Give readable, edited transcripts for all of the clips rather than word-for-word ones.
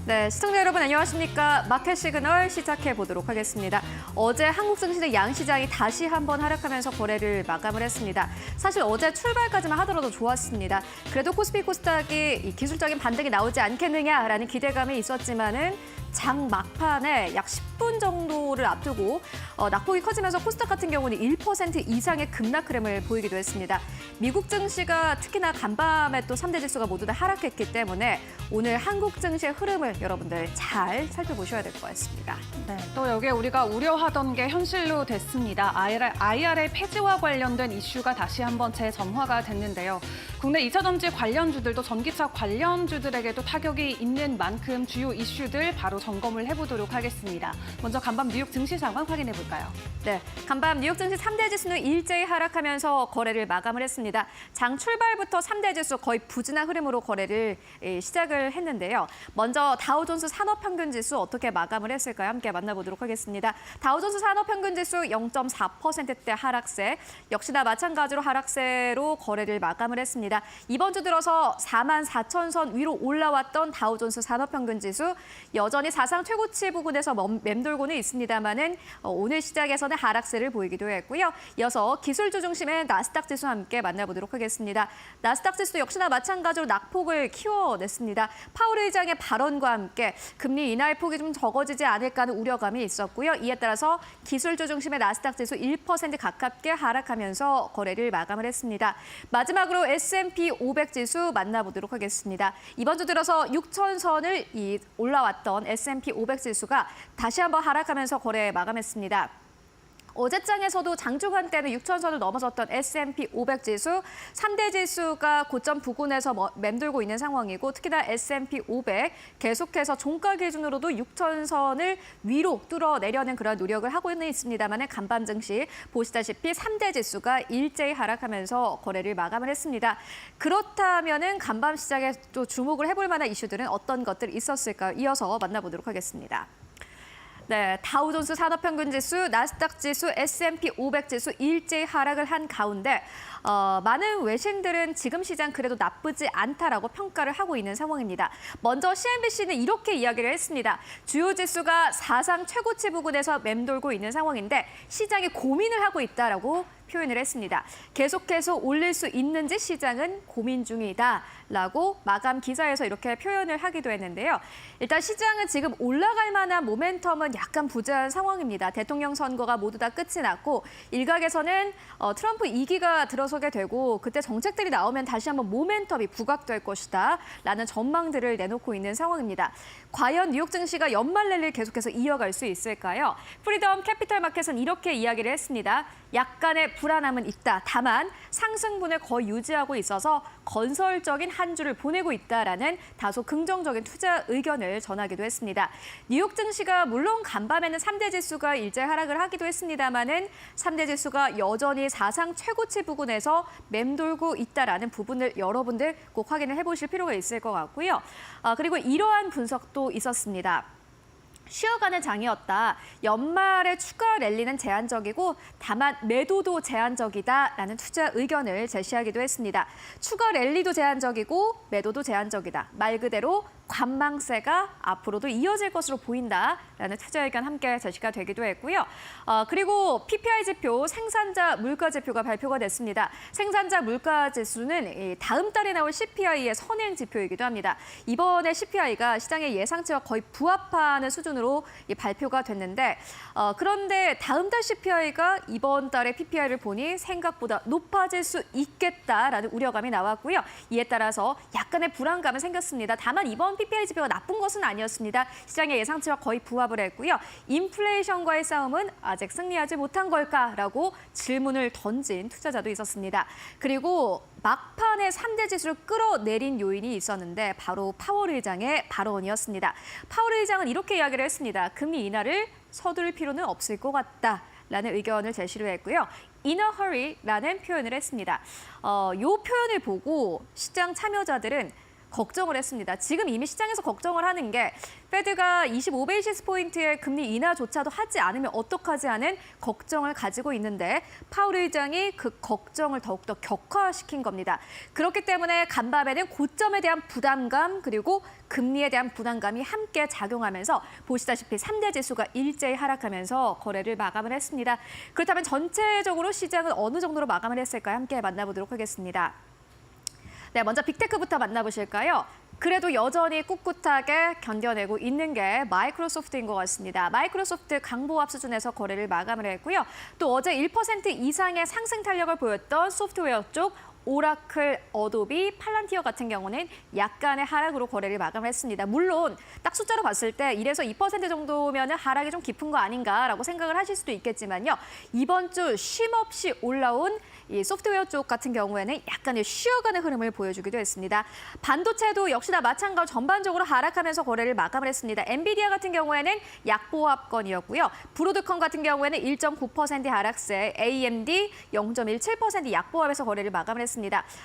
네, 시청자 여러분 안녕하십니까? 마켓 시그널 시작해 보도록 하겠습니다. 어제 한국 증시의 양시장이 다시 한번 하락하면서 거래를 마감을 했습니다. 사실 어제 출발까지만 하더라도 좋았습니다. 그래도 코스피 코스닥이 이 기술적인 반등이 나오지 않겠느냐라는 기대감이 있었지만은 장 막판에 약 10분 정도를 앞두고 낙폭이 커지면서 코스닥 같은 경우는 1% 이상의 급락 흐름을 보이기도 했습니다. 미국 증시가 특히나 간밤에 또 3대 지수가 모두 다 하락했기 때문에 오늘 한국 증시의 흐름을 여러분들 잘 살펴보셔야 될 것 같습니다. 네, 또 여기에 우리가 우려하던 게 현실로 됐습니다. IRA 폐지와 관련된 이슈가 다시 한번 재점화가 됐는데요. 국내 2차 전지 관련주들도 전기차 관련주들에게도 타격이 있는 만큼 주요 이슈들 바로 점검을 해보도록 하겠습니다. 먼저 간밤 뉴욕 증시 상황 확인해 볼까요? 네, 간밤 뉴욕 증시 3대 지수는 일제히 하락하면서 거래를 마감을 했습니다. 장 출발부터 3대 지수 거의 부진한 흐름으로 거래를 시작을 했는데요. 먼저 다우존스 산업평균지수 어떻게 마감을 했을까요? 함께 만나보도록 하겠습니다. 다우존스 산업평균지수 0.4%대 하락세, 역시나 마찬가지로 하락세로 거래를 마감을 했습니다. 이번 주 들어서 44,000선 위로 올라왔던 다우존스 산업평균지수 여전히 사상 최고치 부근에서 맴돌고는 있습니다만은 오늘 시작에서는 하락세를 보이기도 했고요. 이어서 기술주 중심의 나스닥 지수와 함께 만나보도록 하겠습니다. 나스닥 지수 역시나 마찬가지로 낙폭을 키워냈습니다. 파월 의장의 발언과 함께 금리 인하의 폭이 좀 적어지지 않을까 하는 우려감이 있었고요. 이에 따라서 기술주 중심의 나스닥 지수 1% 가깝게 하락하면서 거래를 마감을 했습니다. 마지막으로 S&P 500 지수 만나보도록 하겠습니다. 이번 주 들어서 6,000선을 올라왔던 S&P 500 지수가 다시 한번 하락하면서 거래 마감했습니다. 어제장에서도 장중한 때는 6,000선을 넘어섰던 S&P 500 지수, 3대 지수가 고점 부근에서 맴돌고 있는 상황이고 특히나 S&P 500 계속해서 종가 기준으로도 6,000선을 위로 뚫어내려는 그런 노력을 하고는 있습니다만 간밤 증시 보시다시피 3대 지수가 일제히 하락하면서 거래를 마감을 했습니다. 그렇다면은 간밤 시장에 또 주목을 해볼 만한 이슈들은 어떤 것들이 있었을까요? 이어서 만나보도록 하겠습니다. 네, 다우존스 산업평균지수, 나스닥 지수, S&P 500 지수 일제히 하락을 한 가운데 많은 외신들은 지금 시장 그래도 나쁘지 않다라고 평가를 하고 있는 상황입니다. 먼저 CNBC는 이렇게 이야기를 했습니다. 주요 지수가 사상 최고치 부근에서 맴돌고 있는 상황인데 시장이 고민을 하고 있다라고 표현을 했습니다. 계속해서 올릴 수 있는지 시장은 고민 중이다라고 마감 기사에서 이렇게 표현을 하기도 했는데요. 일단 시장은 지금 올라갈 만한 모멘텀은 약간 부재한 상황입니다. 대통령 선거가 모두 다 끝이 났고 일각에서는 트럼프 2기가 들어서게 되고 그때 정책들이 나오면 다시 한번 모멘텀이 부각될 것이다 라는 전망들을 내놓고 있는 상황입니다. 과연 뉴욕 증시가 연말 랠리를 계속해서 이어갈 수 있을까요? 프리덤 캐피털 마켓은 이렇게 이야기를 했습니다. 약간의 불안함은 있다. 다만 상승분을 거의 유지하고 있어서 건설적인 한 주를 보내고 있다라는 다소 긍정적인 투자 의견을 전하기도 했습니다. 뉴욕 증시가 물론 간밤에는 3대 지수가 일제 하락을 하기도 했습니다만은 3대 지수가 여전히 사상 최고치 부근에서 맴돌고 있다라는 부분을 여러분들 꼭 확인을 해보실 필요가 있을 것 같고요. 그리고 이러한 분석도 있었습니다. 쉬어가는 장이었다. 연말에 추가 랠리는 제한적이고 다만 매도도 제한적이다라는 투자 의견을 제시하기도 했습니다. 추가 랠리도 제한적이고 매도도 제한적이다. 말 그대로 관망세가 앞으로도 이어질 것으로 보인다라는 투자 의견 함께 제시가 되기도 했고요. 그리고 PPI 지표, 생산자 물가 지표가 발표가 됐습니다. 생산자 물가 지수는 다음 달에 나올 CPI의 선행 지표이기도 합니다. 이번에 CPI가 시장의 예상치와 거의 부합하는 수준으로 발표가 됐는데 그런데 다음 달 CPI가 이번 달의 PPI를 보니 생각보다 높아질 수 있겠다라는 우려감이 나왔고요. 이에 따라서 약간의 불안감은 생겼습니다. 다만 이번 PPI 지표가 나쁜 것은 아니었습니다. 시장의 예상치와 거의 부합을 했고요. 인플레이션과의 싸움은 아직 승리하지 못한 걸까라고 질문을 던진 투자자도 있었습니다. 그리고 막판에 3대 지수를 끌어내린 요인이 있었는데 바로 파월 의장의 발언이었습니다. 파월 의장은 이렇게 이야기를 했습니다. 금리 인하를 서두를 필요는 없을 것 같다. 라는 의견을 제시를 했고요. In a hurry라는 표현을 했습니다. 이 표현을 보고 시장 참여자들은 걱정을 했습니다. 지금 이미 시장에서 걱정을 하는 게 페드가 25베이시스 포인트의 금리 인하조차도 하지 않으면 어떡하지 하는 걱정을 가지고 있는데 파월 의장이 그 걱정을 더욱더 격화시킨 겁니다. 그렇기 때문에 간밤에는 고점에 대한 부담감 그리고 금리에 대한 부담감이 함께 작용하면서 보시다시피 3대 지수가 일제히 하락하면서 거래를 마감을 했습니다. 그렇다면 전체적으로 시장은 어느 정도로 마감을 했을까요? 함께 만나보도록 하겠습니다. 네, 먼저 빅테크부터 만나보실까요? 그래도 여전히 꿋꿋하게 견뎌내고 있는 게 마이크로소프트인 것 같습니다. 마이크로소프트 강보합 수준에서 거래를 마감을 했고요. 또 어제 1% 이상의 상승 탄력을 보였던 소프트웨어 쪽 오라클, 어도비, 팔란티어 같은 경우는 약간의 하락으로 거래를 마감했습니다. 물론 딱 숫자로 봤을 때 1에서 2% 정도면 하락이 좀 깊은 거 아닌가라고 생각을 하실 수도 있겠지만요. 이번 주 쉼없이 올라온 이 소프트웨어 쪽 같은 경우에는 약간의 쉬어가는 흐름을 보여주기도 했습니다. 반도체도 역시나 마찬가지로 전반적으로 하락하면서 거래를 마감을 했습니다. 엔비디아 같은 경우에는 약보합권이었고요. 브로드컴 같은 경우에는 1.9% 하락세, AMD 0.17% 약보합에서 거래를 마감을 했습니다.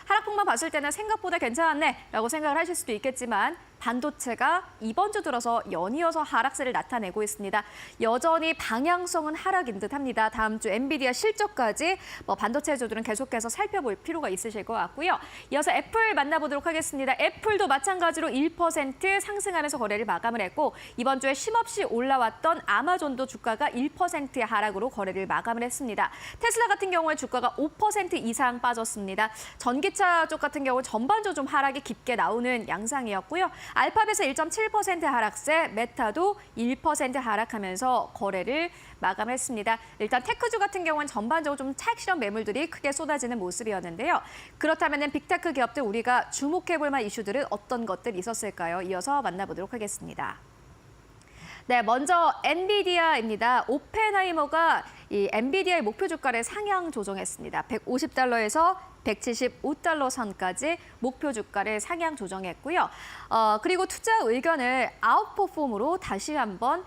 하락폭만 봤을 때는 생각보다 괜찮았네라고 생각을 하실 수도 있겠지만 반도체가 이번 주 들어서 연이어서 하락세를 나타내고 있습니다. 여전히 방향성은 하락인 듯합니다. 다음 주 엔비디아 실적까지 반도체 주들은 계속해서 살펴볼 필요가 있으실 것 같고요. 이어서 애플 만나보도록 하겠습니다. 애플도 마찬가지로 1% 상승하면서 거래를 마감을 했고 이번 주에 쉼없이 올라왔던 아마존도 주가가 1%의 하락으로 거래를 마감을 했습니다. 테슬라 같은 경우에 주가가 5% 이상 빠졌습니다. 전기차 쪽 같은 경우 전반적으로 좀 하락이 깊게 나오는 양상이었고요. 알파벳의 1.7% 하락세, 메타도 1% 하락하면서 거래를 마감했습니다. 일단 테크주 같은 경우는 전반적으로 좀 차익 실현 매물들이 크게 쏟아지는 모습이었는데요. 그렇다면 빅테크 기업들 우리가 주목해볼 만한 이슈들은 어떤 것들이 있었을까요? 이어서 만나보도록 하겠습니다. 네, 먼저 엔비디아입니다. 오펜하이머가 이 엔비디아의 목표 주가를 상향 조정했습니다. 150달러에서 175달러 선까지 목표 주가를 상향 조정했고요. 그리고 투자 의견을 아웃퍼폼으로 다시 한번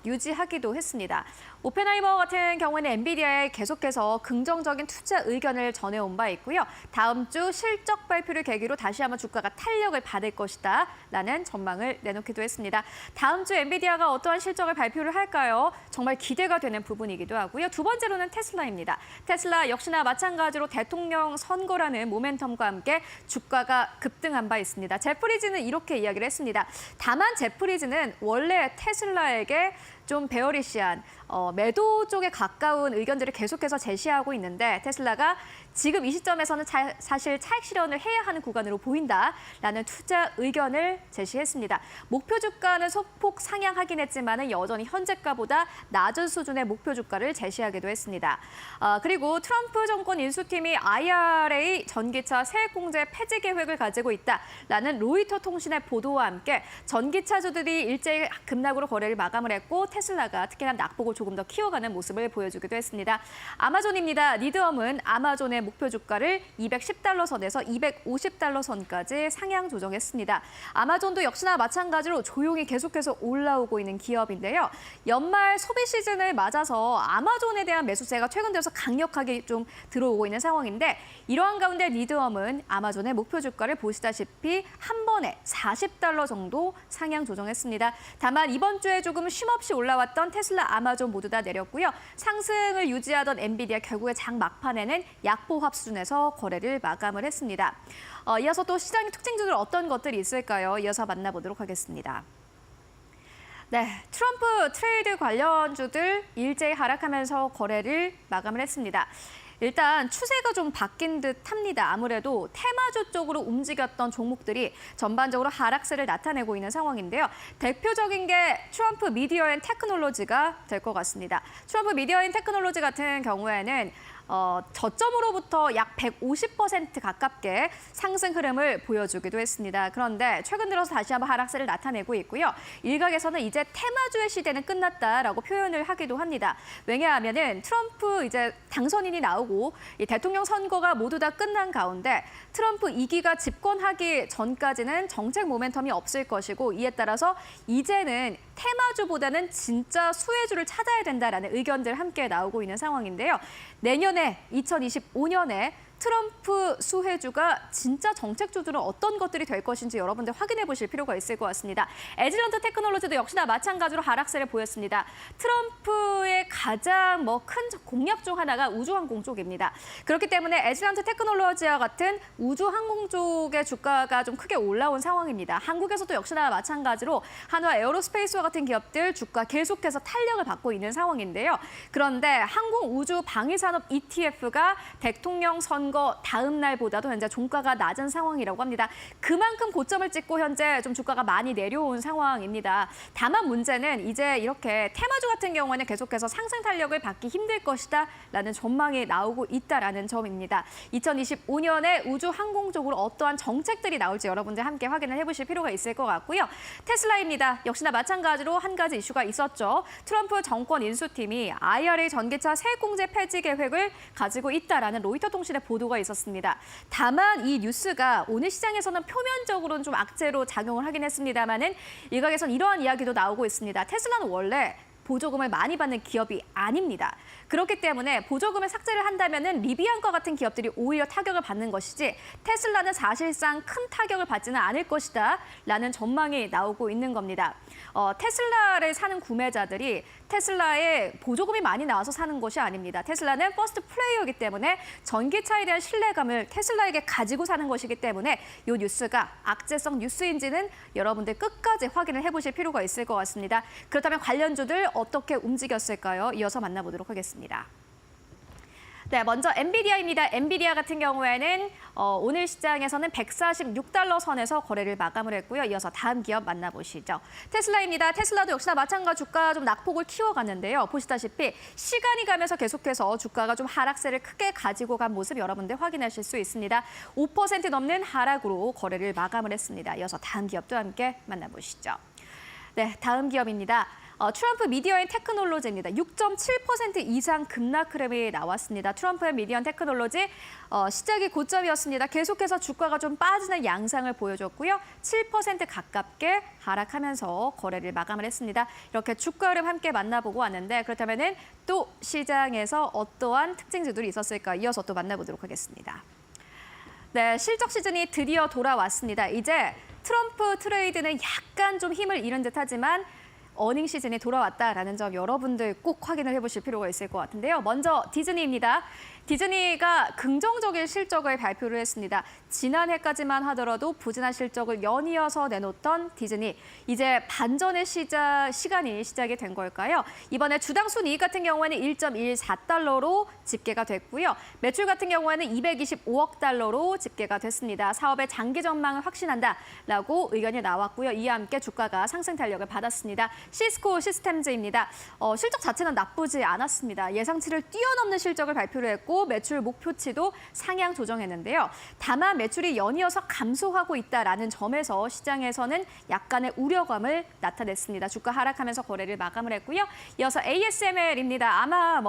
유지하기도 했습니다. 오펜하이머 같은 경우에는 엔비디아에 계속해서 긍정적인 투자 의견을 전해온 바 있고요. 다음 주 실적 발표를 계기로 다시 한번 주가가 탄력을 받을 것이다 라는 전망을 내놓기도 했습니다. 다음 주 엔비디아가 어떠한 실적을 발표를 할까요? 정말 기대가 되는 부분이기도 하고요. 두 번째로는 테슬라입니다. 테슬라 역시나 마찬가지로 대통령 선거라는 모멘텀과 함께 주가가 급등한 바 있습니다. 제프리즈는 이렇게 이야기를 했습니다. 다만 제프리즈는 원래 테슬라에게 좀 베어리시한 매도 쪽에 가까운 의견들을 계속해서 제시하고 있는데 테슬라가 지금 이 시점에서는 사실 차익 실현을 해야 하는 구간으로 보인다라는 투자 의견을 제시했습니다. 목표 주가는 소폭 상향하긴 했지만 여전히 현재가보다 낮은 수준의 목표 주가를 제시하기도 했습니다. 그리고 트럼프 정권 인수팀이 IRA 전기차 세액공제 폐지 계획을 가지고 있다라는 로이터 통신의 보도와 함께 전기차주들이 일제히 급락으로 거래를 마감을 했고 테슬라가 특히나 낙폭을 조금 더 키워가는 모습을 보여주기도 했습니다. 아마존입니다. 니드엄은 아마존의 목표 주가를 210달러 선에서 250달러 선까지 상향 조정했습니다. 아마존도 역시나 마찬가지로 조용히 계속해서 올라오고 있는 기업인데요. 연말 소비 시즌을 맞아서 아마존에 대한 매수세가 최근 들어서 강력하게 좀 들어오고 있는 상황인데 이러한 가운데 니드엄은 아마존의 목표 주가를 보시다시피 한 번에 40달러 정도 상향 조정했습니다. 다만 이번 주에 조금 쉼없이 올라왔던 테슬라, 아마존 모두 다 내렸고요. 상승을 유지하던 엔비디아 결국에 장 막판에는 약보합 수준에서 거래를 마감을 했습니다. 이어서 또 시장의 특징주들 어떤 것들이 있을까요? 이어서 만나보도록 하겠습니다. 네, 트럼프 트레이드 관련주들 일제히 하락하면서 거래를 마감을 했습니다. 일단 추세가 좀 바뀐 듯합니다. 아무래도 테마주 쪽으로 움직였던 종목들이 전반적으로 하락세를 나타내고 있는 상황인데요. 대표적인 게 트럼프 미디어 앤 테크놀로지가 될 것 같습니다. 트럼프 미디어 앤 테크놀로지 같은 경우에는 저점으로부터 약 150% 가깝게 상승 흐름을 보여주기도 했습니다. 그런데 최근 들어서 다시 한번 하락세를 나타내고 있고요. 일각에서는 이제 테마주의 시대는 끝났다라고 표현을 하기도 합니다. 왜냐하면은 트럼프 이제 당선인이 나오고 이 대통령 선거가 모두 다 끝난 가운데 트럼프 2기가 집권하기 전까지는 정책 모멘텀이 없을 것이고 이에 따라서 이제는 테마주보다는 진짜 수혜주를 찾아야 된다라는 의견들 함께 나오고 있는 상황인데요. 내년에 2025년에 트럼프 수혜주가 진짜 정책주들은 어떤 것들이 될 것인지 여러분들 확인해 보실 필요가 있을 것 같습니다. 에지런트 테크놀로지도 역시나 마찬가지로 하락세를 보였습니다. 트럼프의 가장 큰 공약 중 하나가 우주항공 쪽입니다. 그렇기 때문에 에지런트 테크놀로지와 같은 우주항공 쪽의 주가가 좀 크게 올라온 상황입니다. 한국에서도 역시나 마찬가지로 한화 에어로스페이스와 같은 기업들 주가 계속해서 탄력을 받고 있는 상황인데요. 그런데 항공 우주 방위산업 ETF가 대통령 선거 다음 날보다도 현재 종가가 낮은 상황이라고 합니다. 그만큼 고점을 찍고 현재 좀 주가가 많이 내려온 상황입니다. 다만 문제는 이제 이렇게 테마주 같은 경우에는 계속해서 상승 탄력을 받기 힘들 것이다라는 전망이 나오고 있다라는 점입니다. 2025년에 우주 항공 쪽으로 어떠한 정책들이 나올지 여러분들 함께 확인을 해보실 필요가 있을 것 같고요. 테슬라입니다. 역시나 마찬가지로 한 가지 이슈가 있었죠. 트럼프 정권 인수팀이 IRA 전기차 세액공제 폐지 계획을 가지고 있다라는 로이터 통신의 보도가 있었습니다. 다만 이 뉴스가 오늘 시장에서는 표면적으로는 좀 악재로 작용을 하긴 했습니다만은 일각에선 이러한 이야기도 나오고 있습니다. 테슬라는 원래 보조금을 많이 받는 기업이 아닙니다. 그렇기 때문에 보조금을 삭제를 한다면은 리비안과 같은 기업들이 오히려 타격을 받는 것이지 테슬라는 사실상 큰 타격을 받지는 않을 것이다라는 전망이 나오고 있는 겁니다. 테슬라를 사는 구매자들이 테슬라에 보조금이 많이 나와서 사는 것이 아닙니다. 테슬라는 퍼스트 플레이어이기 때문에 전기차에 대한 신뢰감을 테슬라에게 가지고 사는 것이기 때문에 이 뉴스가 악재성 뉴스인지는 여러분들 끝까지 확인을 해보실 필요가 있을 것 같습니다. 그렇다면 관련주들 어떻게 움직였을까요? 이어서 만나보도록 하겠습니다. 네, 먼저 엔비디아입니다. 엔비디아 같은 경우에는 오늘 시장에서는 146달러 선에서 거래를 마감을 했고요. 이어서 다음 기업 만나보시죠. 테슬라입니다. 테슬라도 역시나 마찬가지 주가 좀 낙폭을 키워갔는데요. 보시다시피 시간이 가면서 계속해서 주가가 좀 하락세를 크게 가지고 간 모습 여러분들 확인하실 수 있습니다. 5% 넘는 하락으로 거래를 마감을 했습니다. 이어서 다음 기업도 함께 만나보시죠. 네, 다음 기업입니다. 트럼프 미디어 앤 테크놀로지입니다. 6.7% 이상 급락 흐름이 나왔습니다. 트럼프 앤 미디어 앤 테크놀로지 시작이 고점이었습니다. 계속해서 주가가 좀 빠지는 양상을 보여줬고요. 7% 가깝게 하락하면서 거래를 마감을 했습니다. 이렇게 주가 흐름 함께 만나보고 왔는데 그렇다면은 또 시장에서 어떠한 특징주들이 있었을까 이어서 또 만나보도록 하겠습니다. 네, 실적 시즌이 드디어 돌아왔습니다. 이제 트럼프 트레이드는 약간 좀 힘을 잃은 듯하지만 어닝 시즌이 돌아왔다라는 점 여러분들 꼭 확인을 해보실 필요가 있을 것 같은데요. 먼저 디즈니입니다. 디즈니가 긍정적인 실적을 발표를 했습니다. 지난해까지만 하더라도 부진한 실적을 연이어서 내놓던 디즈니. 이제 반전의 시간이 시작이 된 걸까요? 이번에 주당 순이익 같은 경우에는 1.14달러로 집계가 됐고요. 매출 같은 경우에는 225억 달러로 집계가 됐습니다. 사업의 장기 전망을 확신한다라고 의견이 나왔고요. 이와 함께 주가가 상승 탄력을 받았습니다. 시스코 시스템즈입니다. 실적 자체는 나쁘지 않았습니다. 예상치를 뛰어넘는 실적을 발표를 했고 매출 목표치도 상향 조정했는데요. 다만 매출이 연이어서 감소하고 있다라는 점에서 시장에서는 약간의 우려감을 나타냈습니다. 주가 하락하면서 거래를 마감을 했고요. 이어서 ASML입니다. 아마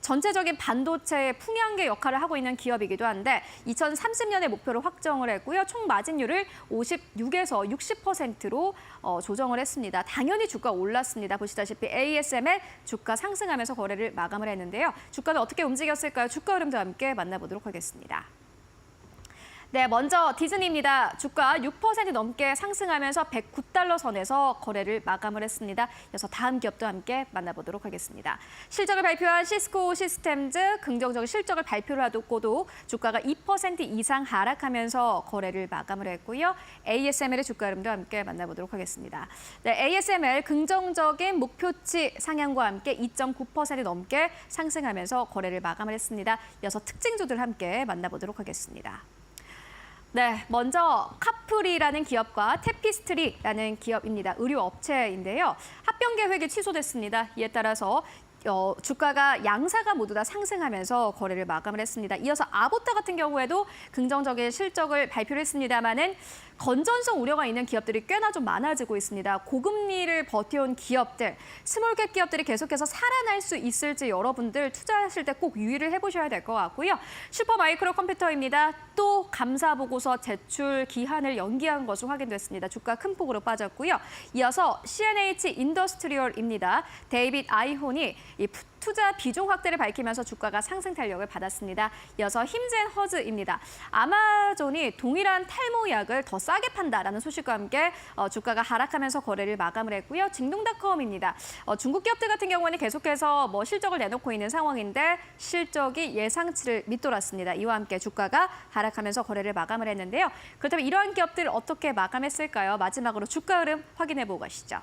전체적인 반도체의 풍향계 역할을 하고 있는 기업이기도 한데 2030년의 목표를 확정을 했고요. 총 마진율을 56에서 60%로 조정을 했습니다. 당연히 주가 올랐습니다. 보시다시피 ASML 주가 상승하면서 거래를 마감을 했는데요. 주가는 어떻게 움직였을까요? 주가 흐름도 함께 만나보도록 하겠습니다. 네, 먼저 디즈니입니다. 주가 6% 넘게 상승하면서 109달러 선에서 거래를 마감을 했습니다. 이어서 다음 기업도 함께 만나보도록 하겠습니다. 실적을 발표한 시스코 시스템즈 긍정적인 실적을 발표를 하고도 주가가 2% 이상 하락하면서 거래를 마감을 했고요. ASML의 주가 흐름도 함께 만나보도록 하겠습니다. 네, ASML 긍정적인 목표치 상향과 함께 2.9% 넘게 상승하면서 거래를 마감을 했습니다. 이어서 특징주들 함께 만나보도록 하겠습니다. 네, 먼저 카프리라는 기업과 테피스트리라는 기업입니다. 의료업체인데요. 합병 계획이 취소됐습니다. 이에 따라서 주가가 양사가 모두 다 상승하면서 거래를 마감을 했습니다. 이어서 아보타 같은 경우에도 긍정적인 실적을 발표를 했습니다마는 건전성 우려가 있는 기업들이 꽤나 좀 많아지고 있습니다. 고금리를 버텨온 기업들, 스몰캡 기업들이 계속해서 살아날 수 있을지 여러분들 투자하실 때 꼭 유의를 해보셔야 될 것 같고요. 슈퍼마이크로 컴퓨터입니다. 또 감사 보고서 제출 기한을 연기한 것으로 확인됐습니다. 주가 큰 폭으로 빠졌고요. 이어서 CNH 인더스트리얼입니다. 데이빗 아이혼이 이 투자 비중 확대를 밝히면서 주가가 상승 탄력을 받았습니다. 이어서 힘젠 허즈입니다. 아마존이 동일한 탈모약을 더 싸게 판다라는 소식과 함께 주가가 하락하면서 거래를 마감을 했고요. 징동닷컴입니다. 중국 기업들 같은 경우는 계속해서 실적을 내놓고 있는 상황인데 실적이 예상치를 밑돌았습니다. 이와 함께 주가가 하락하면서 거래를 마감을 했는데요. 그렇다면 이러한 기업들 어떻게 마감했을까요? 마지막으로 주가 흐름 확인해보고 가시죠.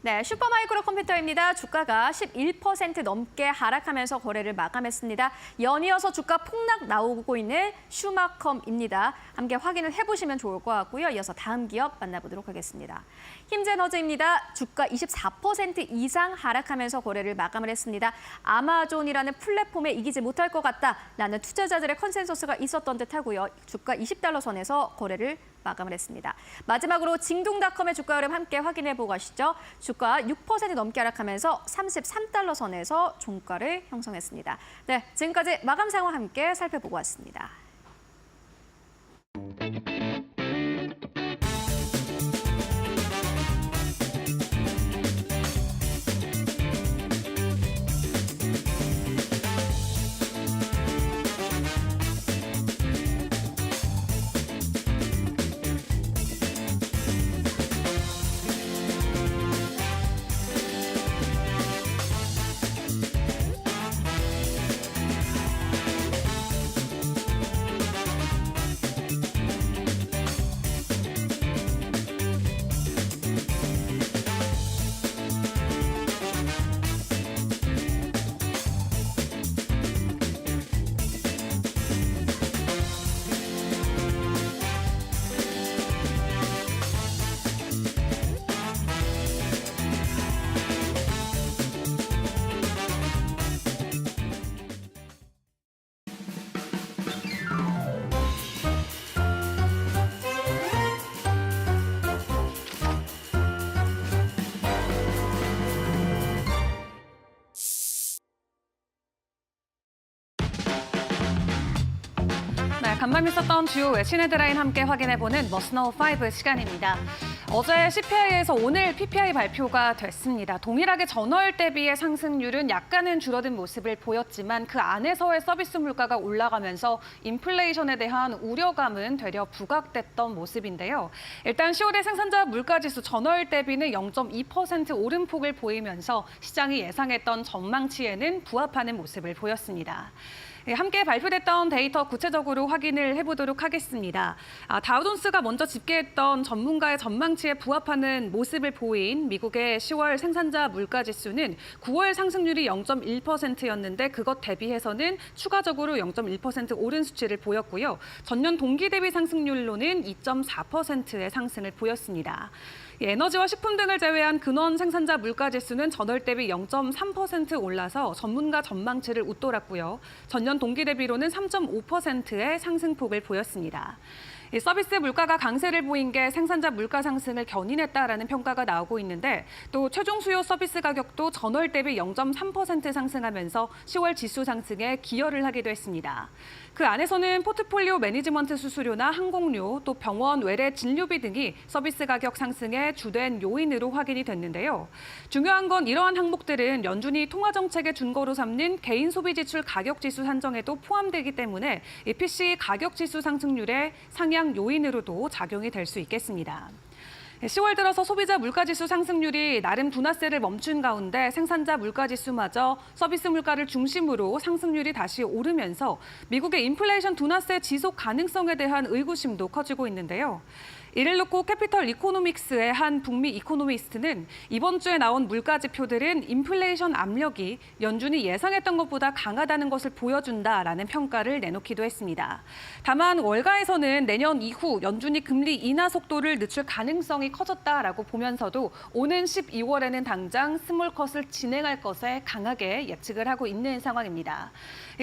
네, 슈퍼마이크로 컴퓨터입니다. 주가가 11% 넘게 하락하면서 거래를 마감했습니다. 연이어서 주가 폭락 나오고 있는 슈마컴입니다. 함께 확인을 해보시면 좋을 것 같고요. 이어서 다음 기업 만나보도록 하겠습니다. 힘젠허즈입니다. 주가 24% 이상 하락하면서 거래를 마감을 했습니다. 아마존이라는 플랫폼에 이기지 못할 것 같다라는 투자자들의 컨센서스가 있었던 듯하고요. 주가 20달러 선에서 거래를 마감을 했습니다. 마지막으로 징동닷컴의 주가 흐름 함께 확인해보고 가시죠. 주가 6% 넘게 하락하면서 33달러 선에서 종가를 형성했습니다. 네, 지금까지 마감 상황 함께 살펴보고 왔습니다. 간밤 있었던 주요 외신 헤드라인 함께 확인해보는 머스너우 5 시간입니다. 어제 CPI에서 오늘 PPI 발표가 됐습니다. 동일하게 전월 대비의 상승률은 약간은 줄어든 모습을 보였지만 그 안에서의 서비스 물가가 올라가면서 인플레이션에 대한 우려감은 되려 부각됐던 모습인데요. 일단 10월의 생산자 물가지수 전월 대비는 0.2% 오름폭을 보이면서 시장이 예상했던 전망치에는 부합하는 모습을 보였습니다. 함께 발표됐던 데이터 구체적으로 확인을 해보도록 하겠습니다. 다우존스가 먼저 집계했던 전문가의 전망치에 부합하는 모습을 보인 미국의 10월 생산자 물가지수는 9월 상승률이 0.1%였는데 그것 대비해서는 추가적으로 0.1% 오른 수치를 보였고요. 전년 동기 대비 상승률로는 2.4%의 상승을 보였습니다. 에너지와 식품 등을 제외한 근원 생산자 물가지수는 전월 대비 0.3% 올라서 전문가 전망치를 웃돌았고요. 전년 동기 대비로는 3.5%의 상승폭을 보였습니다. 서비스 물가가 강세를 보인 게 생산자 물가 상승을 견인했다라는 평가가 나오고 있는데 또 최종 수요 서비스 가격도 전월 대비 0.3% 상승하면서 10월 지수 상승에 기여를 하기도 했습니다. 그 안에서는 포트폴리오 매니지먼트 수수료나 항공료, 또 병원 외래 진료비 등이 서비스 가격 상승의 주된 요인으로 확인이 됐는데요. 중요한 건 이러한 항목들은 연준이 통화정책의 준거로 삼는 개인 소비 지출 가격 지수 산정에도 포함되기 때문에 이 PC 가격 지수 상승률의 상향 요인으로도 작용이 될 수 있겠습니다. 10월 들어서 소비자 물가지수 상승률이 나름 둔화세를 멈춘 가운데 생산자 물가지수마저 서비스 물가를 중심으로 상승률이 다시 오르면서 미국의 인플레이션 둔화세 지속 가능성에 대한 의구심도 커지고 있는데요. 이를 놓고 캐피털 이코노믹스의 한 북미 이코노미스트는 이번 주에 나온 물가 지표들은 인플레이션 압력이 연준이 예상했던 것보다 강하다는 것을 보여준다라는 평가를 내놓기도 했습니다. 다만 월가에서는 내년 이후 연준이 금리 인하 속도를 늦출 가능성이 커졌다라고 보면서도 오는 12월에는 당장 스몰컷을 진행할 것에 강하게 예측을 하고 있는 상황입니다.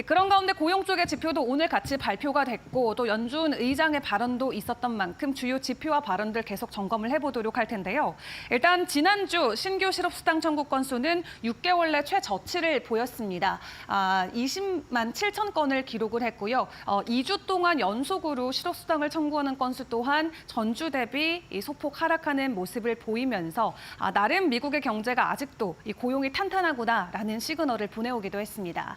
그런 가운데 고용 쪽의 지표도 오늘 같이 발표가 됐고 또 연준 의장의 발언도 있었던 만큼 주요 지표 지표와 발언들 계속 점검을 해보도록 할 텐데요. 일단 지난주 신규 실업수당 청구 건수는 6개월 내 최저치를 보였습니다. 20만 7천 건을 기록을 했고요. 2주 동안 연속으로 실업수당을 청구하는 건수 또한 전주 대비 소폭 하락하는 모습을 보이면서 나름 미국의 경제가 아직도 이 고용이 탄탄하구나라는 시그널을 보내오기도 했습니다.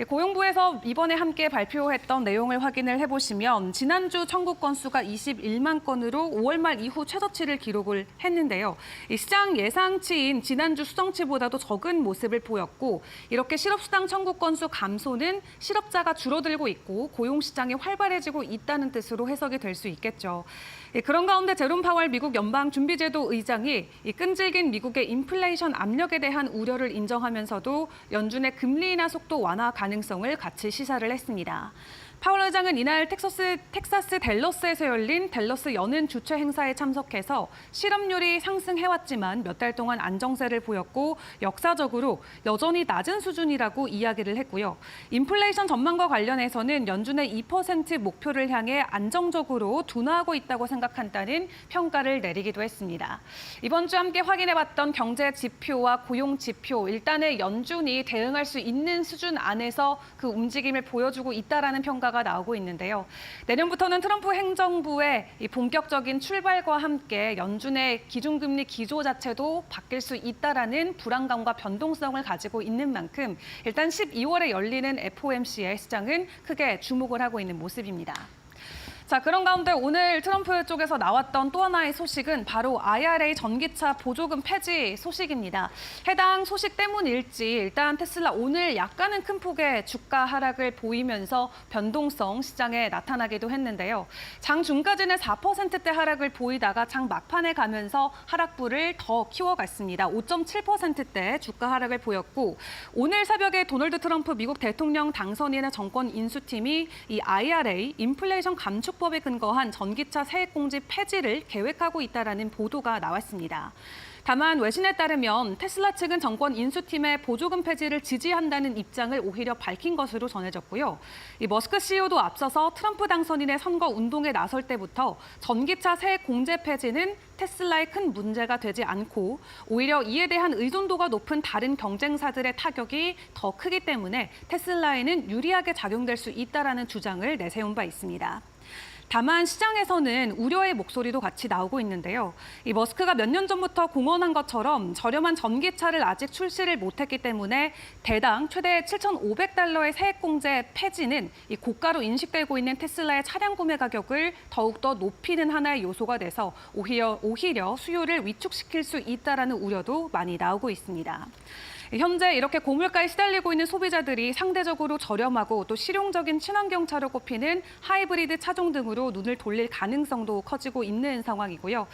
고용부에서 이번에 함께 발표했던 내용을 확인을 해보시면 지난주 청구 건수가 21만 건으로 5월 말 이후 최저치를 기록을 했는데요. 시장 예상치인 지난주 수정치보다도 적은 모습을 보였고 이렇게 실업수당 청구 건수 감소는 실업자가 줄어들고 있고 고용시장이 활발해지고 있다는 뜻으로 해석이 될 수 있겠죠. 그런 가운데 제롬 파월 미국 연방준비제도 의장이 끈질긴 미국의 인플레이션 압력에 대한 우려를 인정하면서도 연준의 금리 인하 속도 완화 가능성을 같이 시사를 했습니다. 파월 의장은 이날 텍사스 댈러스에서 열린 댈러스 연은 주최 행사에 참석해서 실업률이 상승해왔지만 몇 달 동안 안정세를 보였고 역사적으로 여전히 낮은 수준이라고 이야기를 했고요. 인플레이션 전망과 관련해서는 연준의 2% 목표를 향해 안정적으로 둔화하고 있다고 생각한다는 평가를 내리기도 했습니다. 이번 주 함께 확인해봤던 경제 지표와 고용 지표, 일단은 연준이 대응할 수 있는 수준 안에서 그 움직임을 보여주고 있다라는 평가가 나오고 있는데요. 내년부터는 트럼프 행정부의 이 본격적인 출발과 함께 연준의 기준금리 기조 자체도 바뀔 수 있다라는 불안감과 변동성을 가지고 있는 만큼 일단 12월에 열리는 FOMC의 시장은 크게 주목을 하고 있는 모습입니다. 자, 그런 가운데 오늘 트럼프 쪽에서 나왔던 또 하나의 소식은 바로 IRA 전기차 보조금 폐지 소식입니다. 해당 소식 때문일지 일단 테슬라 오늘 약간은 큰 폭의 주가 하락을 보이면서 변동성 시장에 나타나기도 했는데요. 장 중까지는 4%대 하락을 보이다가 장 막판에 가면서 하락부를 더 키워갔습니다. 5.7%대 주가 하락을 보였고 오늘 새벽에 도널드 트럼프 미국 대통령 당선인의 정권 인수팀이 이 IRA 인플레이션 감축법에 근거한 전기차 세액공제 폐지를 계획하고 있다라는 보도가 나왔습니다. 다만 외신에 따르면 테슬라 측은 정권 인수팀의 보조금 폐지를 지지한다는 입장을 오히려 밝힌 것으로 전해졌고요. 이 머스크 CEO도 앞서서 트럼프 당선인의 선거 운동에 나설 때부터 전기차 세액 공제 폐지는 테슬라에 큰 문제가 되지 않고 오히려 이에 대한 의존도가 높은 다른 경쟁사들의 타격이 더 크기 때문에 테슬라에는 유리하게 작용될 수 있다라는 주장을 내세운 바 있습니다. 다만 시장에서는 우려의 목소리도 같이 나오고 있는데요. 이 머스크가 몇 년 전부터 공언한 것처럼 저렴한 전기차를 아직 출시를 못했기 때문에 대당 최대 7,500달러의 세액공제 폐지는 이 고가로 인식되고 있는 테슬라의 차량 구매 가격을 더욱더 높이는 하나의 요소가 돼서 오히려 수요를 위축시킬 수 있다라는 우려도 많이 나오고 있습니다. 현재 이렇게 고물가에 시달리고 있는 소비자들이 상대적으로 저렴하고 또 실용적인 친환경차로 꼽히는 하이브리드 차종 등으로 눈을 돌릴 가능성도 커지고 있는 상황이고요.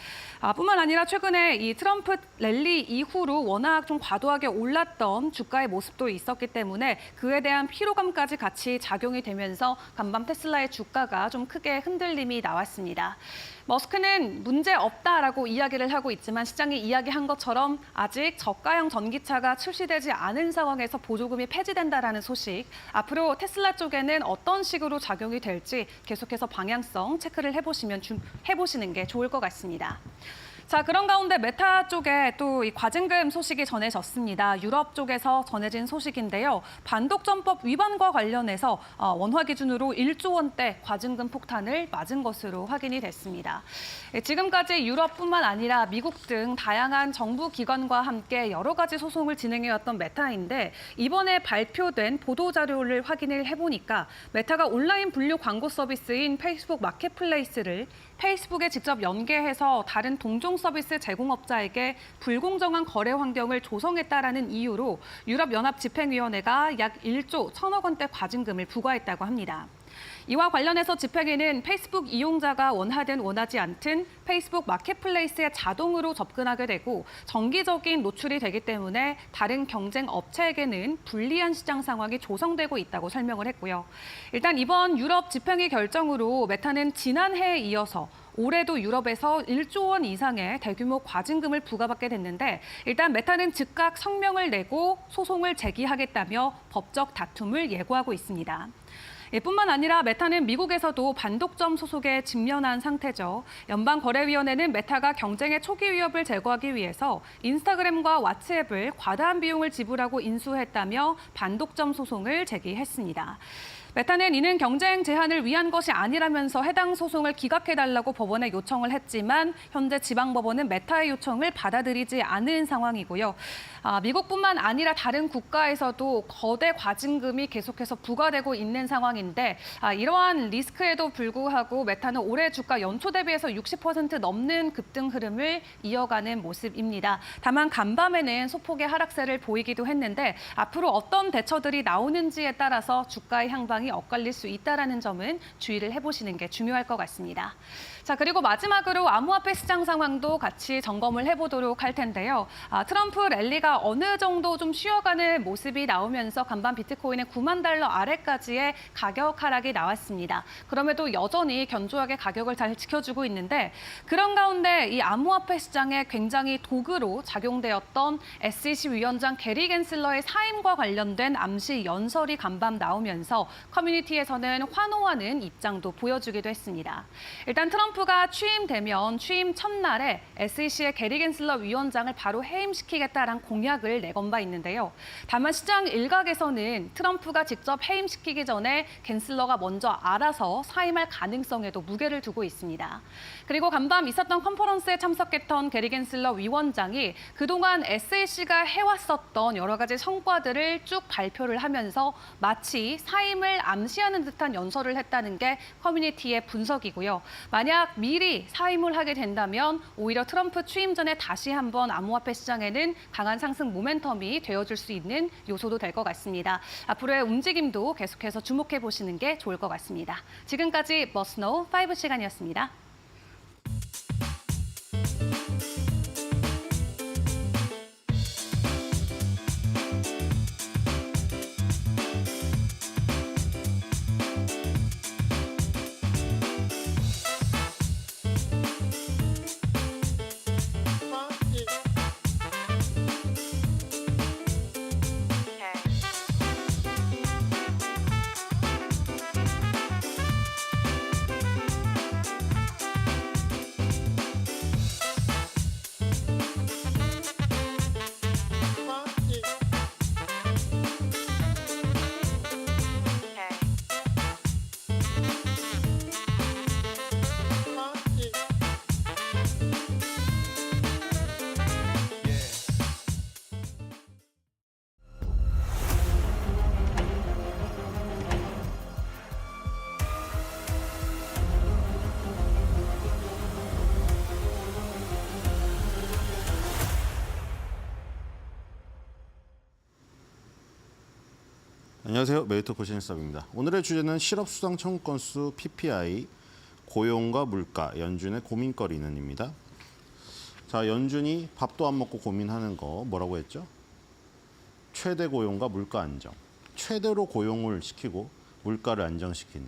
뿐만 아니라 최근에 이 트럼프 랠리 이후로 워낙 좀 과도하게 올랐던 주가의 모습도 있었기 때문에 그에 대한 피로감까지 같이 작용이 되면서 간밤 테슬라의 주가가 좀 크게 흔들림이 나왔습니다. 머스크는 문제 없다라고 이야기를 하고 있지만 시장이 이야기한 것처럼 아직 저가형 전기차가 출시되지 않은 상황에서 보조금이 폐지된다라는 소식, 앞으로 테슬라 쪽에는 어떤 식으로 작용이 될지 계속해서 방향성 체크를 해보시는 게 좋을 것 같습니다. 자, 그런 가운데 메타 쪽에 또 이 과징금 소식이 전해졌습니다. 유럽 쪽에서 전해진 소식인데요. 반독점법 위반과 관련해서 원화 기준으로 1조 원대 과징금 폭탄을 맞은 것으로 확인이 됐습니다. 지금까지 유럽뿐만 아니라 미국 등 다양한 정부 기관과 함께 여러 가지 소송을 진행해왔던 메타인데 이번에 발표된 보도자료를 확인을 해보니까 메타가 온라인 분류 광고 서비스인 페이스북 마켓플레이스를 페이스북에 직접 연계해서 다른 동종 서비스 제공업자에게 불공정한 거래 환경을 조성했다라는 이유로 유럽연합집행위원회가 약 1조 1천억 원대 과징금을 부과했다고 합니다. 이와 관련해서 집행위는 페이스북 이용자가 원하든 원하지 않든 페이스북 마켓플레이스에 자동으로 접근하게 되고 정기적인 노출이 되기 때문에 다른 경쟁 업체에게는 불리한 시장 상황이 조성되고 있다고 설명을 했고요. 일단 이번 유럽 집행위 결정으로 메타는 지난해에 이어서 올해도 유럽에서 1조 원 이상의 대규모 과징금을 부과받게 됐는데 일단 메타는 즉각 성명을 내고 소송을 제기하겠다며 법적 다툼을 예고하고 있습니다. 뿐만 아니라 메타는 미국에서도 반독점 소송에 직면한 상태죠. 연방거래위원회는 메타가 경쟁의 초기 위협을 제거하기 위해서 인스타그램과 왓츠앱을 과다한 비용을 지불하고 인수했다며 반독점 소송을 제기했습니다. 메타는 이는 경쟁 제한을 위한 것이 아니라면서 해당 소송을 기각해달라고 법원에 요청을 했지만 현재 지방법원은 메타의 요청을 받아들이지 않은 상황이고요. 미국뿐만 아니라 다른 국가에서도 거대 과징금이 계속해서 부과되고 있는 상황인데 이러한 리스크에도 불구하고 메타는 올해 주가 연초 대비해서 60% 넘는 급등 흐름을 이어가는 모습입니다. 다만 간밤에는 소폭의 하락세를 보이기도 했는데 앞으로 어떤 대처들이 나오는지에 따라서 주가의 향방이 엇갈릴 수 있다는 점은 주의를 해보시는 게 중요할 것 같습니다. 자, 그리고 마지막으로 암호화폐 시장 상황도 같이 점검을 해보도록 할 텐데요. 트럼프 랠리가 어느 정도 좀 쉬어가는 모습이 나오면서 간밤 비트코인의 9만 달러 아래까지의 가격 하락이 나왔습니다. 그럼에도 여전히 견조하게 가격을 잘 지켜주고 있는데 그런 가운데 이 암호화폐 시장에 굉장히 도구로 작용되었던 SEC 위원장 게리 겐슬러의 사임과 관련된 암시 연설이 간밤 나오면서 커뮤니티에서는 환호하는 입장도 보여주기도 했습니다. 일단 트럼프가 취임되면 취임 첫날에 SEC의 게리 겐슬러 위원장을 바로 해임시키겠다라는 공약을 내건 바 있는데요. 다만 시장 일각에서는 트럼프가 직접 해임시키기 전에 겐슬러가 먼저 알아서 사임할 가능성에도 무게를 두고 있습니다. 그리고 간밤 있었던 컨퍼런스에 참석했던 게리 겐슬러 위원장이 그동안 SEC가 해왔었던 여러 가지 성과들을 쭉 발표를 하면서 마치 사임을 암시하는 듯한 연설을 했다는 게 커뮤니티의 분석이고요. 만약 미리 사임을 하게 된다면 오히려 트럼프 취임 전에 다시 한번 암호화폐 시장에는 강한 상승 모멘텀이 되어줄 수 있는 요소도 될 것 같습니다. 앞으로의 움직임도 계속해서 주목해 보시는 게 좋을 것 같습니다. 지금까지 머스노우 5 시간이었습니다. 안녕하세요. 메리토 신일섭입니다. 오늘의 주제는 실업수당 청구 건수 PPI, 고용과 물가, 연준의 고민거리는입니다. 자, 연준이 밥도 안 먹고 고민하는 거 뭐라고 했죠? 최대 고용과 물가 안정. 최대로 고용을 시키고 물가를 안정시키는.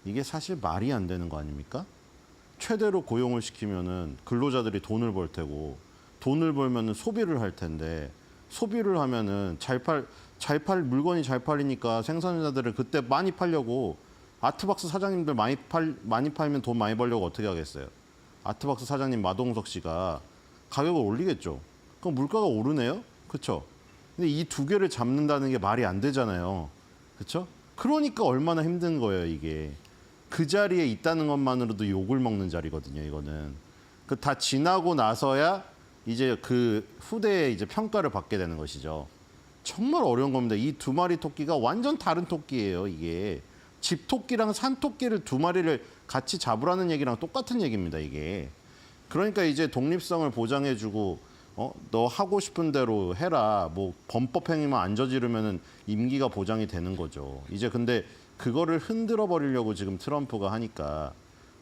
이게 사실 말이 안 되는 거 아닙니까? 최대로 고용을 시키면은 근로자들이 돈을 벌 테고 돈을 벌면은 소비를 할 텐데 소비를 하면은 물건이 잘 팔리니까 생산자들은 그때 많이 팔려고 아트박스 사장님들 많이 팔면 돈 많이 벌려고 어떻게 하겠어요? 아트박스 사장님 마동석 씨가 가격을 올리겠죠. 그럼 물가가 오르네요? 그렇죠? 근데 이 두 개를 잡는다는 게 말이 안 되잖아요. 그렇죠? 그러니까 얼마나 힘든 거예요, 이게. 그 자리에 있다는 것만으로도 욕을 먹는 자리거든요, 이거는. 그 다 지나고 나서야 이제 그 후대에 이제 평가를 받게 되는 것이죠. 정말 어려운 겁니다. 이 두 마리 토끼가 완전 다른 토끼예요, 이게. 집토끼랑 산토끼를 두 마리를 같이 잡으라는 얘기랑 똑같은 얘기입니다, 이게. 그러니까 이제 독립성을 보장해주고, 너 하고 싶은 대로 해라. 뭐 범법행위만 안 저지르면은 임기가 보장이 되는 거죠. 이제 근데 그거를 흔들어 버리려고 지금 트럼프가 하니까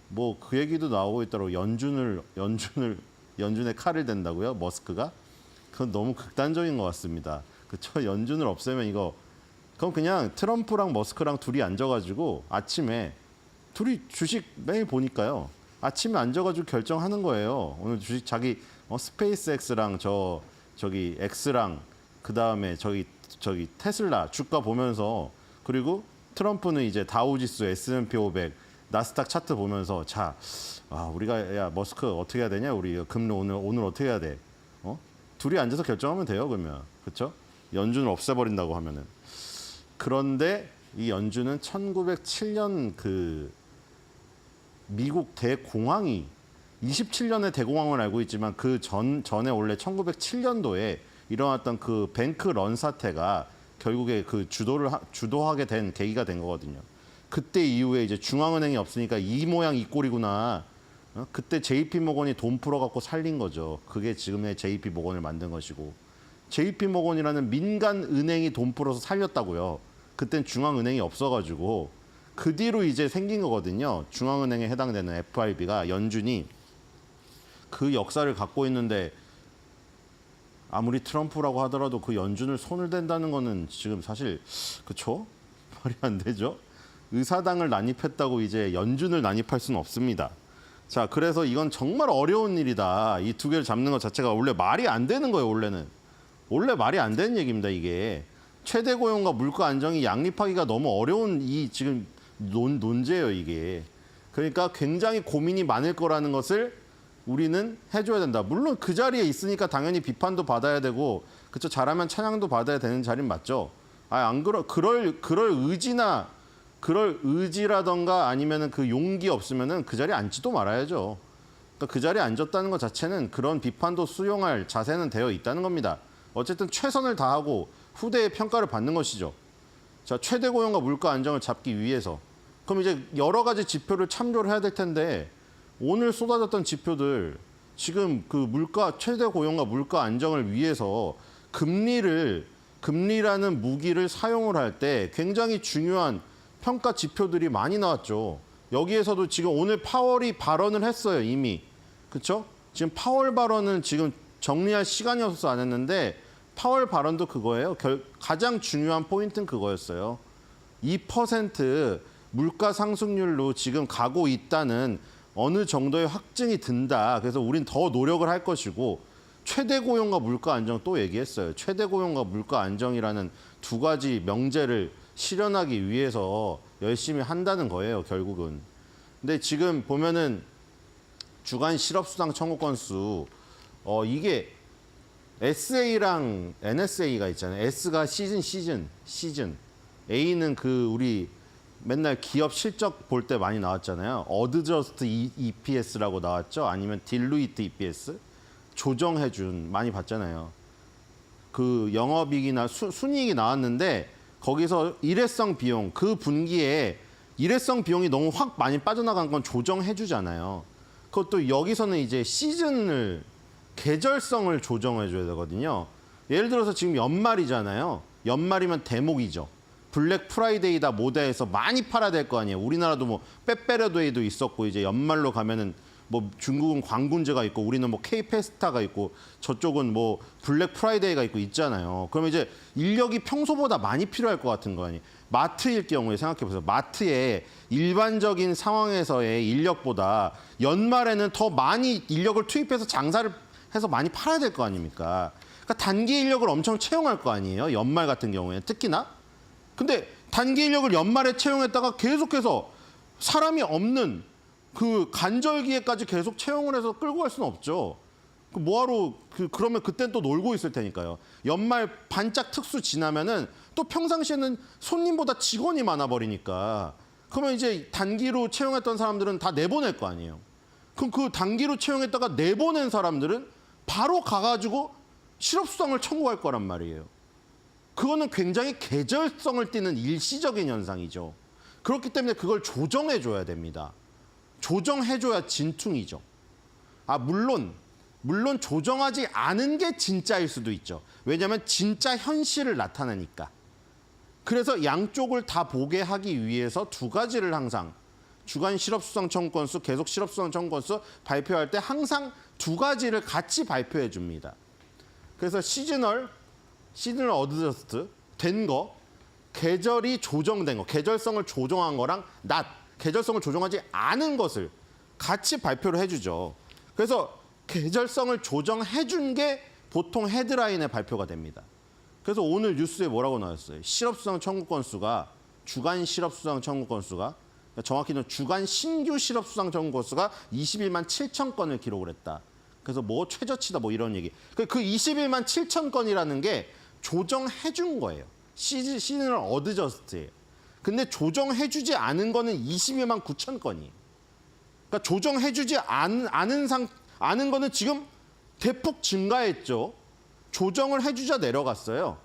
뭐 그 얘기도 나오고 있더라고. 연준에 칼을 댄다고요? 머스크가? 그건 너무 극단적인 것 같습니다. 그쵸? 연준을 없애면 이거 그럼 그냥 트럼프랑 머스크랑 둘이 앉아가지고 아침에 둘이 주식 매일 보니까요. 아침에 앉아가지고 결정하는 거예요. 오늘 주식 자기 스페이스X랑 저기 X랑 그 다음에 저기 테슬라 주가 보면서 그리고 트럼프는 이제 다우지수, S&P 500, 나스닥 차트 보면서 우리가 야 머스크 어떻게 해야 되냐? 우리 금리 오늘 어떻게 해야 돼? 둘이 앉아서 결정하면 돼요, 그러면. 그렇죠? 연준을 없애버린다고 하면은. 그런데 이 연준은 1907년 그 미국 대공황이 27년의 대공황을 알고 있지만 그 전에 원래 1907년도에 일어났던 그 뱅크런 사태가 결국에 그 주도하게 된 계기가 된 거거든요. 그때 이후에 이제 중앙은행이 없으니까 이 모양 이 꼴이구나. 그때 JP 모건이 돈 풀어갖고 살린 거죠. 그게 지금의 JP 모건을 만든 것이고, JP 모건이라는 민간 은행이 돈 풀어서 살렸다고요. 그땐 중앙은행이 없어가지고 그 뒤로 이제 생긴 거거든요. 중앙은행에 해당되는 FRB가 연준이 그 역사를 갖고 있는데 아무리 트럼프라고 하더라도 그 연준을 손을 댄다는 거는 지금 사실 그쵸? 말이 안 되죠. 의사당을 난입했다고 이제 연준을 난입할 수는 없습니다. 자, 그래서 이건 정말 어려운 일이다. 이 두 개를 잡는 것 자체가 원래 말이 안 되는 거예요, 원래는. 원래 말이 안 되는 얘기입니다, 이게. 최대 고용과 물가 안정이 양립하기가 너무 어려운 이 지금 논제예요, 이게. 그러니까 굉장히 고민이 많을 거라는 것을 우리는 해줘야 된다. 물론 그 자리에 있으니까 당연히 비판도 받아야 되고, 그쵸, 잘하면 찬양도 받아야 되는 자리는 맞죠. 안 그럴 의지라던가 아니면은 그 용기 없으면은 그 자리에 앉지도 말아야죠. 그러니까 그 자리에 앉았다는 것 자체는 그런 비판도 수용할 자세는 되어 있다는 겁니다. 어쨌든 최선을 다하고 후대의 평가를 받는 것이죠. 자, 최대 고용과 물가 안정을 잡기 위해서. 그럼 이제 여러 가지 지표를 참조를 해야 될 텐데 오늘 쏟아졌던 지표들 지금 그 최대 고용과 물가 안정을 위해서 금리라는 무기를 사용을 할 때 굉장히 중요한 평가 지표들이 많이 나왔죠. 여기에서도 지금 오늘 파월이 발언을 했어요, 이미. 그렇죠? 지금 파월 발언은 지금 정리할 시간이 없어서 안 했는데 파월 발언도 그거예요. 가장 중요한 포인트는 그거였어요. 2% 물가 상승률로 지금 가고 있다는 어느 정도의 확증이 든다. 그래서 우린 더 노력을 할 것이고 최대 고용과 물가 안정 또 얘기했어요. 최대 고용과 물가 안정이라는 두 가지 명제를 실현하기 위해서 열심히 한다는 거예요, 결국은. 근데 지금 보면은 주간 실업수당 청구 건수 이게 SA랑 NSA가 있잖아요. S가 시즌, A는 그 우리 맨날 기업 실적 볼 때 많이 나왔잖아요. 어드저스트 EPS라고 나왔죠. 아니면 딜루이트 EPS 조정해준 많이 봤잖아요. 그 영업이익이나 순이익이 나왔는데 거기서 일회성 비용 그 분기에 일회성 비용이 너무 확 많이 빠져나간 건 조정해주잖아요. 그것도 여기서는 이제 계절성을 조정해줘야 되거든요. 예를 들어서 지금 연말이잖아요. 연말이면 대목이죠. 블랙 프라이데이다 뭐다 해서 많이 팔아야 될 거 아니에요. 우리나라도 뭐 빼빼로데이도 있었고 이제 연말로 가면은 뭐 중국은 광군제가 있고 우리는 뭐 K페스타가 있고 저쪽은 뭐 블랙 프라이데이가 있고 있잖아요. 그러면 이제 인력이 평소보다 많이 필요할 것 같은 거 아니에요. 마트일 경우에 생각해 보세요. 마트에 일반적인 상황에서의 인력보다 연말에는 더 많이 인력을 투입해서 장사를 해서 많이 팔아야 될 거 아닙니까? 그러니까 단기 인력을 엄청 채용할 거 아니에요. 연말 같은 경우에 특히나. 근데 단기 인력을 연말에 채용했다가 계속해서 사람이 없는 그 간절기에까지 계속 채용을 해서 끌고 갈 수는 없죠. 뭐하러 그러면 그땐 또 놀고 있을 테니까요. 연말 반짝 특수 지나면은 또 평상시에는 손님보다 직원이 많아 버리니까 그러면 이제 단기로 채용했던 사람들은 다 내보낼 거 아니에요. 그럼 그 단기로 채용했다가 내보낸 사람들은 바로 가가지고 실업수당을 청구할 거란 말이에요. 그거는 굉장히 계절성을 띠는 일시적인 현상이죠. 그렇기 때문에 그걸 조정해줘야 됩니다. 조정해줘야 진퉁이죠. 물론 조정하지 않은 게 진짜일 수도 있죠. 왜냐하면 진짜 현실을 나타내니까. 그래서 양쪽을 다 보게 하기 위해서 두 가지를 항상 주간 실업수당 청구 건수, 계속 실업수당 청구 건수 발표할 때 항상 두 가지를 같이 발표해 줍니다. 그래서 시즈널 어드저스트 된 거, 계절이 조정된 거, 계절성을 조정한 거랑 계절성을 조정하지 않은 것을 같이 발표를 해주죠. 그래서 계절성을 조정해준 게 보통 헤드라인의 발표가 됩니다. 그래서 오늘 뉴스에 뭐라고 나왔어요? 실업수당 청구 건수가 주간 실업 수당 청구 건수가 정확히는 주간 신규 실업 수당 청구 건수가 21만 7천 건을 기록을 했다. 그래서 뭐 최저치다 뭐 이런 얘기. 그 21만 7천 건이라는 게 조정해 준 거예요. 시즌을 어드저스트예요. 근데 조정해 주지 않은 거는 21만 9천 건이에요. 그러니까 조정해 주지 않은 거는 지금 대폭 증가했죠. 조정을 해주자 내려갔어요.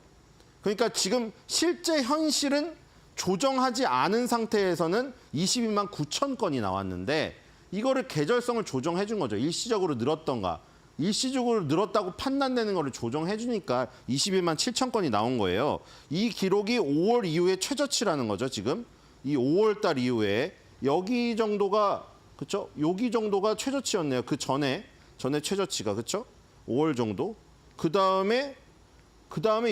그러니까 지금 실제 현실은 조정하지 않은 상태에서는 22만 9천 건이 나왔는데 이거를 계절성을 조정해 준 거죠. 일시적으로 늘었던가. 일시적으로 늘었다고 판단되는 거를 조정해 주니까 21만 7천 건이 나온 거예요. 이 기록이 5월 이후에 최저치라는 거죠. 지금 이 5월 달 이후에 여기 정도가 그렇죠? 여기 정도가 최저치였네요. 그 전에 최저치가 그렇죠? 5월 정도. 그다음에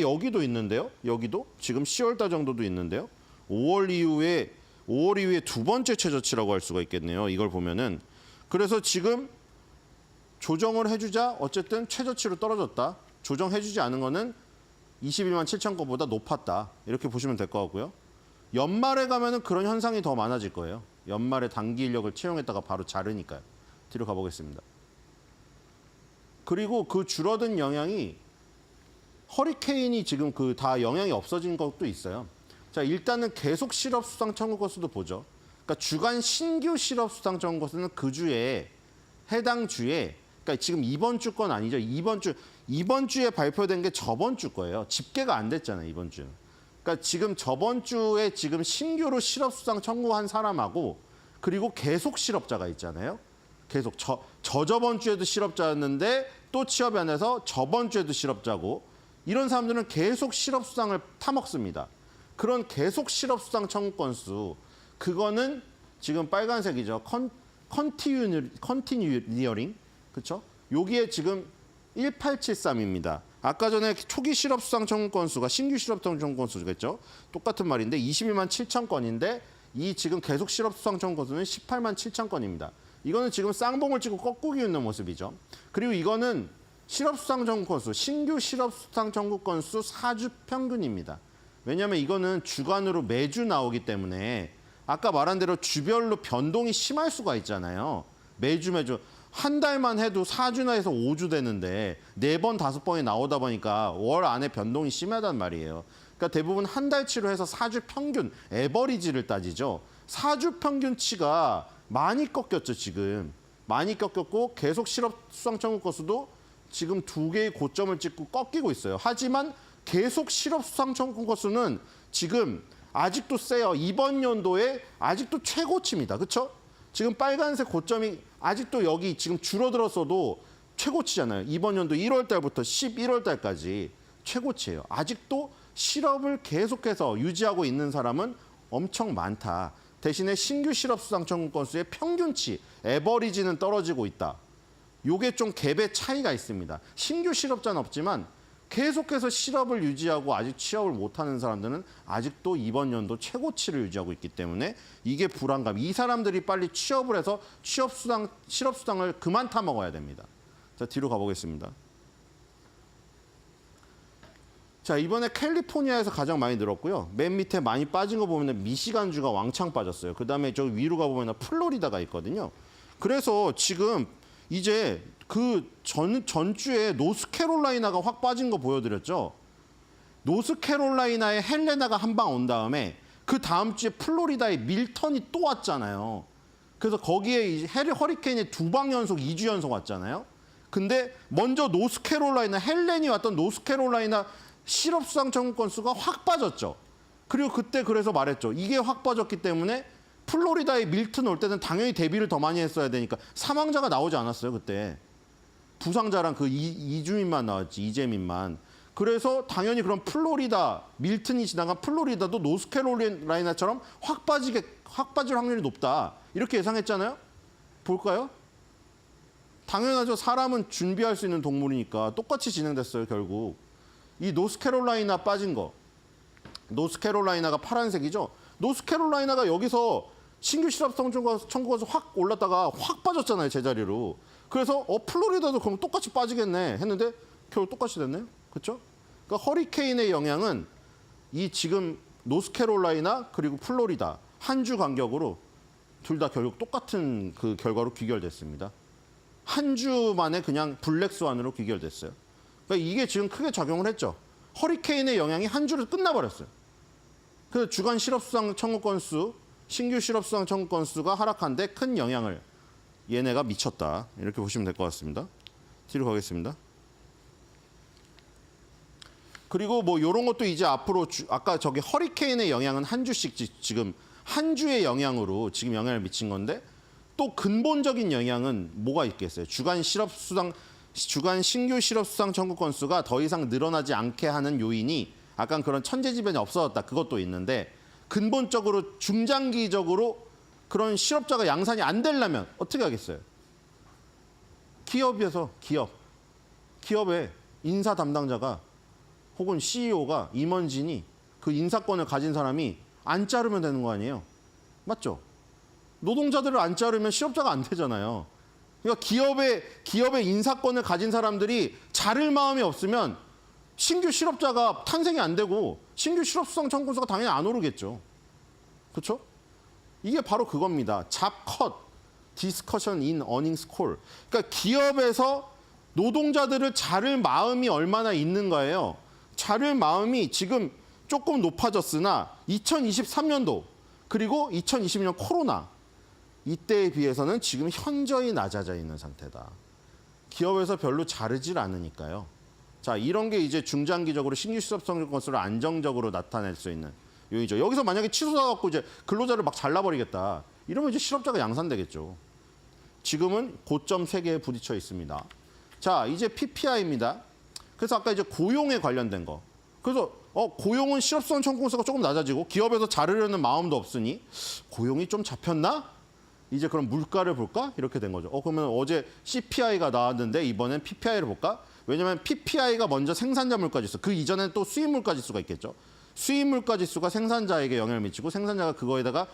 여기도 있는데요. 여기도 지금 10월 달 정도도 있는데요. 5월 이후에 두 번째 최저치라고 할 수가 있겠네요. 이걸 보면은 그래서 지금 조정을 해주자 어쨌든 최저치로 떨어졌다. 조정해주지 않은 거는 21만 7천 건보다 높았다. 이렇게 보시면 될 것 같고요. 연말에 가면은 그런 현상이 더 많아질 거예요. 연말에 단기 인력을 채용했다가 바로 자르니까요. 뒤로 가보겠습니다. 그리고 그 줄어든 영향이 허리케인이 지금 그 다 영향이 없어진 것도 있어요. 자, 일단은 계속 실업 수당 청구 건수도 보죠. 그러니까 주간 신규 실업 수당 청구 건수는 그 주에 해당 주에 그러니까 지금 이번 주 건 아니죠. 이번 주에 발표된 게 저번 주 거예요. 집계가 안 됐잖아요, 이번 주는. 그러니까 지금 저번 주에 지금 신규로 실업 수당 청구한 사람하고 그리고 계속 실업자가 있잖아요. 계속 저번 주에도 실업자였는데 또 취업이 안 돼서 저번 주에도 실업자고 이런 사람들은 계속 실업수당을 타먹습니다. 그런 계속 실업수당 청구 건수 그거는 지금 빨간색이죠. 컨티뉴어링 그렇죠? 여기에 지금 1873입니다. 아까 전에 초기 실업수당 청구 건수가 신규 실업수당 청구 건수겠죠? 똑같은 말인데 21만 7천 건인데 이 지금 계속 실업수당 청구 건수는 18만 7천 건입니다. 이거는 지금 쌍봉을 찍고 거꾸기 있는 모습이죠. 그리고 이거는 실업수당 청구 건수, 신규 실업수당 청구 건수 4주 평균입니다. 왜냐하면 이거는 주간으로 매주 나오기 때문에 아까 말한 대로 주별로 변동이 심할 수가 있잖아요. 매주 한 달만 해도 4주나 해서 5주 되는데 4번, 5번이 나오다 보니까 월 안에 변동이 심하단 말이에요. 그러니까 대부분 한 달치로 해서 4주 평균, 에버리지를 따지죠. 4주 평균치가 많이 꺾였죠, 지금. 많이 꺾였고 계속 실업수당 청구 건수도 지금 2개의 고점을 찍고 꺾이고 있어요. 하지만 계속 실업수당 청구 건수는 지금 아직도 세요. 이번 연도에 아직도 최고치입니다. 그렇죠? 지금 빨간색 고점이 아직도 여기 지금 줄어들었어도 최고치잖아요. 이번 연도 1월 달부터 11월 달까지 최고치예요. 아직도 실업을 계속해서 유지하고 있는 사람은 엄청 많다. 대신에 신규 실업수당 청구 건수의 평균치, 에버리지는 떨어지고 있다. 요게 좀 갭의 차이가 있습니다. 신규 실업자는 없지만 계속해서 실업을 유지하고 아직 취업을 못하는 사람들은 아직도 이번 연도 최고치를 유지하고 있기 때문에 이게 불안감. 이 사람들이 빨리 취업을 해서 실업수당을 그만 타먹어야 됩니다. 자, 뒤로 가보겠습니다. 자, 이번에 캘리포니아에서 가장 많이 늘었고요. 맨 밑에 많이 빠진 거 보면 미시간주가 왕창 빠졌어요. 그다음에 저 위로 가보면 플로리다가 있거든요. 그래서 지금 이제 그 전주에 노스캐롤라이나가 확 빠진 거 보여드렸죠. 노스캐롤라이나의 헬레나가 한 방 온 다음에 그 다음 주에 플로리다의 밀턴이 또 왔잖아요. 그래서 거기에 허리케인이 2방 연속, 2주 연속 왔잖아요. 근데 먼저 노스캐롤라이나, 헬렌이 왔던 노스캐롤라이나 실업수당 청구 건수가 확 빠졌죠. 그리고 그때 그래서 말했죠. 이게 확 빠졌기 때문에 플로리다에 밀턴 올 때는 당연히 대비를 더 많이 했어야 되니까 사망자가 나오지 않았어요, 그때. 부상자랑 그 이주민만 나왔지, 이재민만. 그래서 당연히 그럼 플로리다, 밀턴이 지나간 플로리다도 노스캐롤라이나처럼 확 빠질 확률이 높다. 이렇게 예상했잖아요. 볼까요? 당연하죠. 사람은 준비할 수 있는 동물이니까 똑같이 진행됐어요, 결국. 이 노스캐롤라이나 빠진 거. 노스캐롤라이나가 파란색이죠. 노스캐롤라이나가 여기서 신규 실업수당 청구가 확 올랐다가 확 빠졌잖아요, 제자리로. 그래서 플로리다도 그럼 똑같이 빠지겠네 했는데 결국 똑같이 됐네요. 그렇죠? 그러니까 허리케인의 영향은 이 지금 노스캐롤라이나 그리고 플로리다 한 주 간격으로 둘 다 결국 똑같은 그 결과로 귀결됐습니다. 한 주 만에 그냥 블랙스완으로 귀결됐어요. 그러니까 이게 지금 크게 작용을 했죠. 허리케인의 영향이 한 주로 끝나버렸어요. 그래서 주간 실업수당 청구 건수, 신규 실업수당 청구 건수가 하락한 데 큰 영향을 얘네가 미쳤다. 이렇게 보시면 될 것 같습니다. 뒤로 가겠습니다. 그리고 뭐 이런 것도 이제 앞으로 아까 저기 허리케인의 영향은 한 주씩 지금 한 주의 영향으로 지금 영향을 미친 건데 또 근본적인 영향은 뭐가 있겠어요? 주간 신규 실업수당 청구 건수가 더 이상 늘어나지 않게 하는 요인이 약간 그런 천재지변이 없어졌다. 그것도 있는데 근본적으로 중장기적으로 그런 실업자가 양산이 안 되려면 어떻게 하겠어요? 기업의 인사 담당자가 혹은 CEO가 임원진이 그 인사권을 가진 사람이 안 자르면 되는 거 아니에요? 맞죠? 노동자들을 안 자르면 실업자가 안 되잖아요. 그러니까 기업의 인사권을 가진 사람들이 자를 마음이 없으면 신규 실업자가 탄생이 안 되고 신규 실업수당 청구 건수가 당연히 안 오르겠죠. 그렇죠? 이게 바로 그겁니다. 잡컷 디스커션 인 어닝스 콜. 그러니까 기업에서 노동자들을 자를 마음이 얼마나 있는가예요. 자를 마음이 지금 조금 높아졌으나 2023년도 그리고 2020년 코로나 이때에 비해서는 지금 현저히 낮아져 있는 상태다. 기업에서 별로 자르질 않으니까요. 자, 이런 게 이제 중장기적으로 신규 실업수당 건수를 안정적으로 나타낼 수 있는 요인이죠. 여기서 만약에 치솟아 갖고 이제 근로자를 막 잘라버리겠다. 이러면 이제 실업자가 양산되겠죠. 지금은 고점 3개에 부딪혀 있습니다. 자, 이제 PPI입니다. 그래서 아까 이제 고용에 관련된 거. 그래서 고용은 실업수당 청구 건수가 조금 낮아지고 기업에서 자르려는 마음도 없으니 고용이 좀 잡혔나? 이제 그럼 물가를 볼까? 이렇게 된 거죠. 그러면 어제 CPI가 나왔는데 이번엔 PPI를 볼까? 왜냐하면 PPI가 먼저 생산자 물가 지수, 그 이전엔 또 수입 물가 지수가 있겠죠. 수입 물가 지수가 생산자에게 영향을 미치고 생산자가 그거에다가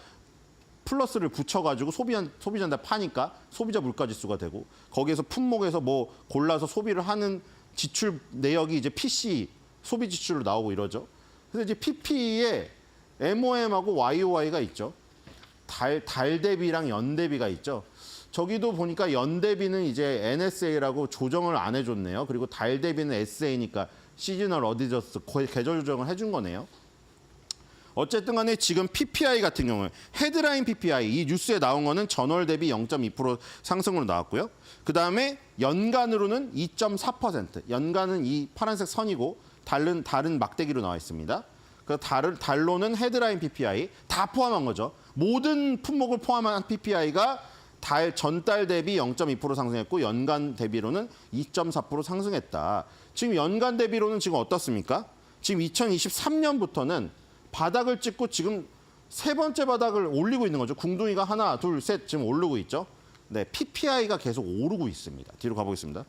플러스를 붙여가지고 소비자한테 파니까 소비자 물가 지수가 되고 거기에서 품목에서 뭐 골라서 소비를 하는 지출 내역이 이제 PC 소비 지출로 나오고 이러죠. 그래서 이제 PP에 MOM하고 YOY가 있죠. 달 대비랑 연 대비가 있죠. 저기도 보니까 연 대비는 이제 NSA라고 조정을 안 해줬네요. 그리고 달 대비는 SA니까 시즈널 어디저스 계절 조정을 해준 거네요. 어쨌든 간에 지금 PPI 같은 경우에 헤드라인 PPI 이 뉴스에 나온 거는 전월 대비 0.2% 상승으로 나왔고요. 그다음에 연간으로는 2.4%. 연간은 이 파란색 선이고 달은 막대기로 나와 있습니다. 그 달로는 헤드라인 PPI 다 포함한 거죠. 모든 품목을 포함한 PPI가 전달 대비 0.2% 상승했고 연간 대비로는 2.4% 상승했다. 지금 연간 대비로는 지금 어떻습니까? 지금 2023년부터는 바닥을 찍고 지금 세 번째 바닥을 올리고 있는 거죠. 궁둥이가 하나, 둘, 셋 지금 오르고 있죠. 네, PPI가 계속 오르고 있습니다. 뒤로 가보겠습니다.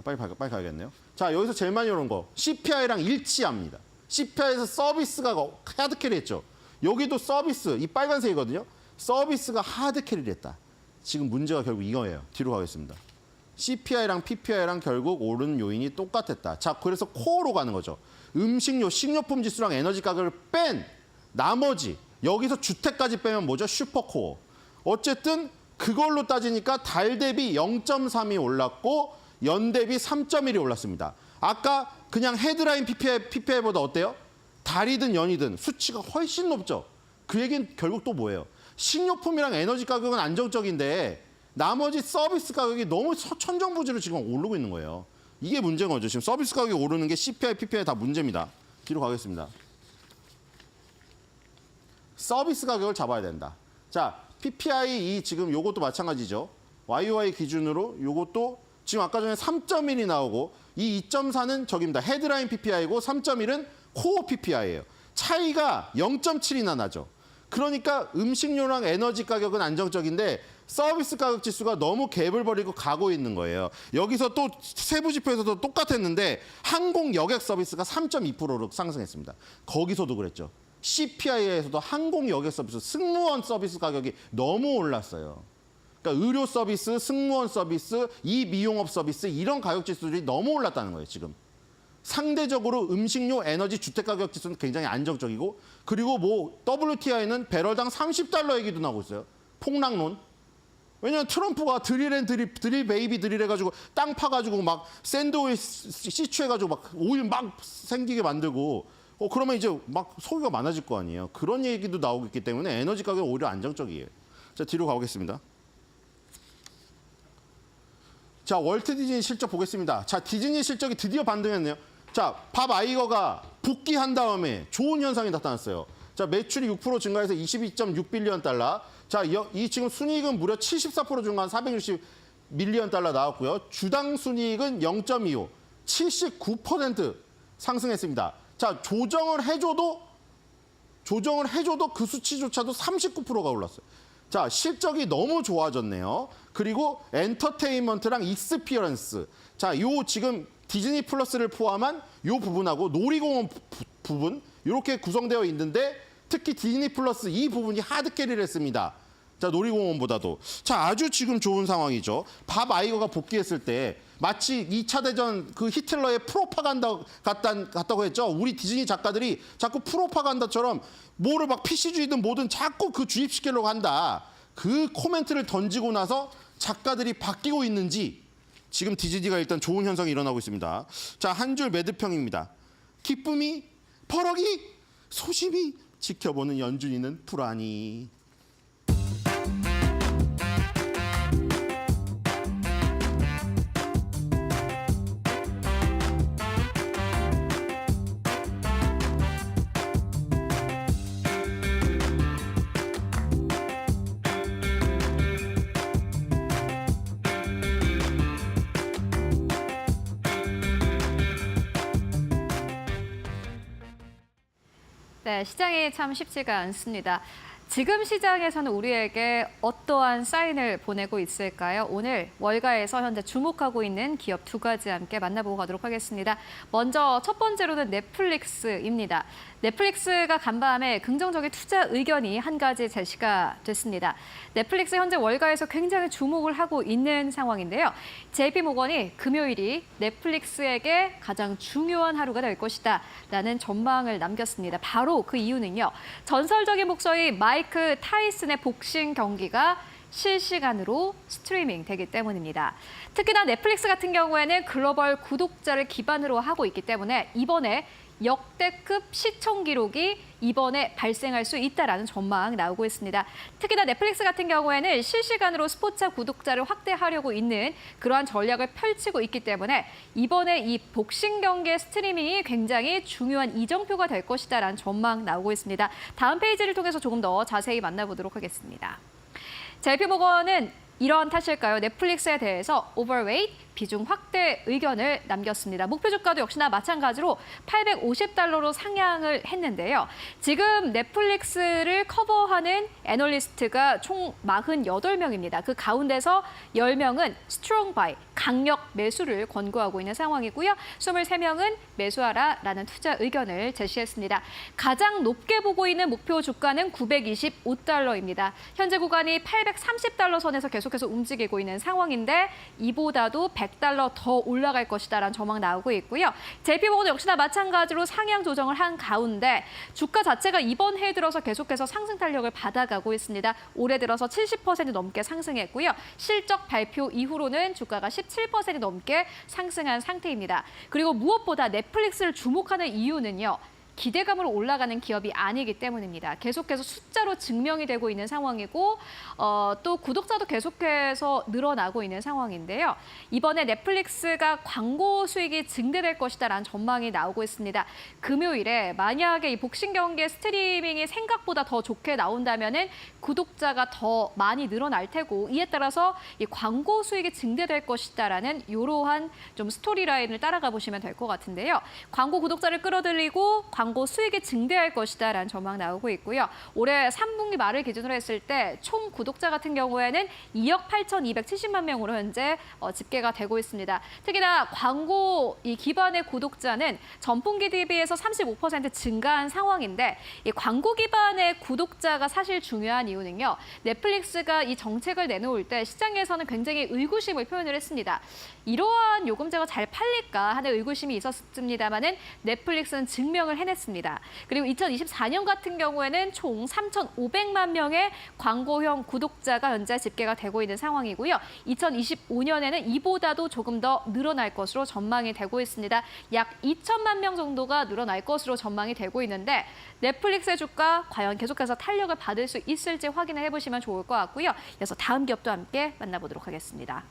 빨리 가야겠네요. 자, 여기서 제일 많이 오른 거 CPI랑 일치합니다. CPI에서 서비스가 하드캐리했죠. 여기도 서비스, 이 빨간색이거든요. 서비스가 하드캐리를 했다. 지금 문제가 결국 이거예요. 뒤로 가겠습니다. CPI랑 PPI랑 결국 오른 요인이 똑같았다. 자, 그래서 코어로 가는 거죠. 음식료, 식료품 지수랑 에너지 가격을 뺀 나머지 여기서 주택까지 빼면 뭐죠? 슈퍼코어. 어쨌든 그걸로 따지니까 달 대비 0.3이 올랐고 연 대비 3.1이 올랐습니다. 아까 그냥 헤드라인 PPI보다 어때요? 달이든 연이든 수치가 훨씬 높죠. 그 얘기는 결국 또 뭐예요? 식료품이랑 에너지 가격은 안정적인데 나머지 서비스 가격이 너무 천정부지로 지금 오르고 있는 거예요. 이게 문제인 거죠. 지금 서비스 가격이 오르는 게 CPI, PPI 다 문제입니다. 뒤로 가겠습니다. 서비스 가격을 잡아야 된다. 자, PPI 지금 요것도 마찬가지죠. YOY 기준으로 요것도 지금 아까 전에 3.1이 나오고 이 2.4는 저기입니다. 헤드라인 PPI고 3.1은 코어 PPI예요. 차이가 0.7이나 나죠. 그러니까 음식료랑 에너지 가격은 안정적인데 서비스 가격 지수가 너무 갭을 벌이고 가고 있는 거예요. 여기서 또 세부 지표에서도 똑같았는데 항공 여객 서비스가 3.2%로 상승했습니다. 거기서도 그랬죠. CPI에서도 항공 여객 서비스, 승무원 서비스 가격이 너무 올랐어요. 그러니까 의료 서비스, 승무원 서비스, 이 미용업 서비스 이런 가격 지수들이 너무 올랐다는 거예요, 지금. 상대적으로 음식료, 에너지, 주택 가격 지수는 굉장히 안정적이고 그리고 뭐 WTI는 배럴당 30달러 얘기도 나오고 있어요. 폭락론. 왜냐면 트럼프가 드릴 베이비 드릴 해가지고 땅 파가지고 막 샌드위치 시추해가지고 막 오일 막 생기게 만들고 그러면 이제 막 소비가 많아질 거 아니에요. 그런 얘기도 나오고 있기 때문에 에너지 가격이 오히려 안정적이에요. 자, 뒤로 가보겠습니다. 자, 월트 디즈니 실적 보겠습니다. 자, 디즈니 실적이 드디어 반등했네요. 자, 밥 아이거가 복귀한 다음에 좋은 현상이 나타났어요. 자, 매출이 6% 증가해서 22.6빌리언 달러. 자, 이 지금 순이익은 무려 74% 증가한 460밀리언 달러 나왔고요. 주당 순이익은 0.25, 79% 상승했습니다. 자, 조정을 해줘도 그 수치조차도 39%가 올랐어요. 자, 실적이 너무 좋아졌네요. 그리고 엔터테인먼트랑 익스피어런스. 자, 요 지금 디즈니 플러스를 포함한 요 부분하고 놀이공원 부분 이렇게 구성되어 있는데 특히 디즈니 플러스 이 부분이 하드 캐리를 했습니다. 자, 놀이공원보다도. 자, 아주 지금 좋은 상황이죠. 밥 아이거가 복귀했을 때 마치 2차 대전 그 히틀러의 프로파간다 같다고 했죠. 우리 디즈니 작가들이 자꾸 프로파간다처럼 뭐를 막 PC주의든 뭐든 자꾸 그 주입시키려고 한다. 그 코멘트를 던지고 나서 작가들이 바뀌고 있는지 지금 디즈니가 일단 좋은 현상이 일어나고 있습니다. 자, 한 줄 매듭평입니다. 기쁨이, 버럭이, 소심히 지켜보는 연준이는 불안이. 네, 시장이 참 쉽지가 않습니다. 지금 시장에서는 우리에게 어떠한 사인을 보내고 있을까요? 오늘 월가에서 현재 주목하고 있는 기업 두 가지 함께 만나보고 가도록 하겠습니다. 먼저 첫 번째로는 넷플릭스입니다. 넷플릭스가 간밤에 긍정적인 투자 의견이 한 가지 제시가 됐습니다. 넷플릭스 현재 월가에서 굉장히 주목을 하고 있는 상황인데요. JP모건이 금요일이 넷플릭스에게 가장 중요한 하루가 될 것이다 라는 전망을 남겼습니다. 바로 그 이유는요. 전설적인 복서인 마이크 타이슨의 복싱 경기가 실시간으로 스트리밍 되기 때문입니다. 특히나 넷플릭스 같은 경우에는 글로벌 구독자를 기반으로 하고 있기 때문에 이번에 역대급 시청 기록이 이번에 발생할 수 있다라는 전망 나오고 있습니다. 특히나 넷플릭스 같은 경우에는 실시간으로 스포츠 구독자를 확대하려고 있는 그러한 전략을 펼치고 있기 때문에 이번에 이 복싱 경기의 스트리밍이 굉장히 중요한 이정표가 될 것이다라는 전망 나오고 있습니다. 다음 페이지를 통해서 조금 더 자세히 만나보도록 하겠습니다. JP모건은 이런 탓일까요? 넷플릭스에 대해서 오버웨이트, 비중 확대 의견을 남겼습니다. 목표 주가도 역시나 마찬가지로 850달러로 상향을 했는데요. 지금 넷플릭스를 커버하는 애널리스트가 총 48명입니다. 그 가운데서 10명은 스트롱 바이, 강력 매수를 권고하고 있는 상황이고요. 23명은 매수하라라는 투자 의견을 제시했습니다. 가장 높게 보고 있는 목표 주가는 925달러입니다. 현재 구간이 830달러 선에서 계속해서 움직이고 있는 상황인데 이보다도 100달러 더 올라갈 것이다라는 전망 나오고 있고요. JP모건 역시나 마찬가지로 상향 조정을 한 가운데 주가 자체가 이번 해에 들어서 계속해서 상승 탄력을 받아가고 있습니다. 올해 들어서 70% 넘게 상승했고요. 실적 발표 이후로는 주가가 17% 넘게 상승한 상태입니다. 그리고 무엇보다 넷플릭스를 주목하는 이유는요. 기대감으로 올라가는 기업이 아니기 때문입니다. 계속해서 숫자로 증명이 되고 있는 상황이고 또 구독자도 계속해서 늘어나고 있는 상황인데요. 이번에 넷플릭스가 광고 수익이 증대될 것이다라는 전망이 나오고 있습니다. 금요일에 만약에 이 복싱 경기의 스트리밍이 생각보다 더 좋게 나온다면은 구독자가 더 많이 늘어날 테고 이에 따라서 이 광고 수익이 증대될 것이다라는 이러한 좀 스토리라인을 따라가 보시면 될 것 같은데요. 광고 구독자를 끌어들이고 광고 수익이 증대할 것이다라는 전망 나오고 있고요. 올해 3분기 말을 기준으로 했을 때 총 구독자 같은 경우에는 2억 8,270만 명으로 현재 집계가 되고 있습니다. 특히나 광고 이 기반의 구독자는 전분기 대비해서 35% 증가한 상황인데 이 광고 기반의 구독자가 사실 중요한 이유는요. 넷플릭스가 이 정책을 내놓을 때 시장에서는 굉장히 의구심을 표현을 했습니다. 이러한 요금제가 잘 팔릴까 하는 의구심이 있었습니다만은 넷플릭스는 증명을 해냈습니다. 그리고 2024년 같은 경우에는 총 3,500만 명의 광고형 구독자가 현재 집계가 되고 있는 상황이고요. 2025년에는 이보다도 조금 더 늘어날 것으로 전망이 되고 있습니다. 약 2천만 명 정도가 늘어날 것으로 전망이 되고 있는데 넷플릭스의 주가 과연 계속해서 탄력을 받을 수 있을지 확인을 해보시면 좋을 것 같고요. 이어서 다음 기업도 함께 만나보도록 하겠습니다.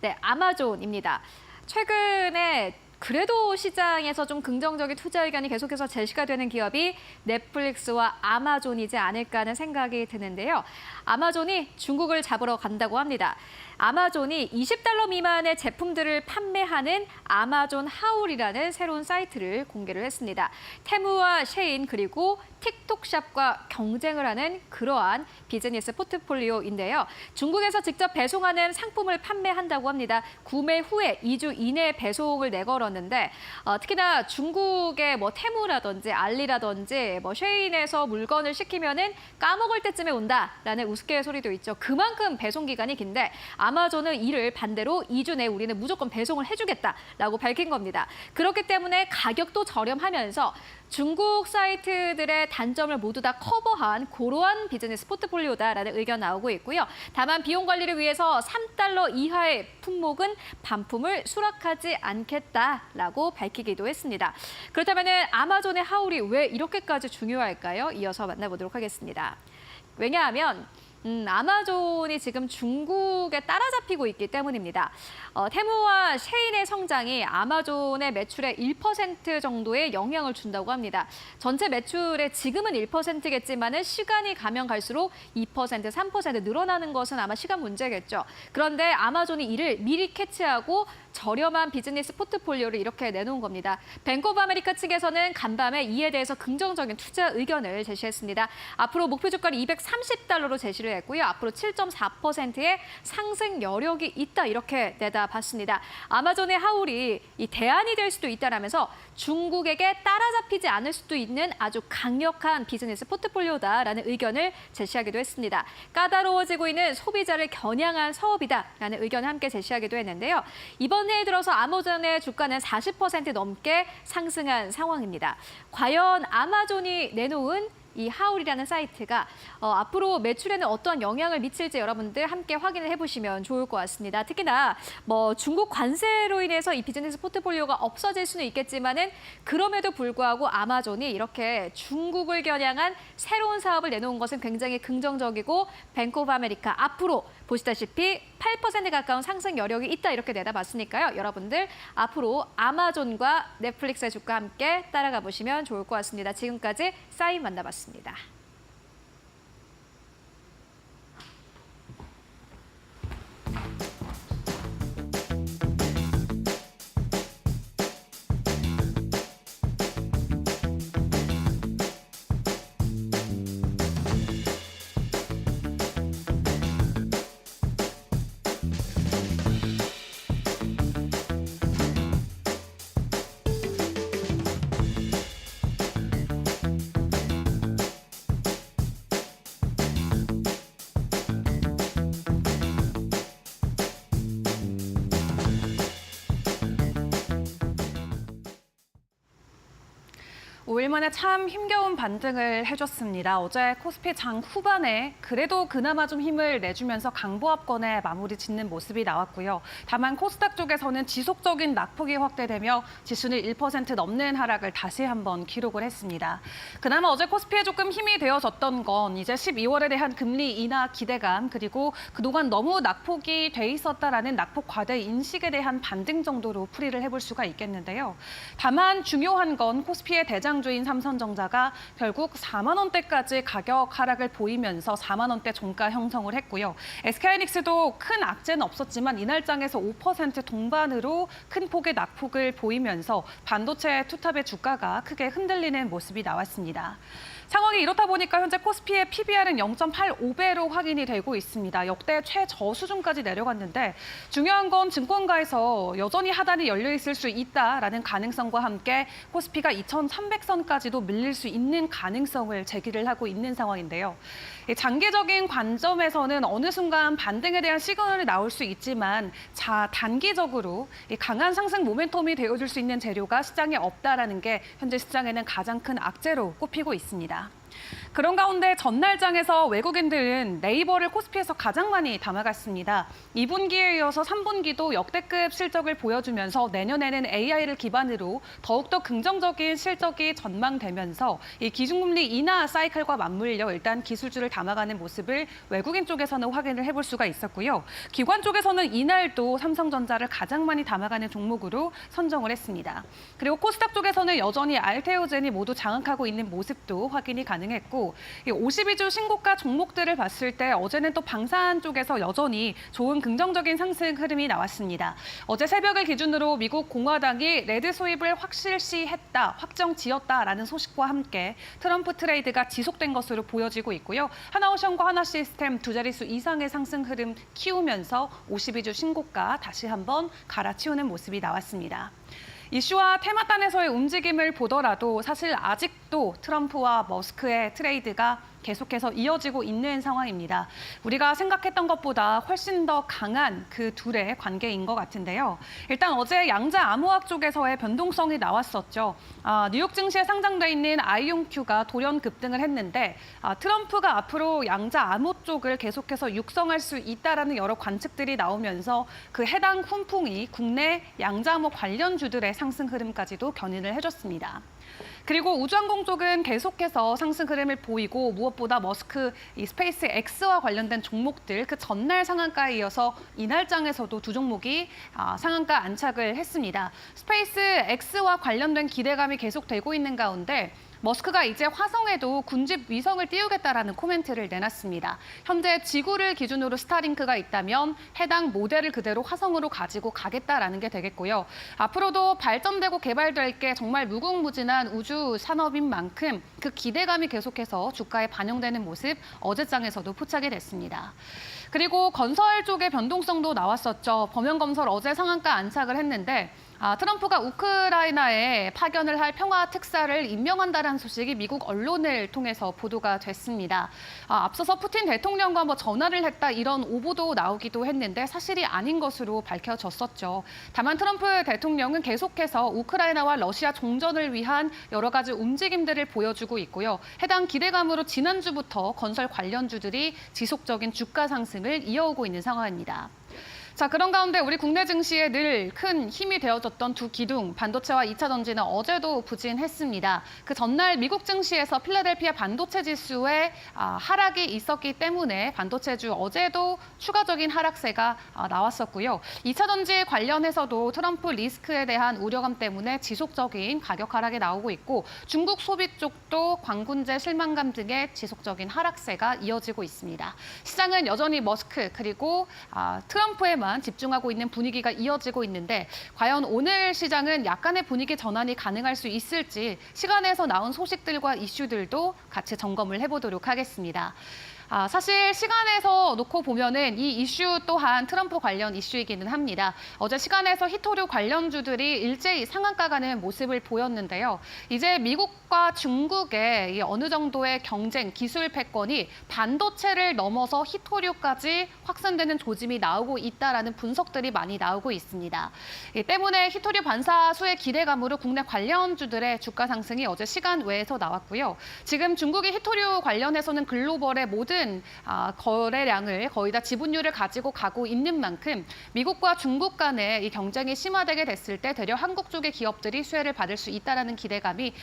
네, 아마존입니다. 최근에 그래도 시장에서 좀 긍정적인 투자 의견이 계속해서 제시가 되는 기업이 넷플릭스와 아마존이지 않을까 하는 생각이 드는데요. 아마존이 중국을 잡으러 간다고 합니다. 아마존이 $20 미만의 제품들을 판매하는 아마존 하울이라는 새로운 사이트를 공개를 했습니다. 테무와 셰인 그리고 틱톡샵과 경쟁을 하는 그러한 비즈니스 포트폴리오인데요. 중국에서 직접 배송하는 상품을 판매한다고 합니다. 구매 후에 2주 이내에 배송을 내걸었는데 특히나 중국의 테무라든지 알리라든지 셰인에서 물건을 시키면은 까먹을 때쯤에 온다라는 우스갯소리도 있죠. 그만큼 배송 기간이 긴데 아마존은 이를 반대로 2주 내에 우리는 무조건 배송을 해주겠다라고 밝힌 겁니다. 그렇기 때문에 가격도 저렴하면서 중국 사이트들의 단점을 모두 다 커버한 그러한 비즈니스 포트폴리오다라는 의견 나오고 있고요. 다만 비용 관리를 위해서 $3 이하의 품목은 반품을 수락하지 않겠다라고 밝히기도 했습니다. 그렇다면 아마존의 하울이 왜 이렇게까지 중요할까요? 이어서 만나보도록 하겠습니다. 왜냐하면 아마존이 지금 중국에 따라잡히고 있기 때문입니다. 테무와 셰인의 성장이 아마존의 매출의 1% 정도의 영향을 준다고 합니다. 전체 매출의 지금은 1%겠지만은 시간이 가면 갈수록 2%, 3% 늘어나는 것은 아마 시간 문제겠죠. 그런데 아마존이 이를 미리 캐치하고 저렴한 비즈니스 포트폴리오를 이렇게 내놓은 겁니다. 뱅크 오브 아메리카 측에서는 간밤에 이에 대해서 긍정적인 투자 의견을 제시했습니다. 앞으로 목표 주가를 $230로 제시를 했고요. 앞으로 7.4%의 상승 여력이 있다 이렇게 내다봤습니다. 아마존의 하울이 이 대안이 될 수도 있다라면서 중국에게 따라잡히지 않을 수도 있는 아주 강력한 비즈니스 포트폴리오다라는 의견을 제시하기도 했습니다. 까다로워지고 있는 소비자를 겨냥한 사업이다라는 의견을 함께 제시하기도 했는데요. 이번 해에 들어서 아마존의 주가는 40% 넘게 상승한 상황입니다. 과연 아마존이 내놓은 이 하울이라는 사이트가 앞으로 매출에는 어떠한 영향을 미칠지 여러분들 함께 확인을 해보시면 좋을 것 같습니다. 특히나 중국 관세로 인해서 이 비즈니스 포트폴리오가 없어질 수는 있겠지만은 그럼에도 불구하고 아마존이 이렇게 중국을 겨냥한 새로운 사업을 내놓은 것은 굉장히 긍정적이고 뱅크 오브 아메리카 앞으로 보시다시피 8% 가까운 상승 여력이 있다 이렇게 내다봤으니까요. 여러분들 앞으로 아마존과 넷플릭스의 주가 함께 따라가 보시면 좋을 것 같습니다. 지금까지 싸임 만나봤습니다. 오 일 만에 참 힘겨운 반등을 해줬습니다. 어제 코스피 장 후반에 그래도 그나마 좀 힘을 내주면서 강보합권에 마무리 짓는 모습이 나왔고요. 다만 코스닥 쪽에서는 지속적인 낙폭이 확대되며 지수는 1% 넘는 하락을 다시 한번 기록을 했습니다. 그나마 어제 코스피에 조금 힘이 되어졌던 건 이제 12월에 대한 금리 인하 기대감 그리고 그동안 너무 낙폭이 돼 있었다라는 낙폭 과대 인식에 대한 반등 정도로 풀이를 해볼 수가 있겠는데요. 다만 중요한 건 코스피의 대장 대장주인 삼성전자가 결국 4만 원대까지 가격 하락을 보이면서 4만 원대 종가 형성을 했고요. SK하이닉스도 큰 악재는 없었지만 이날장에서 5% 동반으로 큰 폭의 낙폭을 보이면서 반도체 투탑의 주가가 크게 흔들리는 모습이 나왔습니다. 상황이 이렇다 보니까 현재 코스피의 PBR은 0.85배로 확인이 되고 있습니다. 역대 최저 수준까지 내려갔는데 중요한 건 증권가에서 여전히 하단이 열려 있을 수 있다라는 가능성과 함께 코스피가 2,300선까지도 밀릴 수 있는 가능성을 제기를 하고 있는 상황인데요. 장기적인 관점에서는 어느 순간 반등에 대한 시그널이 나올 수 있지만 단기적으로 강한 상승 모멘텀이 되어줄 수 있는 재료가 시장에 없다라는 게 현재 시장에는 가장 큰 악재로 꼽히고 있습니다. 그런 가운데 전날장에서 외국인들은 네이버를 코스피에서 가장 많이 담아갔습니다. 2분기에 이어서 3분기도 역대급 실적을 보여주면서 내년에는 AI를 기반으로 더욱더 긍정적인 실적이 전망되면서 이 기준금리 인하 사이클과 맞물려 일단 기술주를 담아가는 모습을 외국인 쪽에서는 확인을 해볼 수가 있었고요. 기관 쪽에서는 이날도 삼성전자를 가장 많이 담아가는 종목으로 선정을 했습니다. 그리고 코스닥 쪽에서는 여전히 알테오젠이 모두 장악하고 있는 모습도 확인이 가능했고 52주 신고가 종목들을 봤을 때 어제는 또 방산 쪽에서 여전히 좋은 긍정적인 상승 흐름이 나왔습니다. 어제 새벽을 기준으로 미국 공화당이 레드 수입을 확실시했다, 확정 지었다라는 소식과 함께 트럼프 트레이드가 지속된 것으로 보여지고 있고요. 하나오션과 하나시스템 두 자릿수 이상의 상승 흐름 키우면서 52주 신고가 다시 한번 갈아치우는 모습이 나왔습니다. 이슈와 테마단에서의 움직임을 보더라도 사실 아직도 트럼프와 머스크의 트레이드가 계속해서 이어지고 있는 상황입니다. 우리가 생각했던 것보다 훨씬 더 강한 그 둘의 관계인 것 같은데요. 일단 어제 양자 암호학 쪽에서의 변동성이 나왔었죠. 뉴욕 증시에 상장돼 있는 아이온큐가 돌연 급등을 했는데 트럼프가 앞으로 양자 암호 쪽을 계속해서 육성할 수 있다라는 여러 관측들이 나오면서 그 해당 훈풍이 국내 양자 암호 관련주들의 상승 흐름까지도 견인을 해줬습니다. 그리고 우주항공 쪽은 계속해서 상승 흐름을 보이고 무엇보다 머스크 이 스페이스 X와 관련된 종목들 그 전날 상한가에 이어서 이날장에서도 두 종목이 상한가 안착을 했습니다. 스페이스 X와 관련된 기대감이 계속되고 있는 가운데 머스크가 이제 화성에도 군집 위성을 띄우겠다라는 코멘트를 내놨습니다. 현재 지구를 기준으로 스타링크가 있다면 해당 모델을 그대로 화성으로 가지고 가겠다라는 게 되겠고요. 앞으로도 발전되고 개발될 게 정말 무궁무진한 우주 산업인 만큼 그 기대감이 계속해서 주가에 반영되는 모습 어제장에서도 포착이 됐습니다. 그리고 건설 쪽의 변동성도 나왔었죠. 범영건설 어제 상한가 안착을 했는데 트럼프가 우크라이나에 파견을 할 평화 특사를 임명한다는 소식이 미국 언론을 통해서 보도가 됐습니다. 앞서서 푸틴 대통령과 전화를 했다 이런 오보도 나오기도 했는데 사실이 아닌 것으로 밝혀졌었죠. 다만 트럼프 대통령은 계속해서 우크라이나와 러시아 종전을 위한 여러 가지 움직임들을 보여주고 있고요. 해당 기대감으로 지난주부터 건설 관련주들이 지속적인 주가 상승을 이어오고 있는 상황입니다. 자, 그런 가운데 우리 국내 증시에 늘 큰 힘이 되어줬던 두 기둥, 반도체와 2차 전지는 어제도 부진했습니다. 그 전날 미국 증시에서 필라델피아 반도체 지수에 하락이 있었기 때문에 반도체주 어제도 추가적인 하락세가 나왔었고요. 2차 전지 관련해서도 트럼프 리스크에 대한 우려감 때문에 지속적인 가격 하락이 나오고 있고 중국 소비 쪽도 광군제 실망감 등의 지속적인 하락세가 이어지고 있습니다. 시장은 여전히 머스크 그리고 트럼프에만 집중하고 있는 분위기가 이어지고 있는데 과연 오늘 시장은 약간의 분위기 전환이 가능할 수 있을지 시간에서 나온 소식들과 이슈들도 같이 점검을 해보도록 하겠습니다. 사실 시간에서 놓고 보면은 이 이슈 또한 트럼프 관련 이슈이기는 합니다. 어제 시간에서 히토류 관련주들이 일제히 상한가 가는 모습을 보였는데요. 이제 미국과 중국의 어느 정도의 경쟁, 기술 패권이 반도체를 넘어서 히토류까지 확산되는 조짐이 나오고 있다라는 분석들이 많이 나오고 있습니다. 이 때문에 히토류 반사수의 기대감으로 국내 관련주들의 주가 상승이 어제 시간 외에서 나왔고요. 지금 중국이 히토류 관련해서는 글로벌의 모든 모든 거래량을 거의 다 지분율을 가지고 가고 있는 만큼 미국과 중국 간의 이 경쟁이 심화되게 됐을 때 되려 한국 쪽의 기업들이 수혜를 받을 수 있다라는 기대감이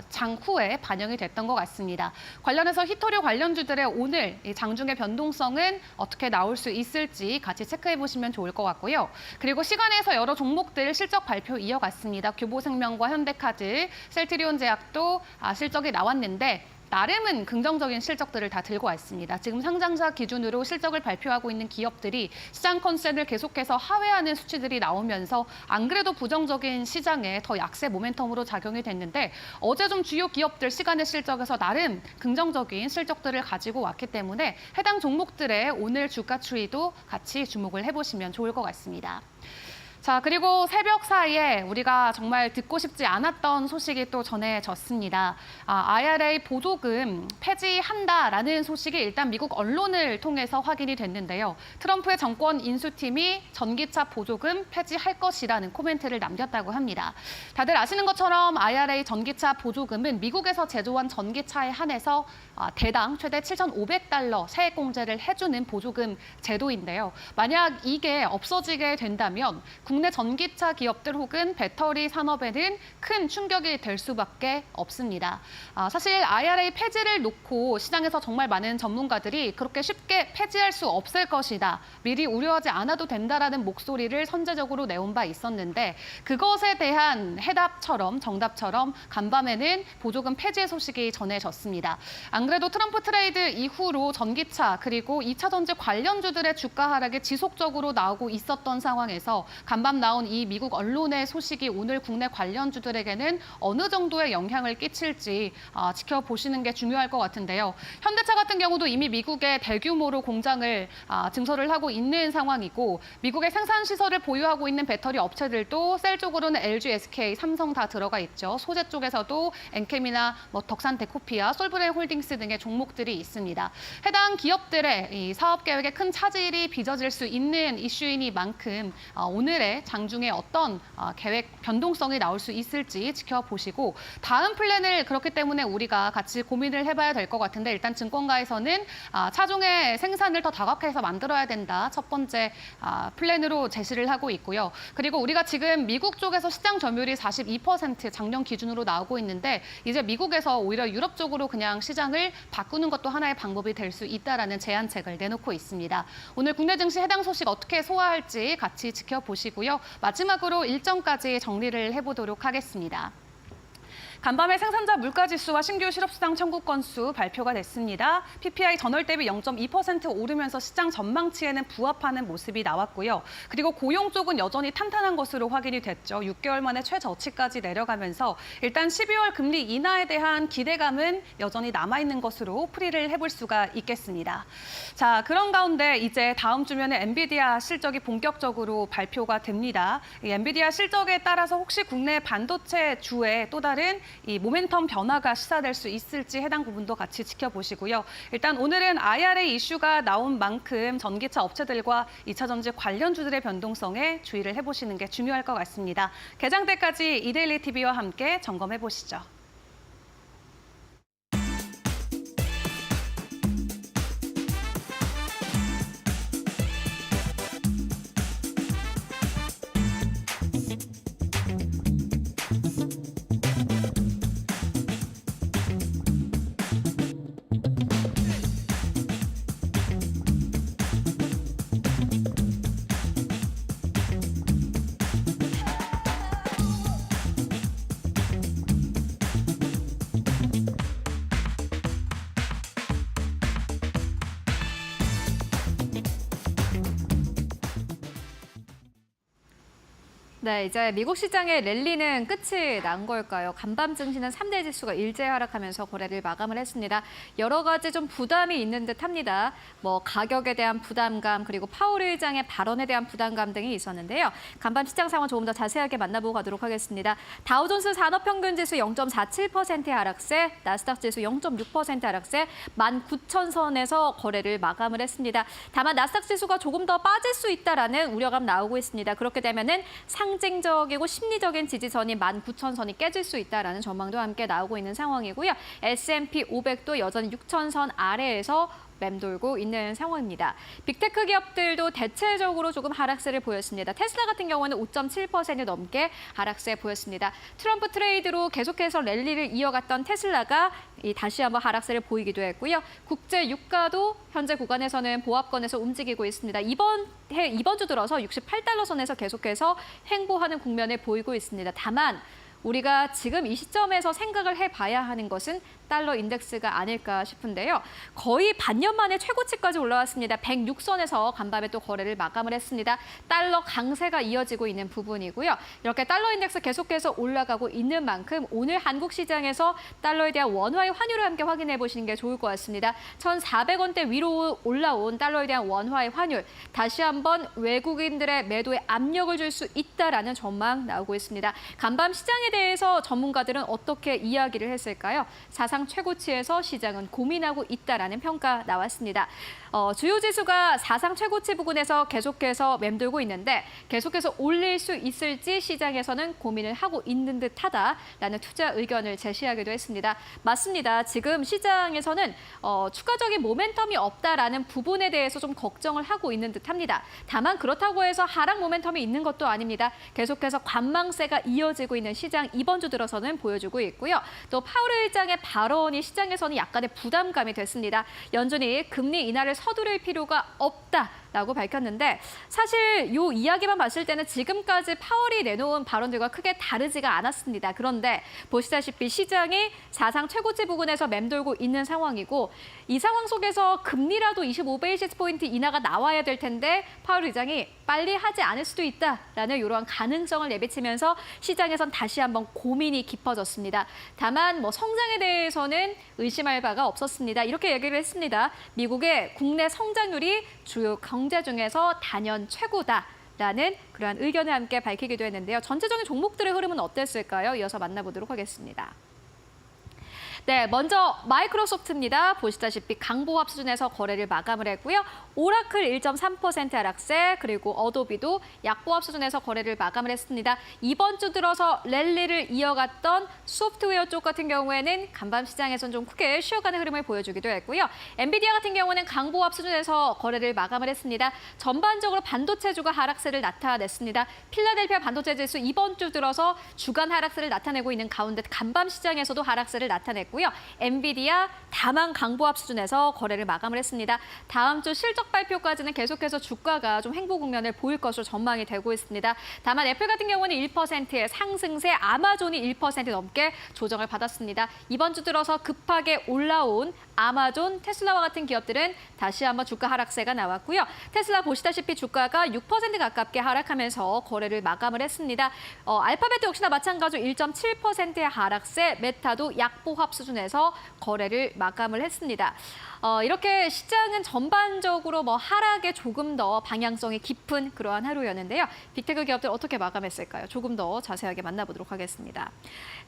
장후에 반영이 됐던 것 같습니다. 관련해서 히토류 관련주들의 오늘 이 장중의 변동성은 어떻게 나올 수 있을지 같이 체크해 보시면 좋을 것 같고요. 그리고 시간에서 여러 종목들 실적 발표 이어갔습니다. 교보생명과 현대카드, 셀트리온제약도 실적이 나왔는데 나름은 긍정적인 실적들을 다 들고 왔습니다. 지금 상장사 기준으로 실적을 발표하고 있는 기업들이 시장 컨센을 계속해서 하회하는 수치들이 나오면서 안 그래도 부정적인 시장에 더 약세 모멘텀으로 작용이 됐는데 어제 좀 주요 기업들 시간의 실적에서 나름 긍정적인 실적들을 가지고 왔기 때문에 해당 종목들의 오늘 주가 추이도 같이 주목을 해보시면 좋을 것 같습니다. 자, 그리고 새벽 사이에 우리가 정말 듣고 싶지 않았던 소식이 또 전해졌습니다. IRA 보조금 폐지한다라는 소식이 일단 미국 언론을 통해서 확인이 됐는데요. 트럼프의 정권 인수팀이 전기차 보조금 폐지할 것이라는 코멘트를 남겼다고 합니다. 다들 아시는 것처럼 IRA 전기차 보조금은 미국에서 제조한 전기차에 한해서 대당 최대 $7,500 세액 공제를 해주는 보조금 제도인데요. 만약 이게 없어지게 된다면 국내 전기차 기업들 혹은 배터리 산업에는 큰 충격이 될 수밖에 없습니다. 사실 IRA 폐지를 놓고 시장에서 정말 많은 전문가들이 그렇게 쉽게 폐지할 수 없을 것이다. 미리 우려하지 않아도 된다라는 목소리를 선제적으로 내온 바 있었는데 그것에 대한 해답처럼 정답처럼 간밤에는 보조금 폐지의 소식이 전해졌습니다. 안 그래도 트럼프 트레이드 이후로 전기차 그리고 2차 전지 관련주들의 주가 하락이 지속적으로 나오고 있었던 상황에서 간밤 나온 이 미국 언론의 소식이 오늘 국내 관련주들에게는 어느 정도의 영향을 끼칠지 지켜보시는 게 중요할 것 같은데요. 현대차 같은 경우도 이미 미국에 대규모로 공장을 증설을 하고 있는 상황이고 미국의 생산 시설을 보유하고 있는 배터리 업체들도 셀 쪽으로는 LG, SK, 삼성 다 들어가 있죠. 소재 쪽에서도 엔캠이나 덕산 데코피아, 솔브레인 홀딩스 등의 종목들이 있습니다. 해당 기업들의 이 사업 계획에 큰 차질이 빚어질 수 있는 이슈이니만큼 오늘의 장중에 어떤 계획 변동성이 나올 수 있을지 지켜보시고 다음 플랜을 그렇기 때문에 우리가 같이 고민을 해봐야 될 것 같은데 일단 증권가에서는 차종의 생산을 더 다각화해서 만들어야 된다. 첫 번째 플랜으로 제시를 하고 있고요. 그리고 우리가 지금 미국 쪽에서 시장 점유율이 42% 작년 기준으로 나오고 있는데 이제 미국에서 오히려 유럽 쪽으로 그냥 시장을 바꾸는 것도 하나의 방법이 될 수 있다라는 제안책을 내놓고 있습니다. 오늘 국내 증시 해당 소식 어떻게 소화할지 같이 지켜보시고요. 마지막으로 일정까지 정리를 해보도록 하겠습니다. 간밤에 생산자 물가지수와 신규 실업수당 청구 건수 발표가 됐습니다. PPI 전월 대비 0.2% 오르면서 시장 전망치에는 부합하는 모습이 나왔고요. 그리고 고용 쪽은 여전히 탄탄한 것으로 확인이 됐죠. 6개월 만에 최저치까지 내려가면서 일단 12월 금리 인하에 대한 기대감은 여전히 남아있는 것으로 풀이를 해볼 수가 있겠습니다. 자, 그런 가운데 이제 다음 주면은 엔비디아 실적이 본격적으로 발표가 됩니다. 이 엔비디아 실적에 따라서 혹시 국내 반도체 주에 또 다른 이 모멘텀 변화가 시사될 수 있을지 해당 부분도 같이 지켜보시고요. 일단 오늘은 IRA 이슈가 나온 만큼 전기차 업체들과 2차 전지 관련주들의 변동성에 주의를 해보시는 게 중요할 것 같습니다. 개장 때까지 이데일리 TV와 함께 점검해 보시죠. 네, 이제 미국 시장의 랠리는 끝이 난 걸까요? 간밤 증시는 3대 지수가 일제히 하락하면서 거래를 마감을 했습니다. 여러 가지 좀 부담이 있는 듯합니다. 가격에 대한 부담감 그리고 파월 의장의 발언에 대한 부담감 등이 있었는데요. 간밤 시장 상황 조금 더 자세하게 만나보고 가도록 하겠습니다. 다우존스 산업평균지수 0.47% 하락세, 나스닥 지수 0.6% 하락세, 19,000선에서 거래를 마감을 했습니다. 다만 나스닥 지수가 조금 더 빠질 수 있다라는 우려감 나오고 있습니다. 그렇게 되면은 상징적이고 심리적인 지지선이 19,000선이 깨질 수 있다라는 전망도 함께 나오고 있는 상황이고요. S&P 500도 여전히 6,000선 아래에서 맴돌고 있는 상황입니다. 빅테크 기업들도 대체적으로 조금 하락세를 보였습니다. 테슬라 같은 경우는 5.7% 넘게 하락세 보였습니다. 트럼프 트레이드로 계속해서 랠리를 이어갔던 테슬라가 다시 한번 하락세를 보이기도 했고요. 국제 유가도 현재 구간에서는 보합권에서 움직이고 있습니다. 이번 주 들어서 68달러 선에서 계속해서 횡보하는 국면을 보이고 있습니다. 다만 우리가 지금 이 시점에서 생각을 해봐야 하는 것은 달러 인덱스가 아닐까 싶은데요. 거의 반년 만에 최고치까지 올라왔습니다. 106선에서 간밤에 또 거래를 마감을 했습니다. 달러 강세가 이어지고 있는 부분이고요. 이렇게 달러 인덱스 계속해서 올라가고 있는 만큼 오늘 한국 시장에서 달러에 대한 원화의 환율을 함께 확인해 보시는 게 좋을 것 같습니다. 1,400원대 위로 올라온 달러에 대한 원화의 환율, 다시 한번 외국인들의 매도에 압력을 줄 수 있다라는 전망 나오고 있습니다. 간밤 시장에 대해서 전문가들은 어떻게 이야기를 했을까요? 사상 최고치에서 시장은 고민하고 있다라는 평가 나왔습니다. 주요 지수가 사상 최고치 부근에서 계속해서 맴돌고 있는데 계속해서 올릴 수 있을지 시장에서는 고민을 하고 있는 듯하다라는 투자 의견을 제시하기도 했습니다. 맞습니다. 지금 시장에서는 추가적인 모멘텀이 없다라는 부분에 대해서 좀 걱정을 하고 있는 듯합니다. 다만 그렇다고 해서 하락 모멘텀이 있는 것도 아닙니다. 계속해서 관망세가 이어지고 있는 시장 이번 주 들어서는 보여주고 있고요. 또 파월 의장의 발언이 시장에서는 약간의 부담감이 됐습니다. 연준이 금리 인하를 서두를 필요가 없다라고 밝혔는데 사실 이 이야기만 봤을 때는 지금까지 파월이 내놓은 발언들과 크게 다르지가 않았습니다. 그런데 보시다시피 시장이 사상 최고치 부근에서 맴돌고 있는 상황이고 이 상황 속에서 금리라도 25베이시스 포인트 인하가 나와야 될 텐데 파월 의장이 빨리 하지 않을 수도 있다라는 이러한 가능성을 내비치면서 시장에선 다시 한번 고민이 깊어졌습니다. 다만 성장에 대해서는 의심할 바가 없었습니다. 이렇게 얘기를 했습니다. 미국의 국내 성장률이 주요 경제 중에서 단연 최고다라는 그러한 의견을 함께 밝히기도 했는데요. 전체적인 종목들의 흐름은 어땠을까요? 이어서 만나보도록 하겠습니다. 네, 먼저 마이크로소프트입니다. 보시다시피 강보합 수준에서 거래를 마감을 했고요. 오라클 1.3% 하락세, 그리고 어도비도 약보합 수준에서 거래를 마감을 했습니다. 이번 주 들어서 랠리를 이어갔던 소프트웨어 쪽 같은 경우에는 간밤 시장에서는 좀 크게 쉬어가는 흐름을 보여주기도 했고요. 엔비디아 같은 경우는 강보합 수준에서 거래를 마감을 했습니다. 전반적으로 반도체주가 하락세를 나타냈습니다. 필라델피아 반도체 지수 이번 주 들어서 주간 하락세를 나타내고 있는 가운데 간밤 시장에서도 하락세를 나타냈고요. 엔비디아 다만 강보합 수준에서 거래를 마감을 했습니다. 다음 주 실적 발표까지는 계속해서 주가가 좀 횡보 국면을 보일 것으로 전망이 되고 있습니다. 다만 애플 같은 경우는 1%의 상승세, 아마존이 1% 넘게 조정을 받았습니다. 이번 주 들어서 급하게 올라온 아마존, 테슬라와 같은 기업들은 다시 한번 주가 하락세가 나왔고요. 테슬라 보시다시피 주가가 6% 가깝게 하락하면서 거래를 마감을 했습니다. 알파벳도 역시나 마찬가지로 1.7%의 하락세, 메타도 약보합 수준에서 거래를 마감을 했습니다. 이렇게 시장은 전반적으로 하락에 조금 더 방향성이 깊은 그러한 하루였는데요. 빅테크 기업들 어떻게 마감했을까요? 조금 더 자세하게 만나보도록 하겠습니다.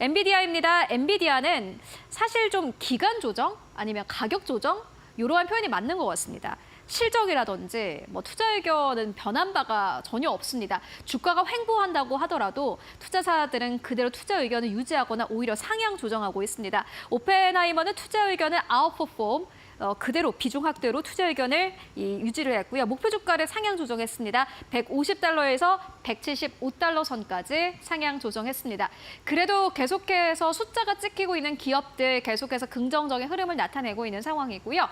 엔비디아입니다. 엔비디아는 사실 좀 기간 조정 아니면 가격 조정 이러한 표현이 맞는 것 같습니다. 실적이라든지 투자 의견은 변한 바가 전혀 없습니다. 주가가 횡보한다고 하더라도 투자사들은 그대로 투자 의견을 유지하거나 오히려 상향 조정하고 있습니다. 오펜하이머는 투자 의견을 아웃퍼폼, 그대로 비중 확대로 투자 의견을 유지를 했고요. 목표 주가를 상향 조정했습니다. 150달러에서 175달러 선까지 상향 조정했습니다. 그래도 계속해서 숫자가 찍히고 있는 기업들 계속해서 긍정적인 흐름을 나타내고 있는 상황이고요.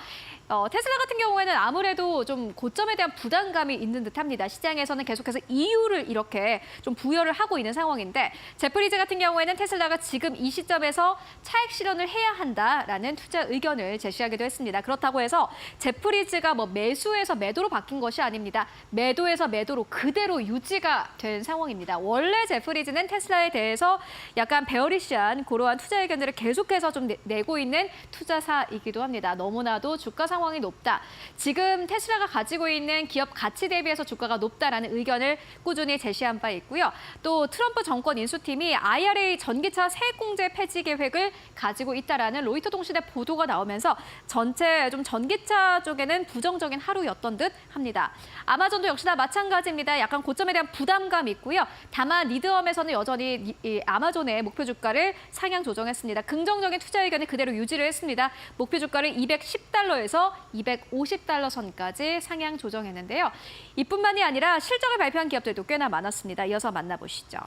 테슬라 같은 경우에는 아무래도 좀 고점에 대한 부담감이 있는 듯합니다. 시장에서는 계속해서 이유를 이렇게 좀 부여를 하고 있는 상황인데 제프리즈 같은 경우에는 테슬라가 지금 이 시점에서 차익 실현을 해야 한다라는 투자 의견을 제시하기도 했습니다. 그렇다고 해서 제프리즈가 매수에서 매도로 바뀐 것이 아닙니다. 매도에서 매도로 그대로 유지가 된 상황입니다. 원래 제프리즈는 테슬라에 대해서 약간 베어리시한 그러한 투자 의견들을 계속해서 좀 내고 있는 투자사이기도 합니다. 너무나도 주가 상황이 높다. 지금 테슬라가 가지고 있는 기업 가치 대비해서 주가가 높다라는 의견을 꾸준히 제시한 바 있고요. 또 트럼프 정권 인수팀이 IRA 전기차 세액공제 폐지 계획을 가지고 있다라는 로이터 통신의 보도가 나오면서 전체 전체 좀 전기차 쪽에는 부정적인 하루였던 듯 합니다. 아마존도 역시나 마찬가지입니다. 약간 고점에 대한 부담감이 있고요. 다만 리드엄에서는 여전히 이 아마존의 목표 주가를 상향 조정했습니다. 긍정적인 투자 의견을 그대로 유지를 했습니다. 목표 주가를 210달러에서 250달러 선까지 상향 조정했는데요. 이뿐만이 아니라 실적을 발표한 기업들도 꽤나 많았습니다. 이어서 만나보시죠.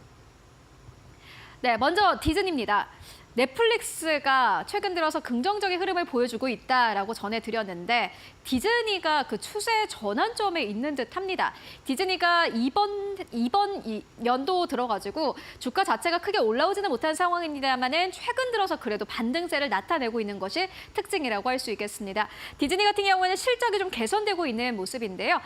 네, 먼저 디즈니입니다. 넷플릭스가 최근 들어서 긍정적인 흐름을 보여주고 있다라고 전해드렸는데 디즈니가 그 추세 전환점에 있는 듯합니다. 디즈니가 이번 연도 들어가지고 주가 자체가 크게 올라오지는 못한 상황입니다만은 최근 들어서 그래도 반등세를 나타내고 있는 것이 특징이라고 할 수 있겠습니다. 디즈니 같은 경우에는 실적이 좀 개선되고 있는 모습인데요.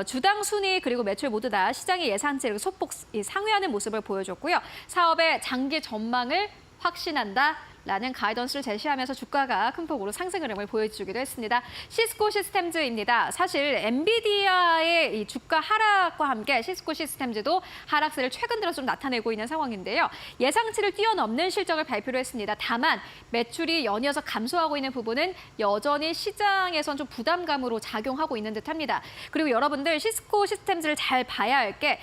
주당 순위 그리고 매출 모두 다 시장의 예상치를 소폭 상회하는 모습을 보여줬고요. 사업의 장기 전망을 확신한다라는 가이던스를 제시하면서 주가가 큰 폭으로 상승 흐름을 보여주기도 했습니다. 시스코 시스템즈입니다. 사실 엔비디아의 이 주가 하락과 함께 시스코 시스템즈도 하락세를 최근 들어 좀 나타내고 있는 상황인데요. 예상치를 뛰어넘는 실적을 발표를 했습니다. 다만 매출이 연이어서 감소하고 있는 부분은 여전히 시장에선 좀 부담감으로 작용하고 있는 듯합니다. 그리고 여러분들 시스코 시스템즈를 잘 봐야 할 게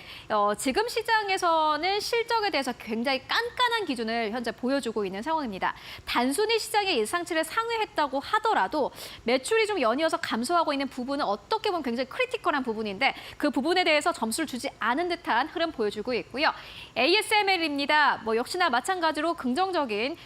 지금 시장에서는 실적에 대해서 굉장히 깐깐한 기준을 현재 보여주고 있는 상황입니다. 단순히 시장의 예상치를 상회했다고 하더라도 매출이 좀 연이어서 감소하고 있는 부분은 어떻게 보면 굉장히 크리티컬한 부분인데 그 부분에 대해서 점수를 주지 않은 듯한 흐름 보여주고 있고요. ASML입니다. 역시나 마찬가지로 긍정적인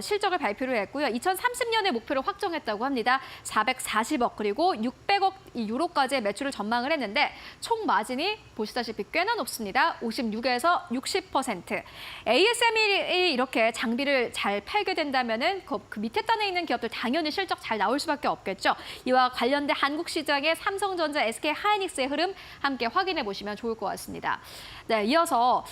실적을 발표를 했고요. 2030년의 목표를 확정했다고 합니다. 440억 그리고 600억 유로까지의 매출을 전망을 했는데 총 마진이 보시다시피 꽤나 높습니다. 56에서 60%. ASML이 이렇게 장비를 잘 팔게 된다면은 그 밑에 단에 있는 기업들 당연히 실적 잘 나올 수밖에 없겠죠. 이와 관련된 한국 시장의 삼성전자, SK하이닉스의 흐름 함께 확인해 보시면 좋을 것 같습니다. 네, 이어서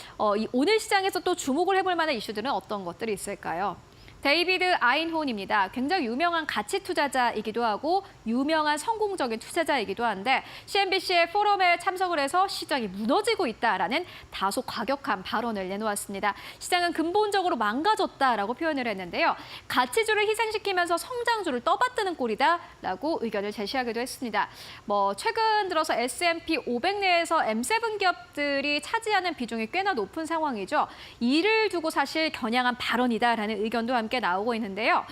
오늘 시장에서 또 주목을 해볼 만한 이슈들은 어떤 것들이 있을까요? 데이비드 아인혼입니다. 굉장히 유명한 가치 투자자이기도 하고 유명한 성공적인 투자자이기도 한데 CNBC의 포럼에 참석을 해서 시장이 무너지고 있다라는 다소 과격한 발언을 내놓았습니다. 시장은 근본적으로 망가졌다라고 표현을 했는데요. 가치주를 희생시키면서 성장주를 떠받드는 꼴이다라고 의견을 제시하기도 했습니다. 최근 들어서 S&P 500 내에서 M7 기업들이 차지하는 비중이 꽤나 높은 상황이죠. 이를 두고 사실 겨냥한 발언이다라는 의견도 함께 나오고 있는데요.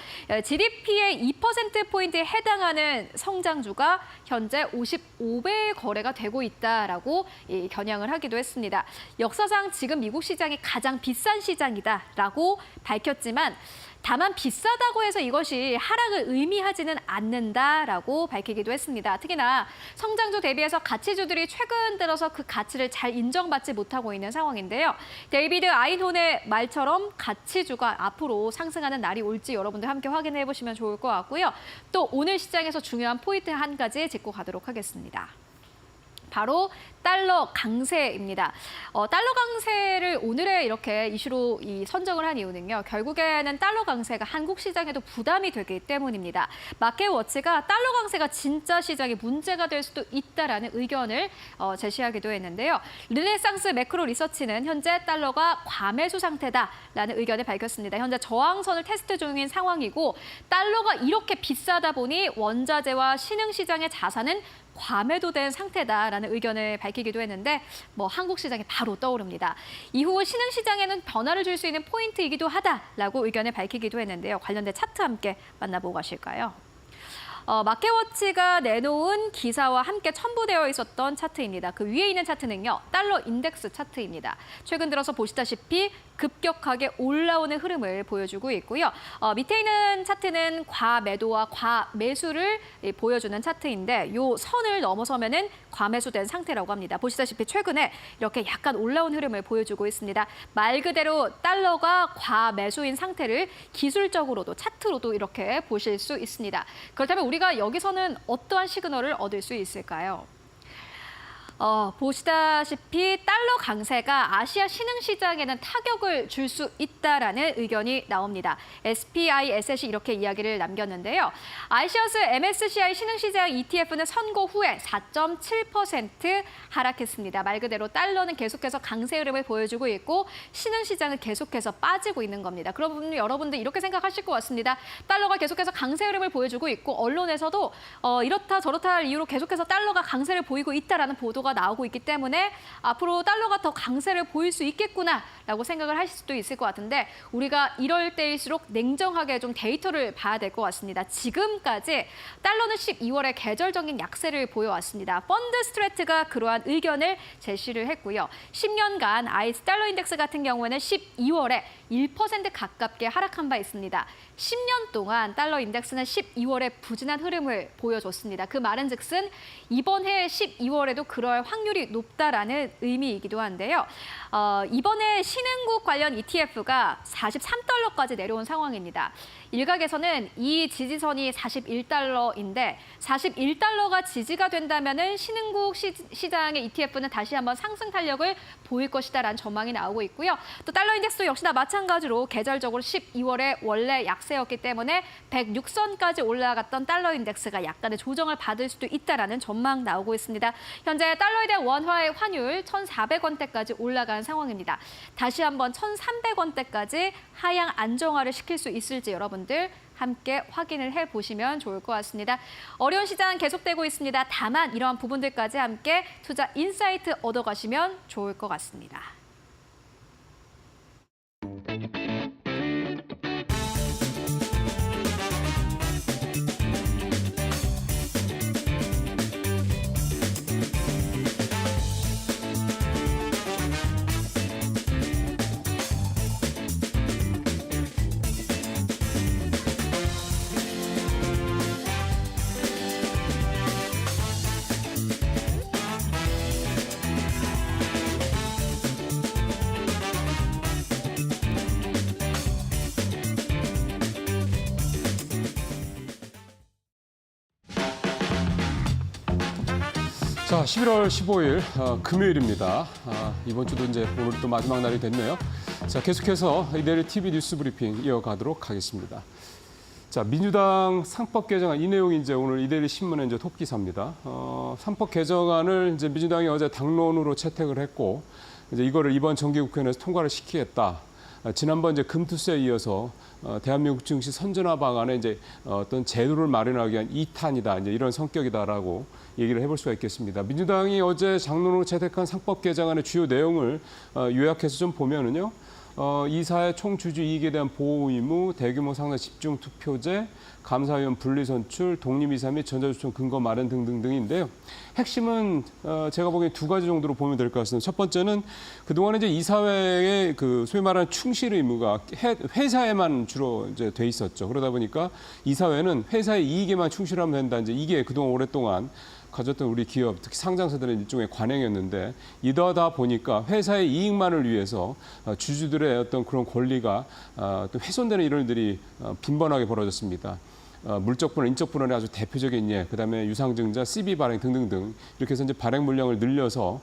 GDP의 2%포인트에 해당하는 성장주가 현재 55배의 거래가 되고 있다라고 겨냥을 하기도 했습니다. 역사상 지금 미국 시장이 가장 비싼 시장이다라고 밝혔지만 다만 비싸다고 해서 이것이 하락을 의미하지는 않는다라고 밝히기도 했습니다. 특히나 성장주 대비해서 가치주들이 최근 들어서 그 가치를 잘 인정받지 못하고 있는 상황인데요. 데이비드 아인혼의 말처럼 가치주가 앞으로 상승하는 날이 올지 여러분들 함께 확인해 보시면 좋을 것 같고요. 또 오늘 시장에서 중요한 포인트 한 가지 짚고 가도록 하겠습니다. 바로 달러 강세입니다. 달러 강세를 오늘의 이렇게 이슈로 선정을 한 이유는요. 결국에는 달러 강세가 한국 시장에도 부담이 되기 때문입니다. 마켓워치가 달러 강세가 진짜 시장에 문제가 될 수도 있다라는 의견을 제시하기도 했는데요. 르네상스 매크로 리서치는 현재 달러가 과매수 상태다라는 의견을 밝혔습니다. 현재 저항선을 테스트 중인 상황이고 달러가 이렇게 비싸다 보니 원자재와 신흥시장의 자산은 과매도된 상태다라는 의견을 밝히기도 했는데 한국 시장이 바로 떠오릅니다. 이후 신흥시장에는 변화를 줄 수 있는 포인트이기도 하다라고 의견을 밝히기도 했는데요. 관련된 차트 함께 만나보고 가실까요? 마켓워치가 내놓은 기사와 함께 첨부되어 있었던 차트입니다. 그 위에 있는 차트는요. 달러 인덱스 차트입니다. 최근 들어서 보시다시피 급격하게 올라오는 흐름을 보여주고 있고요. 밑에 있는 차트는 과매도와 과매수를 보여주는 차트인데 이 선을 넘어서면은 과매수된 상태라고 합니다. 보시다시피 최근에 이렇게 약간 올라온 흐름을 보여주고 있습니다. 말 그대로 달러가 과매수인 상태를 기술적으로도 차트로도 이렇게 보실 수 있습니다. 그렇다면 우리가 여기서는 어떠한 시그널을 얻을 수 있을까요? 보시다시피 달러 강세가 아시아 신흥시장에는 타격을 줄 수 있다라는 의견이 나옵니다. SPI 에셋이 이렇게 이야기를 남겼는데요. iShares MSCI 신흥시장 ETF는 선고 후에 4.7% 하락했습니다. 말 그대로 달러는 계속해서 강세 흐름을 보여주고 있고 신흥시장은 계속해서 빠지고 있는 겁니다. 그럼 여러분들 이렇게 생각하실 것 같습니다. 달러가 계속해서 강세 흐름을 보여주고 있고 언론에서도 이렇다 저렇다 할 이유로 계속해서 달러가 강세를 보이고 있다라는 보도가 나오고 있기 때문에 앞으로 달러가 더 강세를 보일 수 있겠구나라고 생각을 하실 수도 있을 것 같은데 우리가 이럴 때일수록 냉정하게 좀 데이터를 봐야 될 것 같습니다. 지금까지 달러는 12월에 계절적인 약세를 보여왔습니다. 펀드 스트레트가 그러한 의견을 제시를 했고요. 10년간 ICE 달러 인덱스 같은 경우에는 12월에 1% 가깝게 하락한 바 있습니다. 10년 동안 달러 인덱스는 12월에 부진한 흐름을 보여줬습니다. 그 말은 즉슨 이번 해 12월에도 그럴 확률이 높다라는 의미이기도 한데요. 이번에 신흥국 관련 ETF가 43달러까지 내려온 상황입니다. 일각에서는 이 지지선이 41달러인데 41달러가 지지가 된다면은 신흥국 시장의 ETF는 다시 한번 상승 탄력을 보일 것이다라는 전망이 나오고 있고요. 또 달러 인덱스도 역시나 마찬가지로 계절적으로 12월에 원래 약세였기 때문에 106선까지 올라갔던 달러 인덱스가 약간의 조정을 받을 수도 있다라는 전망 나오고 있습니다. 현재 달러에 대한 원화의 환율 1,400원대까지 올라간 상황입니다. 다시 한번 1,300원대까지 하향 안정화를 시킬 수 있을지 여러분들 함께 확인을 해보시면 좋을 것 같습니다. 어려운 시장 계속되고 있습니다. 다만 이러한 부분들까지 함께 투자 인사이트 얻어가시면 좋을 것 같습니다. 자, 11월 15일 금요일입니다. 이번 주도 이제 오늘 또 마지막 날이 됐네요. 자, 계속해서 이데일리 TV 뉴스 브리핑 이어가도록 하겠습니다. 자, 민주당 상법 개정안 이 내용이 이제 오늘 이데일리 신문의 이제 톱 기사입니다. 상법 개정안을 이제 민주당이 어제 당론으로 채택을 했고 이제 이거를 이번 정기국회에서 통과를 시키겠다. 지난번 이제 금투세에 이어서 대한민국 증시 선진화 방안에 이제 어떤 제도를 마련하기 위한 2탄이다. 이제 이런 성격이다라고 얘기를 해볼 수가 있겠습니다. 민주당이 어제 장론으로 채택한 상법 개정안의 주요 내용을 요약해서 좀 보면은요. 이사의 총주주 이익에 대한 보호 의무, 대규모 상당 집중 투표제, 감사위원 분리선출, 독립이사 및 전자주총 근거 마련 등등등인데요. 핵심은 제가 보기엔 두 가지 정도로 보면 될 것 같습니다. 첫 번째는 그동안에 이제 이사회의 그 소위 말하는 충실 의무가 회사에만 주로 이제 돼 있었죠. 그러다 보니까 이사회는 회사의 이익에만 충실하면 된다. 이제 이게 그동안 오랫동안 가졌던 우리 기업, 특히 상장사들의 일종의 관행이었는데 이러다 보니까 회사의 이익만을 위해서 주주들의 어떤 그런 권리가 또 훼손되는 이런 일들이 빈번하게 벌어졌습니다. 물적 분할, 인적 분할의 아주 대표적인 예, 그다음에 유상증자, CB 발행 등등등 이렇게 해서 이제 발행 물량을 늘려서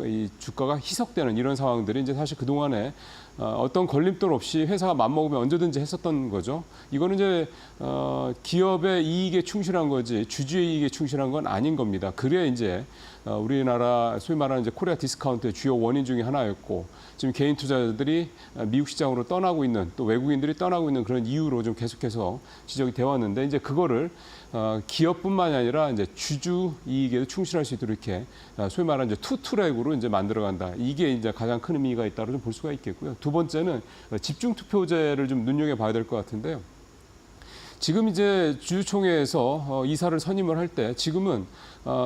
이 주가가 희석되는 이런 상황들이 이제 사실 그 동안에 어떤 걸림돌 없이 회사가 맘먹으면 언제든지 했었던 거죠. 이거는 이제 기업의 이익에 충실한 거지 주주의 이익에 충실한 건 아닌 겁니다. 그래야 이제 우리나라 소위 말하는 이제 코리아 디스카운트의 주요 원인 중에 하나였고 지금 개인 투자자들이 미국 시장으로 떠나고 있는 또 외국인들이 떠나고 있는 그런 이유로 좀 계속해서 지적이 되어 왔는데 이제 그거를 기업뿐만이 아니라 이제 주주 이익에도 충실할 수 있도록 이렇게 소위 말하는 이제 투트랙으로 이제 만들어간다. 이게 이제 가장 큰 의미가 있다고 좀 볼 수가 있겠고요. 두 번째는 집중 투표제를 좀 눈여겨봐야 될 것 같은데요. 지금 이제 주주총회에서 이사를 선임을 할 때 지금은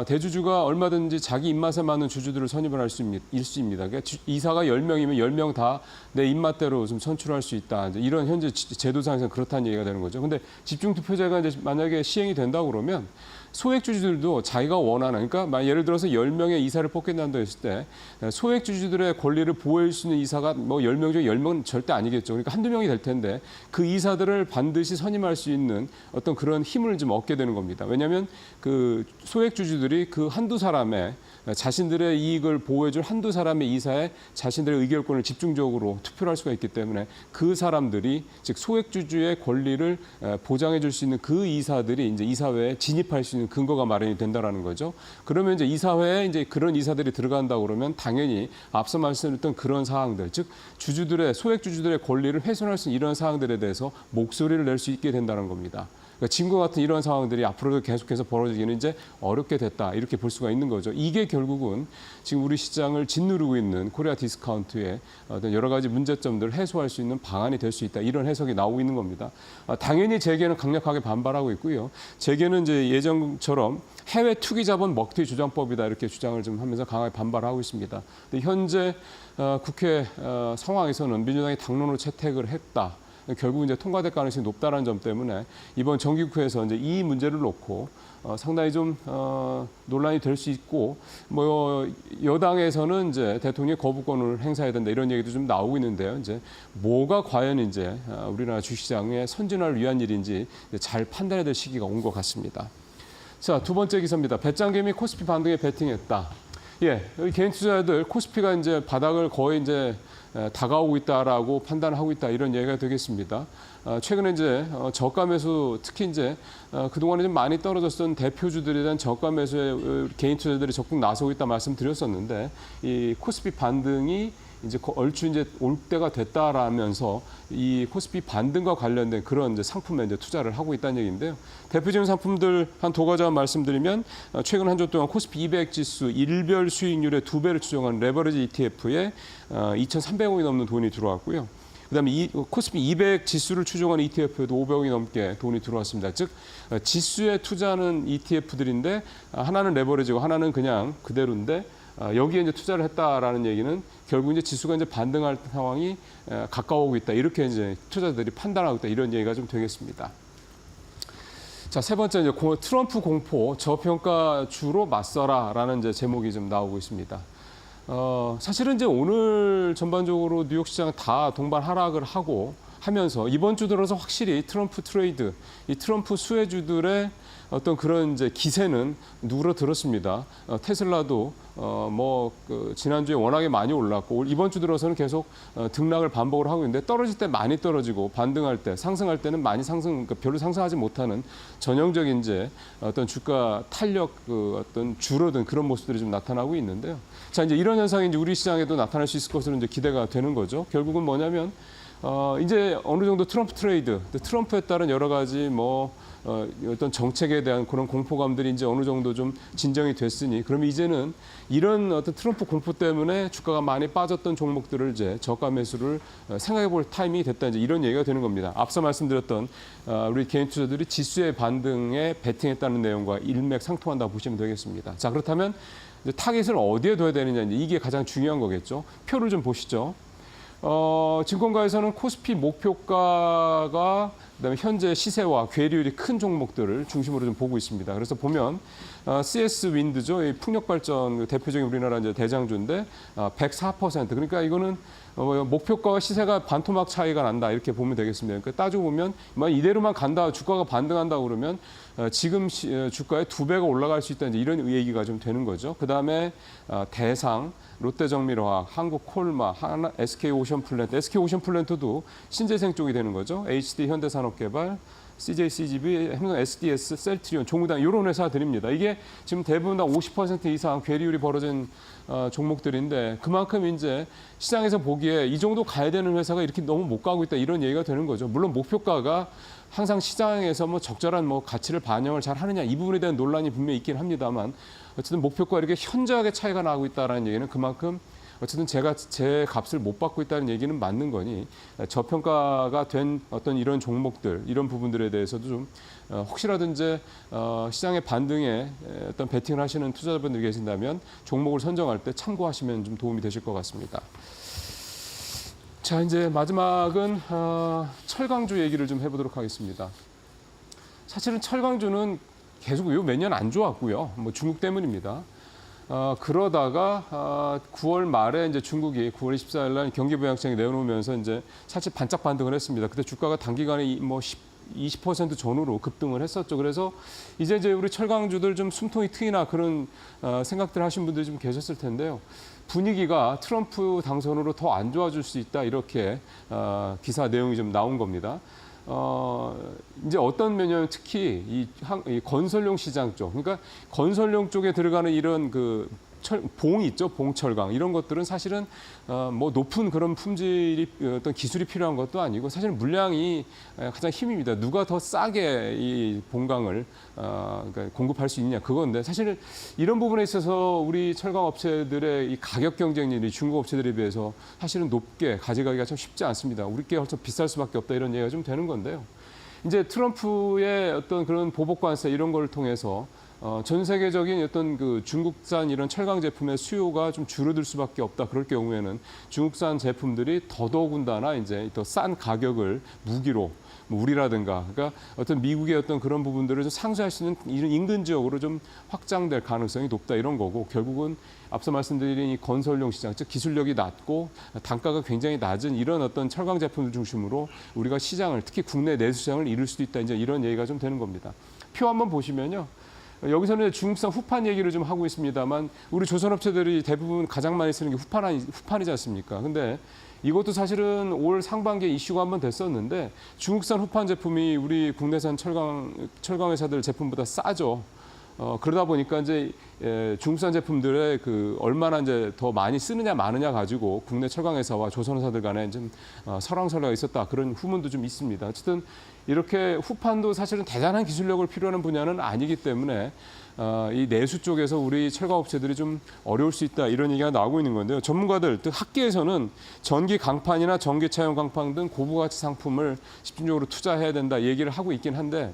대주주가 얼마든지 자기 입맛에 맞는 주주들을 선임을 할 수 있습니다. 그러니까 이사가 10명이면 10명 다 내 입맛대로 좀 선출할 수 있다. 이제 이런 현재 제도상에서는 그렇다는 얘기가 되는 거죠. 근데 집중투표제가 이제 만약에 시행이 된다고 그러면 소액주주들도 자기가 원하는, 그러니까 예를 들어서 10명의 이사를 뽑겠다고 했을 때 소액주주들의 권리를 보호할 수 있는 이사가 뭐 10명 중에 10명은 절대 아니겠죠. 그러니까 한두 명이 될 텐데 그 이사들을 반드시 선임할 수 있는 어떤 그런 힘을 좀 얻게 되는 겁니다. 왜냐하면 그 소액주주들이 그 한두 사람의 자신들의 이익을 보호해줄 한두 사람의 이사에 자신들의 의결권을 집중적으로 투표를 할 수가 있기 때문에 그 사람들이, 즉 소액주주의 권리를 보장해 줄 수 있는 그 이사들이 이제 이사회에 진입할 수 있는 근거가 마련이 된다라는 거죠. 그러면 이제 이사회에 이제 그런 이사들이 들어간다고 그러면 당연히 앞서 말씀드렸던 그런 사항들, 즉 주주들의, 소액주주들의 권리를 훼손할 수 있는 이런 사항들에 대해서 목소리를 낼 수 있게 된다는 겁니다. 그러니까 지금과 같은 이런 상황들이 앞으로도 계속해서 벌어지기는 이제 어렵게 됐다, 이렇게 볼 수가 있는 거죠. 이게 결국은 지금 우리 시장을 짓누르고 있는 코리아 디스카운트의 어떤 여러 가지 문제점들을 해소할 수 있는 방안이 될 수 있다, 이런 해석이 나오고 있는 겁니다. 당연히 재계는 강력하게 반발하고 있고요. 재계는 이제 예전처럼 해외 투기 자본 먹튀 주장법이다, 이렇게 주장을 좀 하면서 강하게 반발하고 있습니다. 근데 현재 국회 상황에서는 민주당이 당론으로 채택을 했다. 결국 이제 통과될 가능성이 높다는 점 때문에 이번 정기국회에서 이제 이 문제를 놓고 상당히 좀 논란이 될 수 있고, 뭐 여당에서는 이제 대통령이 거부권을 행사해야 된다, 이런 얘기도 좀 나오고 있는데요. 이제 뭐가 과연 이제 우리나라 주시장의 선진화를 위한 일인지 잘 판단해야 될 시기가 온 것 같습니다. 자, 두 번째 기사입니다. 배짱개 및 코스피 반등에 베팅했다. 예, 개인 투자자들 코스피가 이제 바닥을 거의 이제 다가오고 있다라고 판단하고 있다, 이런 얘기가 되겠습니다. 최근에 이제 저가 매수, 특히 이제 그동안에 좀 많이 떨어졌던 대표주들에 대한 저가 매수에 개인 투자자들이 적극 나서고 있다 말씀드렸었는데, 이 코스피 반등이 이제 얼추 이제 올 때가 됐다라면서 이 코스피 반등과 관련된 그런 이제 상품에 이제 투자를 하고 있다는 얘기인데요. 대표적인 상품들 한 두 가지만 말씀드리면, 최근 한 주 동안 코스피 200 지수 일별 수익률의 2배를 추정한 레버리지 ETF에 2,300억이 넘는 돈이 들어왔고요. 그다음에 이 코스피 200 지수를 추종하는 ETF에도 500억이 넘게 돈이 들어왔습니다. 즉 지수에 투자하는 ETF들인데 하나는 레버리지고 하나는 그냥 그대로인데, 여기에 이제 투자를 했다라는 얘기는 결국 이제 지수가 이제 반등할 상황이 가까워오고 있다, 이렇게 이제 투자자들이 판단하고 있다, 이런 얘기가 좀 되겠습니다. 자, 세 번째 이제 트럼프 공포 저평가주로 맞서라라는 이제 제목이 좀 나오고 있습니다. 사실은 이제 오늘 전반적으로 뉴욕 시장 다 동반 하락을 하면서 이번 주 들어서 확실히 트럼프 트레이드, 이 트럼프 수혜주들의 어떤 그런 이제 기세는 누그러들었습니다. 테슬라도 지난주에 워낙에 많이 올랐고 이번 주 들어서는 계속 등락을 반복을 하고 있는데, 떨어질 때 많이 떨어지고 반등할 때, 상승할 때는 많이 그러니까 별로 상승하지 못하는 전형적인 이제 어떤 주가 탄력 어떤 줄어든 그런 모습들이 좀 나타나고 있는데요. 자, 이제 이런 현상이 이제 우리 시장에도 나타날 수 있을 것으로 이제 기대가 되는 거죠. 결국은 뭐냐면 이제 어느 정도 트럼프 트레이드, 트럼프에 따른 여러 가지 어떤 정책에 대한 그런 공포감들이 이제 어느 정도 좀 진정이 됐으니, 그러면 이제는 이런 어떤 트럼프 공포 때문에 주가가 많이 빠졌던 종목들을 이제 저가 매수를 생각해 볼 타이밍이 됐다, 이제 이런 얘기가 되는 겁니다. 앞서 말씀드렸던 우리 개인 투자들이 지수의 반등에 베팅했다는 내용과 일맥상통한다고 보시면 되겠습니다. 자, 그렇다면 이제 타깃을 어디에 둬야 되느냐, 이게 가장 중요한 거겠죠. 표를 좀 보시죠. 증권가에서는 코스피 목표가가, 그다음에 현재 시세와 괴리율이 큰 종목들을 중심으로 좀 보고 있습니다. 그래서 보면 CS 윈드죠, 이 풍력 발전 대표적인 우리나라 이제 대장주인데 104%. 그러니까 이거는 목표가와 시세가 반토막 차이가 난다, 이렇게 보면 되겠습니다. 그러니까 따지고 보면 이대로만 간다, 주가가 반등한다 그러면 지금 주가의 2배가 올라갈 수 있다, 이제 이런 얘기가 좀 되는 거죠. 그다음에 대상, 롯데정밀화학, 한국콜마, SK오션플랜트, SK오션플랜트도 신재생 쪽이 되는 거죠. HD 현대산업개발, CJCGV, SDS, 셀트리온, 종우당, 이런 회사들입니다. 이게 지금 대부분 다 50% 이상 괴리율이 벌어진 종목들인데, 그만큼 이제 시장에서 보기에 이 정도 가야 되는 회사가 이렇게 너무 못 가고 있다, 이런 얘기가 되는 거죠. 물론 목표가가 항상 시장에서 적절한 가치를 반영을 잘 하느냐, 이 부분에 대한 논란이 분명히 있긴 합니다만, 어쨌든 목표가 이렇게 현저하게 차이가 나고 있다는 얘기는 그만큼 어쨌든 제가 제 값을 못 받고 있다는 얘기는 맞는 거니, 저평가가 된 어떤 이런 종목들, 이런 부분들에 대해서도 좀 혹시라도 이제 시장의 반등에 어떤 베팅을 하시는 투자자분들이 계신다면 종목을 선정할 때 참고하시면 좀 도움이 되실 것 같습니다. 자, 이제 마지막은 철강주 얘기를 좀 해보도록 하겠습니다. 사실은 철강주는 계속 요 몇 년 안 좋았고요. 뭐 중국 때문입니다. 그러다가 9월 말에 이제 중국이 9월 24일 날 경기부양책을 내놓으면서 이제 살짝 반짝 반등을 했습니다. 그때 주가가 단기간에 뭐 20% 전후로 급등을 했었죠. 그래서 이제 우리 철강주들 좀 숨통이 트이나 그런 생각들 하신 분들이 좀 계셨을 텐데요. 분위기가 트럼프 당선으로 더 안 좋아질 수 있다 이렇게 기사 내용이 좀 나온 겁니다. 이제 어떤 면이냐면 특히 이 건설용 시장 쪽, 그러니까 건설용 쪽에 들어가는 이런 봉 있죠, 봉철강 이런 것들은 사실은 뭐 높은 그런 품질이 어떤 기술이 필요한 것도 아니고 사실 물량이 가장 힘입니다. 누가 더 싸게 이 봉강을 그러니까 공급할 수 있느냐 그건데 사실 이런 부분에 있어서 우리 철강 업체들의 이 가격 경쟁률이 중국 업체들에 비해서 사실은 높게 가져가기가 참 쉽지 않습니다. 우리께 훨씬 비쌀 수밖에 없다 이런 얘기가 좀 되는 건데요. 이제 트럼프의 어떤 그런 보복 관세 이런 걸 통해서 전 세계적인 어떤 그 중국산 이런 철강 제품의 수요가 좀 줄어들 수밖에 없다. 그럴 경우에는 중국산 제품들이 더더군다나 이제 더 싼 가격을 무기로 뭐 우리라든가 그러니까 어떤 미국의 어떤 그런 부분들을 좀 상쇄할 수 있는 이런 인근 지역으로 좀 확장될 가능성이 높다 이런 거고 결국은 앞서 말씀드린 이 건설용 시장, 즉 기술력이 낮고 단가가 굉장히 낮은 이런 어떤 철강 제품들 중심으로 우리가 시장을 특히 국내 내수 시장을 이룰 수도 있다. 이제 이런 얘기가 좀 되는 겁니다. 표 한번 보시면요. 여기서는 중국산 후판 얘기를 좀 하고 있습니다만 우리 조선업체들이 대부분 가장 많이 쓰는 게 후판이지 않습니까? 근데 이것도 사실은 올 상반기에 이슈가 한번 됐었는데 중국산 후판 제품이 우리 국내산 철강 회사들 제품보다 싸죠. 그러다 보니까 이제 중국산 제품들의 얼마나 이제 더 많이 쓰느냐 마느냐 가지고 국내 철강 회사와 조선 회사들 간에 좀 설왕설래가 있었다 그런 후문도 좀 있습니다. 어쨌든 이렇게 후판도 사실은 대단한 기술력을 필요하는 분야는 아니기 때문에 이 내수 쪽에서 우리 철강 업체들이 좀 어려울 수 있다 이런 얘기가 나오고 있는 건데요. 전문가들, 즉 학계에서는 전기 강판이나 전기차용 강판 등 고부가치 상품을 집중적으로 투자해야 된다 얘기를 하고 있긴 한데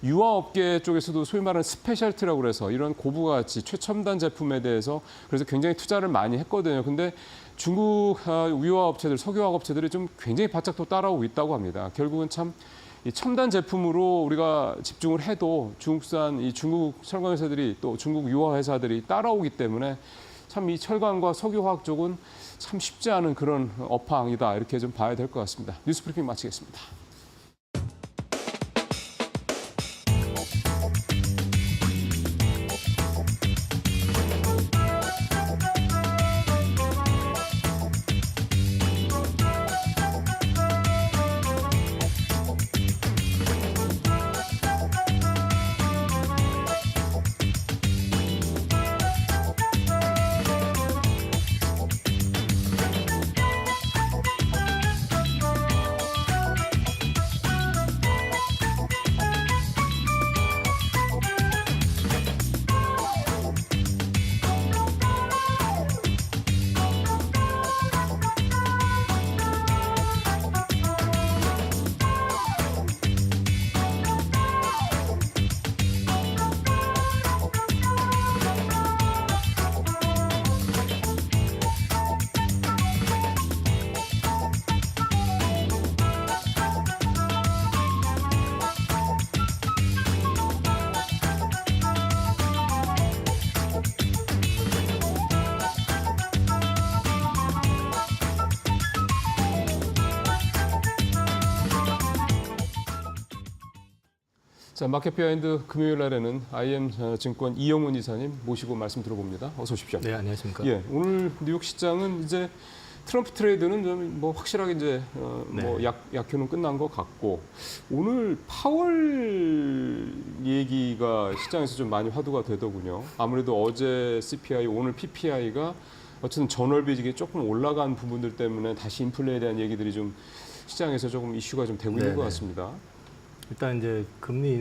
유화업계 쪽에서도 소위 말하는 스페셜티라고 그래서 이런 고부가치 최첨단 제품에 대해서 그래서 굉장히 투자를 많이 했거든요. 근데 중국 유화업체들, 석유화학 업체들이 좀 굉장히 바짝 또 따라오고 있다고 합니다. 결국은 참 이 첨단 제품으로 우리가 집중을 해도 중국산 이 중국 철강 회사들이 또 중국 유화 회사들이 따라오기 때문에 참 이 철강과 석유화학 쪽은 참 쉽지 않은 그런 업황이다 이렇게 좀 봐야 될 것 같습니다. 뉴스 브리핑 마치겠습니다. 자, 마켓 비하인드 금요일 날에는 IM증권 이영훈 이사님 모시고 말씀 들어봅니다. 어서 오십시오. 네, 안녕하십니까. 예, 오늘 뉴욕 시장은 이제 트럼프 트레이드는 좀 뭐 확실하게 이제 뭐 약효는 끝난 것 같고 오늘 파월 얘기가 시장에서 좀 많이 화두가 되더군요. 아무래도 어제 CPI, 오늘 PPI가 어쨌든 전월비직이 조금 올라간 부분들 때문에 다시 인플레에 대한 얘기들이 좀 시장에서 조금 이슈가 좀 되고 있는 것 같습니다. 일단 이제 금리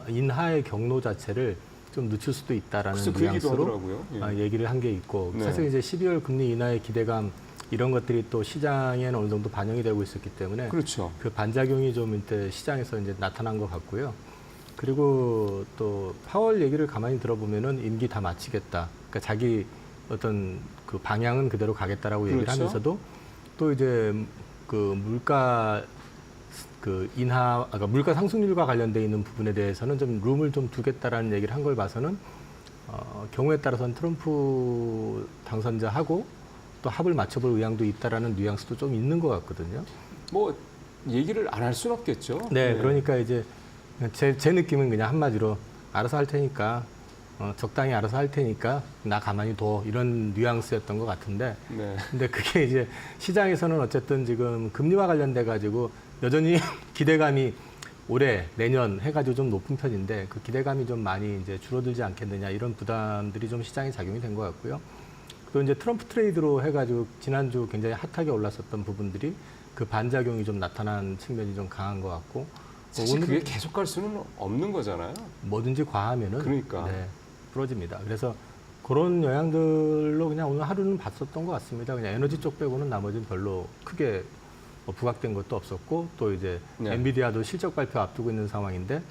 인하의 경로 자체를 좀 늦출 수도 있다라는 그 얘기도 뉘앙스로 하더라고요. 예. 얘기를 한 게 있고 네. 사실 이제 12월 금리 인하의 기대감 이런 것들이 또 시장에는 어느 정도 반영이 되고 있었기 때문에 그렇죠. 그 반작용이 좀 이때 시장에서 이제 나타난 것 같고요. 그리고 또 파월 얘기를 가만히 들어보면은 임기 다 마치겠다. 그러니까 자기 어떤 그 방향은 그대로 가겠다라고 얘기를 그렇죠. 하면서도 또 이제 그 물가 그 그러니까 물가 상승률과 관련돼 있는 부분에 대해서는 좀 룸을 좀 두겠다라는 얘기를 한 걸 봐서는 경우에 따라서는 트럼프 당선자하고 또 합을 맞춰볼 의향도 있다라는 뉘앙스도 좀 있는 것 같거든요. 뭐 얘기를 안 할 수는 없겠죠. 네, 그러니까 이제 제 느낌은 그냥 한마디로 알아서 할 테니까 적당히 알아서 할 테니까 나 가만히 둬 이런 뉘앙스였던 것 같은데 네. 근데 그게 이제 시장에서는 어쨌든 지금 금리와 관련돼 가지고 여전히 기대감이 올해 내년 해가지고 좀 높은 편인데 그 기대감이 좀 많이 이제 줄어들지 않겠느냐 이런 부담들이 좀 시장에 작용이 된 것 같고요. 또 이제 트럼프 트레이드로 해가지고 지난주 굉장히 핫하게 올랐었던 부분들이 그 반작용이 좀 나타난 측면이 좀 강한 것 같고 사실 오늘은 그게 계속 갈 수는 없는 거잖아요. 뭐든지 과하면은 그러니까. 네, 부러집니다. 그래서 그런 영향들로 그냥 오늘 하루는 봤었던 것 같습니다. 그냥 에너지 쪽 빼고는 나머지는 별로 크게 부각된 것도 없었고 또 이제 네. 엔비디아도 실적 발표 앞두고 있는 상황인데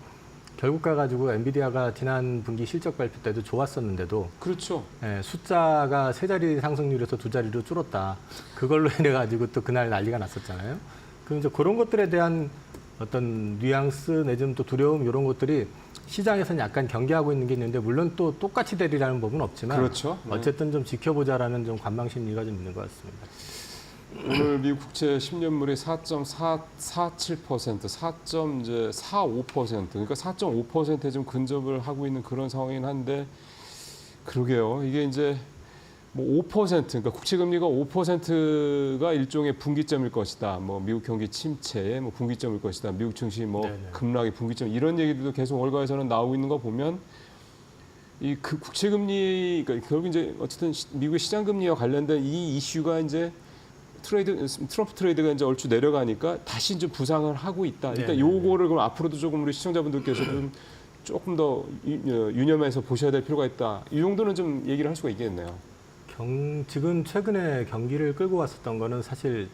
결국 가가지고 엔비디아가 지난 분기 실적 발표 때도 좋았었는데도 그렇죠. 숫자가 세 자리 상승률에서 두 자리로 줄었다. 그걸로 인해 가지고 또 그날 난리가 났었잖아요. 그럼 이제 그런 것들에 대한 어떤 뉘앙스 내지는 또 두려움 이런 것들이 시장에서는 약간 경계하고 있는 게 있는데 물론 또 똑같이 되리라는 법은 없지만 그렇죠. 네. 어쨌든 좀 지켜보자라는 좀 관망 심리가 좀 있는 것 같습니다. 오늘 미국 국채 10년물이 4.47%, 4.45%, 그러니까 4.5%에 좀 근접을 하고 있는 그런 상황이긴 한데, 그러게요. 이게 이제 뭐 5%, 그러니까 국채 금리가 5%가 일종의 분기점일 것이다. 뭐 미국 경기 침체의 뭐 분기점일 것이다. 미국 증시 뭐 네네. 급락의 분기점 이런 얘기들도 계속 월가에서는 나오고 있는 거 보면. 이 그 국채 금리, 그러니까 결국 이제 어쨌든 미국의 시장 금리와 관련된 이 이슈가 이제 트럼프 트레이드가 이제 얼추 내려가니까 다시 이제 부상을 하고 있다. 일단 네네. 요거를 그럼 앞으로도 조금 우리 시청자분들께서 좀 조금 더 유념해서 보셔야 될 필요가 있다. 이 정도는 좀 얘기를 할 수가 있겠네요. 지금 최근에 경기를 끌고 왔었던 거는 사실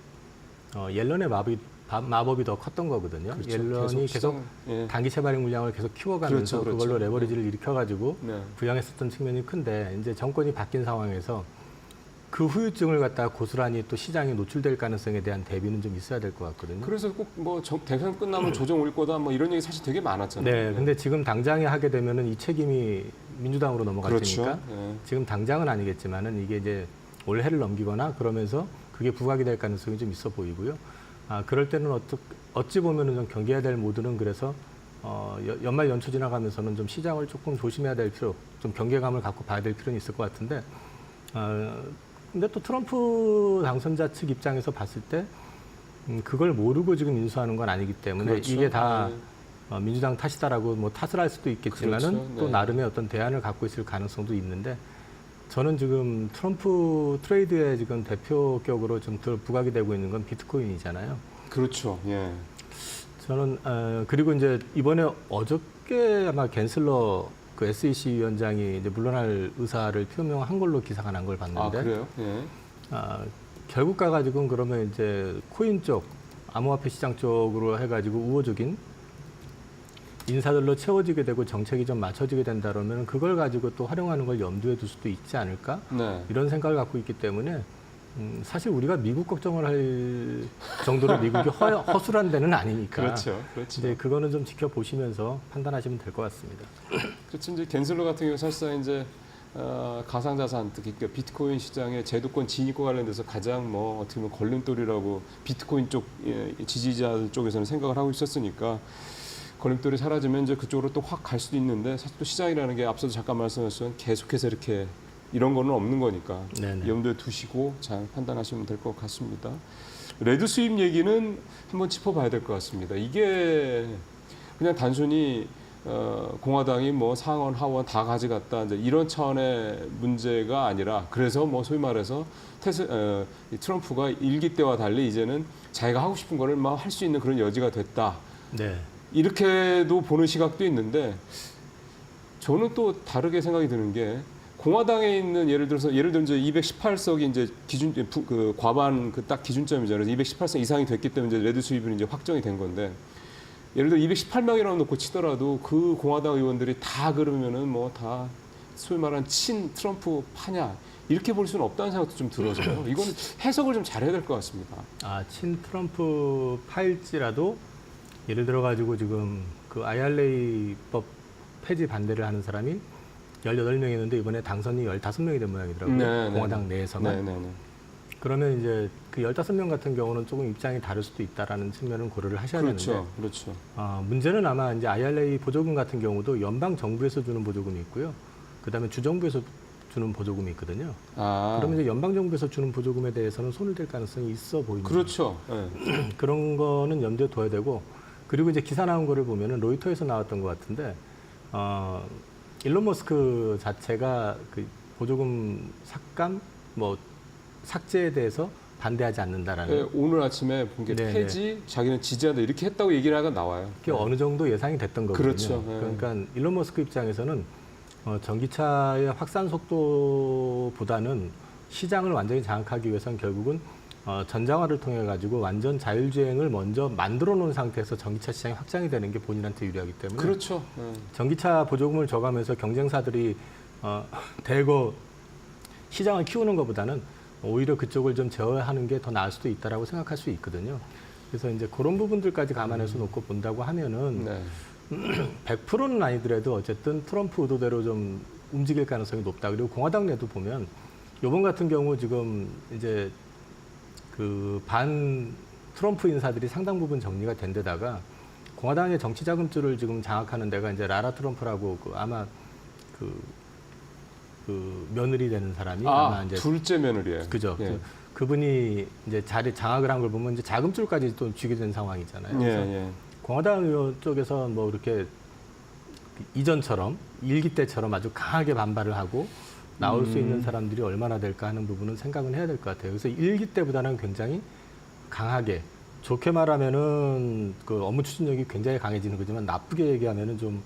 옐런의 마법이 더 컸던 거거든요. 그렇죠. 옐런이 계속 예. 단기 채발행 물량을 계속 키워가면서 그렇죠. 그걸로 레버리지를 일으켜가지고 네. 부양했었던 측면이 큰데 이제 정권이 바뀐 상황에서 그 후유증을 갖다가 고스란히 또 시장에 노출될 가능성에 대한 대비는 좀 있어야 될 것 같거든요. 그래서 꼭 뭐 대선 끝나면 조정 올 거다 뭐 이런 얘기 사실 되게 많았잖아요. 네, 근데 지금 당장에 하게 되면은 이 책임이 민주당으로 넘어갈 그렇죠. 테니까 예. 지금 당장은 아니겠지만은 이게 이제 올해를 넘기거나 그러면서 그게 부각이 될 가능성이 좀 있어 보이고요. 그럴 때는 어찌 보면은 좀 경계해야 될 모드는 그래서 연말 연초 지나가면서는 좀 시장을 조금 조심해야 될 좀 경계감을 갖고 봐야 될 필요는 있을 것 같은데. 근데 또 트럼프 당선자 측 입장에서 봤을 때 그걸 모르고 지금 인수하는 건 아니기 때문에 그렇죠. 이게 다 민주당 탓이다라고 뭐 탓을 할 수도 있겠지만은 그렇죠. 네. 또 나름의 어떤 대안을 갖고 있을 가능성도 있는데 저는 지금 트럼프 트레이드의 지금 대표격으로 좀 더 부각이 되고 있는 건 비트코인이잖아요. 그렇죠. 예. 저는 그리고 이제 이번에 어저께 아마 갠슬러 그 SEC 위원장이 이제 물러날 의사를 표명한 걸로 기사가 난 걸 봤는데 그래요? 예. 결국 가가지고는 그러면 이제 코인 쪽 암호화폐 시장 쪽으로 해가지고 우호적인 인사들로 채워지게 되고 정책이 좀 맞춰지게 된다 그러면 그걸 가지고 또 활용하는 걸 염두에 둘 수도 있지 않을까 네. 이런 생각을 갖고 있기 때문에 사실 우리가 미국 걱정을 할 정도로 미국이 허술한 데는 아니니까 그렇죠. 그렇죠. 이제 그거는 좀 지켜보시면서 판단하시면 될 것 같습니다. 그렇죠. 이제 갠슬러 같은 경우 사실상 이제 가상자산 특히 그러니까 비트코인 시장의 제도권 진입과 관련돼서 가장 뭐 어떻게 보면 걸림돌이라고 비트코인 쪽 지지자들 쪽에서는 생각을 하고 있었으니까 걸림돌이 사라지면 이제 그쪽으로 또 확 갈 수도 있는데 사실 또 시장이라는 게 앞서도 잠깐 말씀하셨지만 계속해서 이렇게 이런 거는 없는 거니까 네네. 염두에 두시고 잘 판단하시면 될 것 같습니다. 레드 수입 얘기는 한번 짚어봐야 될 것 같습니다. 이게 그냥 단순히 공화당이 뭐 상원 하원 다 가져갔다 이제 이런 차원의 문제가 아니라 그래서 뭐 소위 말해서 트럼프가 일기 때와 달리 이제는 자기가 하고 싶은 거를 막 할 수 있는 그런 여지가 됐다. 네. 이렇게도 보는 시각도 있는데 저는 또 다르게 생각이 드는 게 공화당에 있는 예를 들어서 이제 218석이 이제 기준 그 과반 그 딱 기준점이잖아요. 그래서 218석 이상이 됐기 때문에 이제 레드 수입은 이제 확정이 된 건데 예를 들어 218명이라고 놓고 치더라도 그 공화당 의원들이 다 그러면은 뭐 다 소위 말하는 친 트럼프 파냐 이렇게 볼 수는 없다는 생각도 좀 들어서요. 이건 해석을 좀 잘해야 될 것 같습니다. 친 트럼프 파일지라도 예를 들어 가지고 지금 그 IRA법 폐지 반대를 하는 사람이 18명이었는데 이번에 당선이 15명이 된 모양이더라고요. 네, 공화당 네. 내에서만. 네, 네, 네. 그러면 이제 그 15명 같은 경우는 조금 입장이 다를 수도 있다라는 측면을 고려를 하셔야 그렇죠, 되는데 그렇죠. 문제는 아마 이제 IRA 보조금 같은 경우도 연방 정부에서 주는 보조금이 있고요. 그다음에 주정부에서 주는 보조금이 있거든요. 아, 그러면 이제 연방 정부에서 주는 보조금에 대해서는 손을 댈 가능성이 있어 보입니다. 그렇죠. 네. 그런 거는 염두에 둬야 되고 그리고 이제 기사 나온 거를 보면은 로이터에서 나왔던 것 같은데 일론 머스크 자체가 그 보조금 삭감 뭐 삭제에 대해서 반대하지 않는다라는 네, 오늘 아침에 본 게 네, 폐지, 자기는 지지한다 이렇게 했다고 얘기를 하가 나와요. 게 어느 정도 예상이 됐던 거거든요. 그렇죠. 네. 그러니까 일론 머스크 입장에서는 전기차의 확산 속도보다는 시장을 완전히 장악하기 위해서는 결국은 전장화를 통해 가지고 완전 자율주행을 먼저 만들어 놓은 상태에서 전기차 시장이 확장이 되는 게 본인한테 유리하기 때문에 그렇죠. 네. 전기차 보조금을 줘가면서 경쟁사들이 대거 시장을 키우는 것보다는 오히려 그쪽을 좀 제어하는 게 더 나을 수도 있다라고 생각할 수 있거든요. 그래서 이제 그런 부분들까지 감안해서 놓고 본다고 하면은 네. 100%는 아니더라도 어쨌든 트럼프 의도대로 좀 움직일 가능성이 높다. 그리고 공화당 내도 보면 이번 같은 경우 지금 이제 그 반 트럼프 인사들이 상당 부분 정리가 된 데다가 공화당의 정치 자금줄을 지금 장악하는 데가 이제 라라 트럼프라고 아마 그 며느리 되는 사람이 아마 이제 둘째 며느리예요. 그죠. 예. 그분이 이제 자리 장악을 한 걸 보면 이제 자금줄까지 또 쥐게 된 상황이잖아요. 예, 그래서 예. 공화당 의원 쪽에서 뭐 이렇게 이전처럼 일기 때처럼 아주 강하게 반발을 하고 나올 수 있는 사람들이 얼마나 될까 하는 부분은 생각은 해야 될 것 같아요. 그래서 일기 때보다는 굉장히 강하게 좋게 말하면은 그 업무 추진력이 굉장히 강해지는 거지만 나쁘게 얘기하면은 좀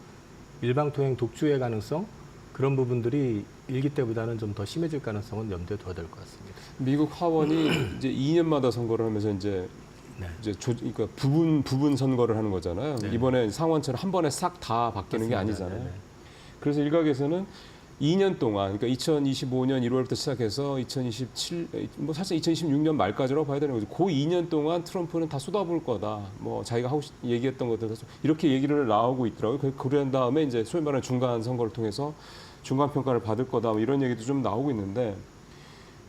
일방통행 독주의 가능성 그런 부분들이 일기 때보다는 좀 더 심해질 가능성은 염두에 둬야 될 것 같습니다. 미국 하원이 이제 2년마다 선거를 하면서 이제 네. 그러니까 부분 선거를 하는 거잖아요. 네. 이번에 상원처럼 한 번에 싹 다 바뀌는 게 맞습니다. 아니잖아요. 네네. 그래서 일각에서는 2년 동안, 그러니까 2025년 1월부터 시작해서 2027, 뭐 사실 2026년 말까지라고 봐야 되는 거죠. 그 2년 동안 트럼프는 다 쏟아부을 거다. 뭐 자기가 얘기했던 것들 이렇게 얘기를 나오고 있더라고요. 그런 다음에 이제 소위 말하는 중간 선거를 통해서 중간 평가를 받을 거다. 뭐 이런 얘기도 좀 나오고 있는데.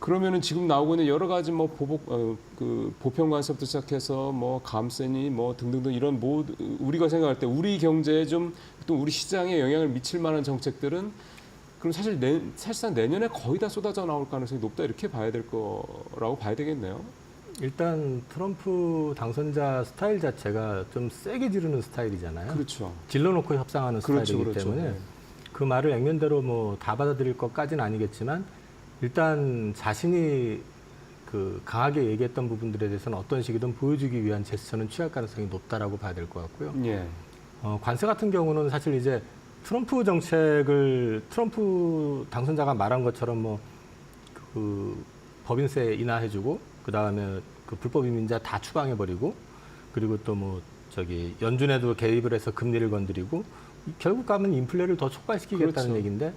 그러면은 지금 나오고 있는 여러 가지 뭐 보편관세부터 시작해서 뭐 감세니 뭐 등등등 이런 우리가 생각할 때 우리 경제에 좀 또 우리 시장에 영향을 미칠 만한 정책들은 그럼 사실상 내년에 거의 다 쏟아져 나올 가능성이 높다 이렇게 봐야 될 거라고 봐야 되겠네요. 일단 트럼프 당선자 스타일 자체가 좀 세게 지르는 스타일이잖아요. 그렇죠. 질러놓고 협상하는 그렇죠, 스타일이기 그렇죠. 때문에 네. 그 말을 액면대로 뭐 다 받아들일 것까지는 아니겠지만 일단 자신이 그 강하게 얘기했던 부분들에 대해서는 어떤 식이든 보여주기 위한 제스처는 취할 가능성이 높다라고 봐야 될 것 같고요. 예. 관세 같은 경우는 사실 이제 트럼프 정책을 트럼프 당선자가 말한 것처럼 뭐 그 법인세 인하해주고 그 다음에 그 불법 이민자 다 추방해버리고 그리고 또 뭐 저기 연준에도 개입을 해서 금리를 건드리고 결국 가면 인플레를 더 촉발시키겠다는 그렇죠. 얘기인데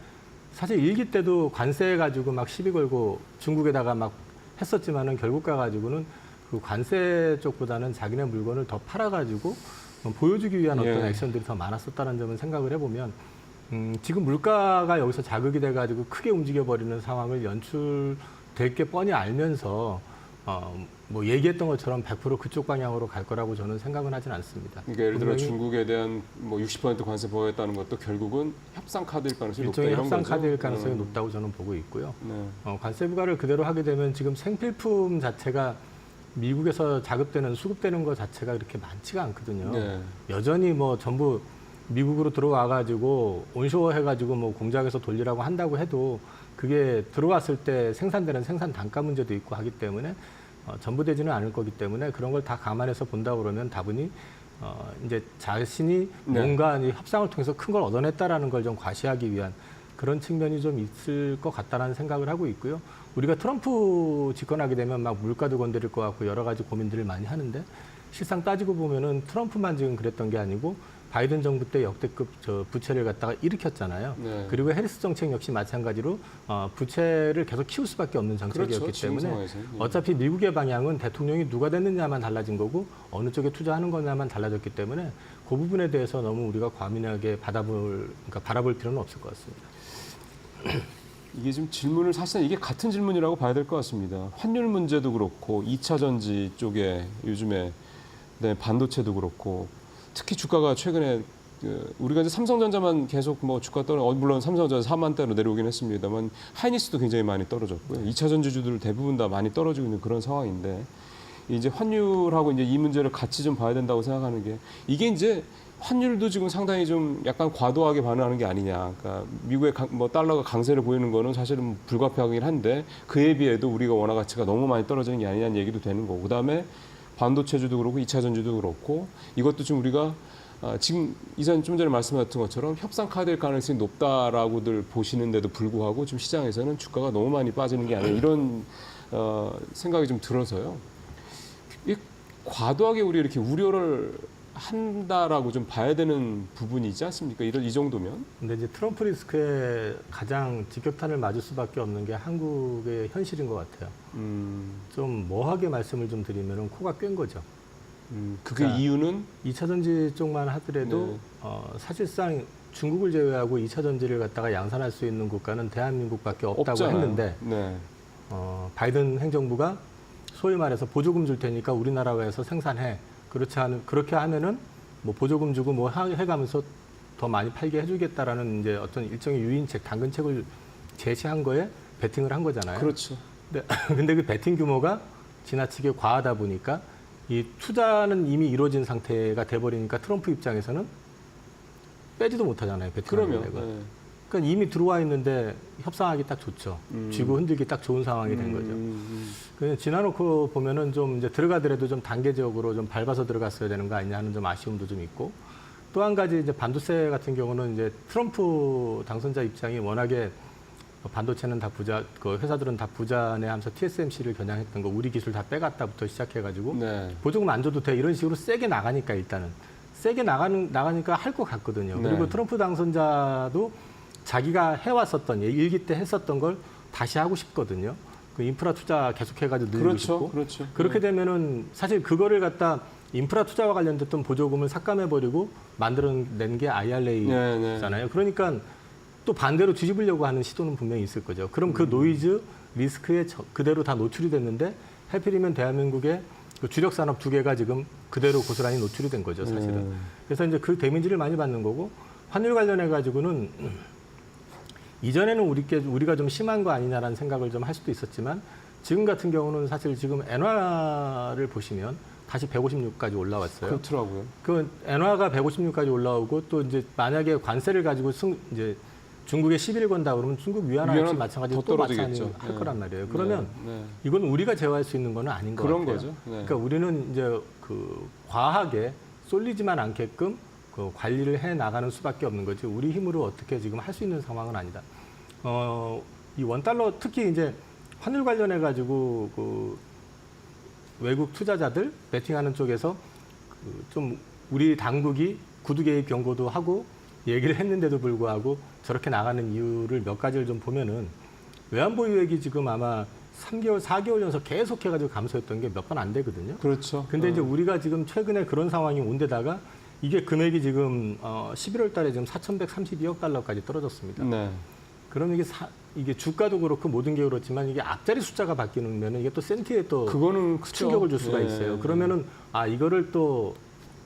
사실 일기 때도 관세 가지고 막 시비 걸고 중국에다가 막 했었지만은 결국 가가지고는 그 관세 쪽보다는 자기네 물건을 더 팔아가지고 보여주기 위한 어떤 예. 액션들이 더 많았었다는 점을 생각을 해보면 지금 물가가 여기서 자극이 돼가지고 크게 움직여버리는 상황을 연출될 게 뻔히 알면서 뭐 얘기했던 것처럼 100% 그쪽 방향으로 갈 거라고 저는 생각은 하진 않습니다. 그러니까 예를 들어 분명히 중국에 대한 뭐 60% 관세 보호했다는 것도 결국은 협상 카드일 가능성이 높다 일종의 이런 협상 거죠. 카드일 가능성이 높다고 저는 보고 있고요. 네. 관세 부과를 그대로 하게 되면 지금 생필품 자체가 미국에서 수급되는 것 자체가 그렇게 많지가 않거든요. 네. 여전히 뭐 전부 미국으로 들어와가지고 온쇼어 해가지고 뭐 공장에서 돌리라고 한다고 해도 그게 들어왔을 때 생산되는 생산 단가 문제도 있고 하기 때문에 전부 되지는 않을 거기 때문에 그런 걸 다 감안해서 본다 그러면 다분히 이제 자신이 네. 뭔가 이 협상을 통해서 큰 걸 얻어냈다라는 걸 좀 과시하기 위한 그런 측면이 좀 있을 것 같다라는 생각을 하고 있고요. 우리가 트럼프 집권하게 되면 막 물가도 건드릴 것 같고 여러 가지 고민들을 많이 하는데 실상 따지고 보면은 트럼프만 지금 그랬던 게 아니고 바이든 정부 때 역대급 부채를 갖다가 일으켰잖아요. 네. 그리고 해리스 정책 역시 마찬가지로 부채를 계속 키울 수밖에 없는 정책이었기 그렇죠. 지금 때문에 상황에서는. 예. 어차피 미국의 방향은 대통령이 누가 됐느냐만 달라진 거고 어느 쪽에 투자하는 거냐만 달라졌기 때문에 그 부분에 대해서 너무 우리가 과민하게 바라볼 필요는 없을 것 같습니다. 이게 지금 질문을 사실은 이게 같은 질문이라고 봐야 될 것 같습니다. 환율 문제도 그렇고 2차 전지 쪽에 요즘에 네, 반도체도 그렇고 특히 주가가 최근에 우리가 이제 삼성전자만 계속 뭐 주가 물론 삼성전자 4만 대로 내려오긴 했습니다만 하이닉스도 굉장히 많이 떨어졌고요. 2차 전지주들 대부분 다 많이 떨어지고 있는 그런 상황인데 이제 환율하고 이제 이 문제를 같이 좀 봐야 된다고 생각하는 게 이게 이제 환율도 지금 상당히 좀 약간 과도하게 반응하는 게 아니냐. 그러니까 미국의 뭐 달러가 강세를 보이는 거는 사실은 불가피하긴 한데 그에 비해도 우리가 원화 가치가 너무 많이 떨어지는 게 아니냐는 얘기도 되는 거고 그다음에 반도체주도 그렇고 2차 전지도 그렇고 이것도 지금 우리가 지금 이사님 좀 전에 말씀하셨던 것처럼 협상 카드일 가능성이 높다라고들 보시는데도 불구하고 지금 시장에서는 주가가 너무 많이 빠지는 게 아니냐 이런 생각이 좀 들어서요. 이 과도하게 우리 이렇게 우려를 한다라고 좀 봐야 되는 부분이지 않습니까? 이 정도면. 근데 이제 트럼프 리스크에 가장 직격탄을 맞을 수밖에 없는 게 한국의 현실인 것 같아요. 좀 뭐하게 말씀을 좀 드리면은 코가 꿰인 거죠. 그게 그러니까 이유는 2차 전지 쪽만 하더라도 네. 사실상 중국을 제외하고 2차 전지를 갖다가 양산할 수 있는 국가는 대한민국밖에 없다고 없잖아요. 했는데 네. 바이든 행정부가 소위 말해서 보조금 줄 테니까 우리나라에서 생산해. 그렇게 하면은 뭐 보조금 주고 뭐 해가면서 더 많이 팔게 해주겠다라는 이제 어떤 일종의 유인책, 당근책을 제시한 거에 베팅을 한 거잖아요. 그렇죠. 근데 그 베팅 규모가 지나치게 과하다 보니까 이 투자는 이미 이루어진 상태가 돼버리니까 트럼프 입장에서는 빼지도 못하잖아요. 베팅하는 그러면. 데가. 네. 그러니까 이미 들어와 있는데 협상하기 딱 좋죠. 쥐고 흔들기 딱 좋은 상황이 된 거죠. 그래서 지나놓고 보면은 좀 이제 들어가더라도 좀 단계적으로 좀 밟아서 들어갔어야 되는 거 아니냐 하는 좀 아쉬움도 좀 있고 또 한 가지 이제 반도체 같은 경우는 이제 트럼프 당선자 입장이 워낙에 반도체는 다 부자, 그 회사들은 다 부자네 하면서 TSMC를 겨냥했던 거 우리 기술 다 빼갔다부터 시작해가지고 네. 보조금 안 줘도 돼 이런 식으로 세게 나가니까 일단은 세게 나가니까 할 것 같거든요. 네. 그리고 트럼프 당선자도 자기가 해왔었던 일기 때 했었던 걸 다시 하고 싶거든요. 그 인프라 투자 계속해가지고 늘리고 그렇죠. 싶고 그렇죠. 그렇게 되면은 사실 그거를 갖다 인프라 투자와 관련됐던 보조금을 삭감해버리고 만들어낸 게 IRA잖아요. 그러니까 또 반대로 뒤집으려고 하는 시도는 분명히 있을 거죠. 그럼 그 노이즈 리스크에 그대로 다 노출이 됐는데 하필이면 대한민국의 그 주력 산업 두 개가 지금 그대로 고스란히 노출이 된 거죠, 사실은. 그래서 이제 그 데미지를 많이 받는 거고 환율 관련해 가지고는 이전에는 우리가 좀 심한 거 아니냐라는 생각을 좀 할 수도 있었지만 지금 같은 경우는 사실 지금 엔화를 보시면 다시 156까지 올라왔어요. 그렇더라고요. 그 엔화가 156까지 올라오고 또 이제 만약에 관세를 가지고 이제 중국에 시비를 건다 그러면 중국 위안화 역시 마찬가지로 더 또 떨어지겠죠. 할 거란 말이에요. 네. 그러면 네. 이건 우리가 제어할 수 있는 거는 아닌 것 그런 같아요. 거죠. 네. 그러니까 우리는 이제 그 과하게 쏠리지만 않게끔 그 관리를 해 나가는 수밖에 없는 거지. 우리 힘으로 어떻게 지금 할 수 있는 상황은 아니다. 이 원달러 특히 이제 환율 관련해 가지고 그 외국 투자자들 베팅하는 쪽에서 좀 우리 당국이 구두 개입 경고도 하고 얘기를 했는데도 불구하고 저렇게 나가는 이유를 몇 가지를 좀 보면은 외환보 유액이 지금 아마 3개월, 4개월 연속 계속 해가지고 감소했던 게 몇 번 안 되거든요. 그렇죠. 근데 이제 우리가 지금 최근에 그런 상황이 온 데다가 이게 금액이 지금 11월 달에 지금 4,132억 달러까지 떨어졌습니다. 네. 그럼 이게 주가도 그렇고 모든 게 그렇지만 이게 앞자리 숫자가 바뀌면 이게 또 센티에 또 그거는 그쵸. 충격을 줄 수가 네. 있어요. 그러면은 이거를 또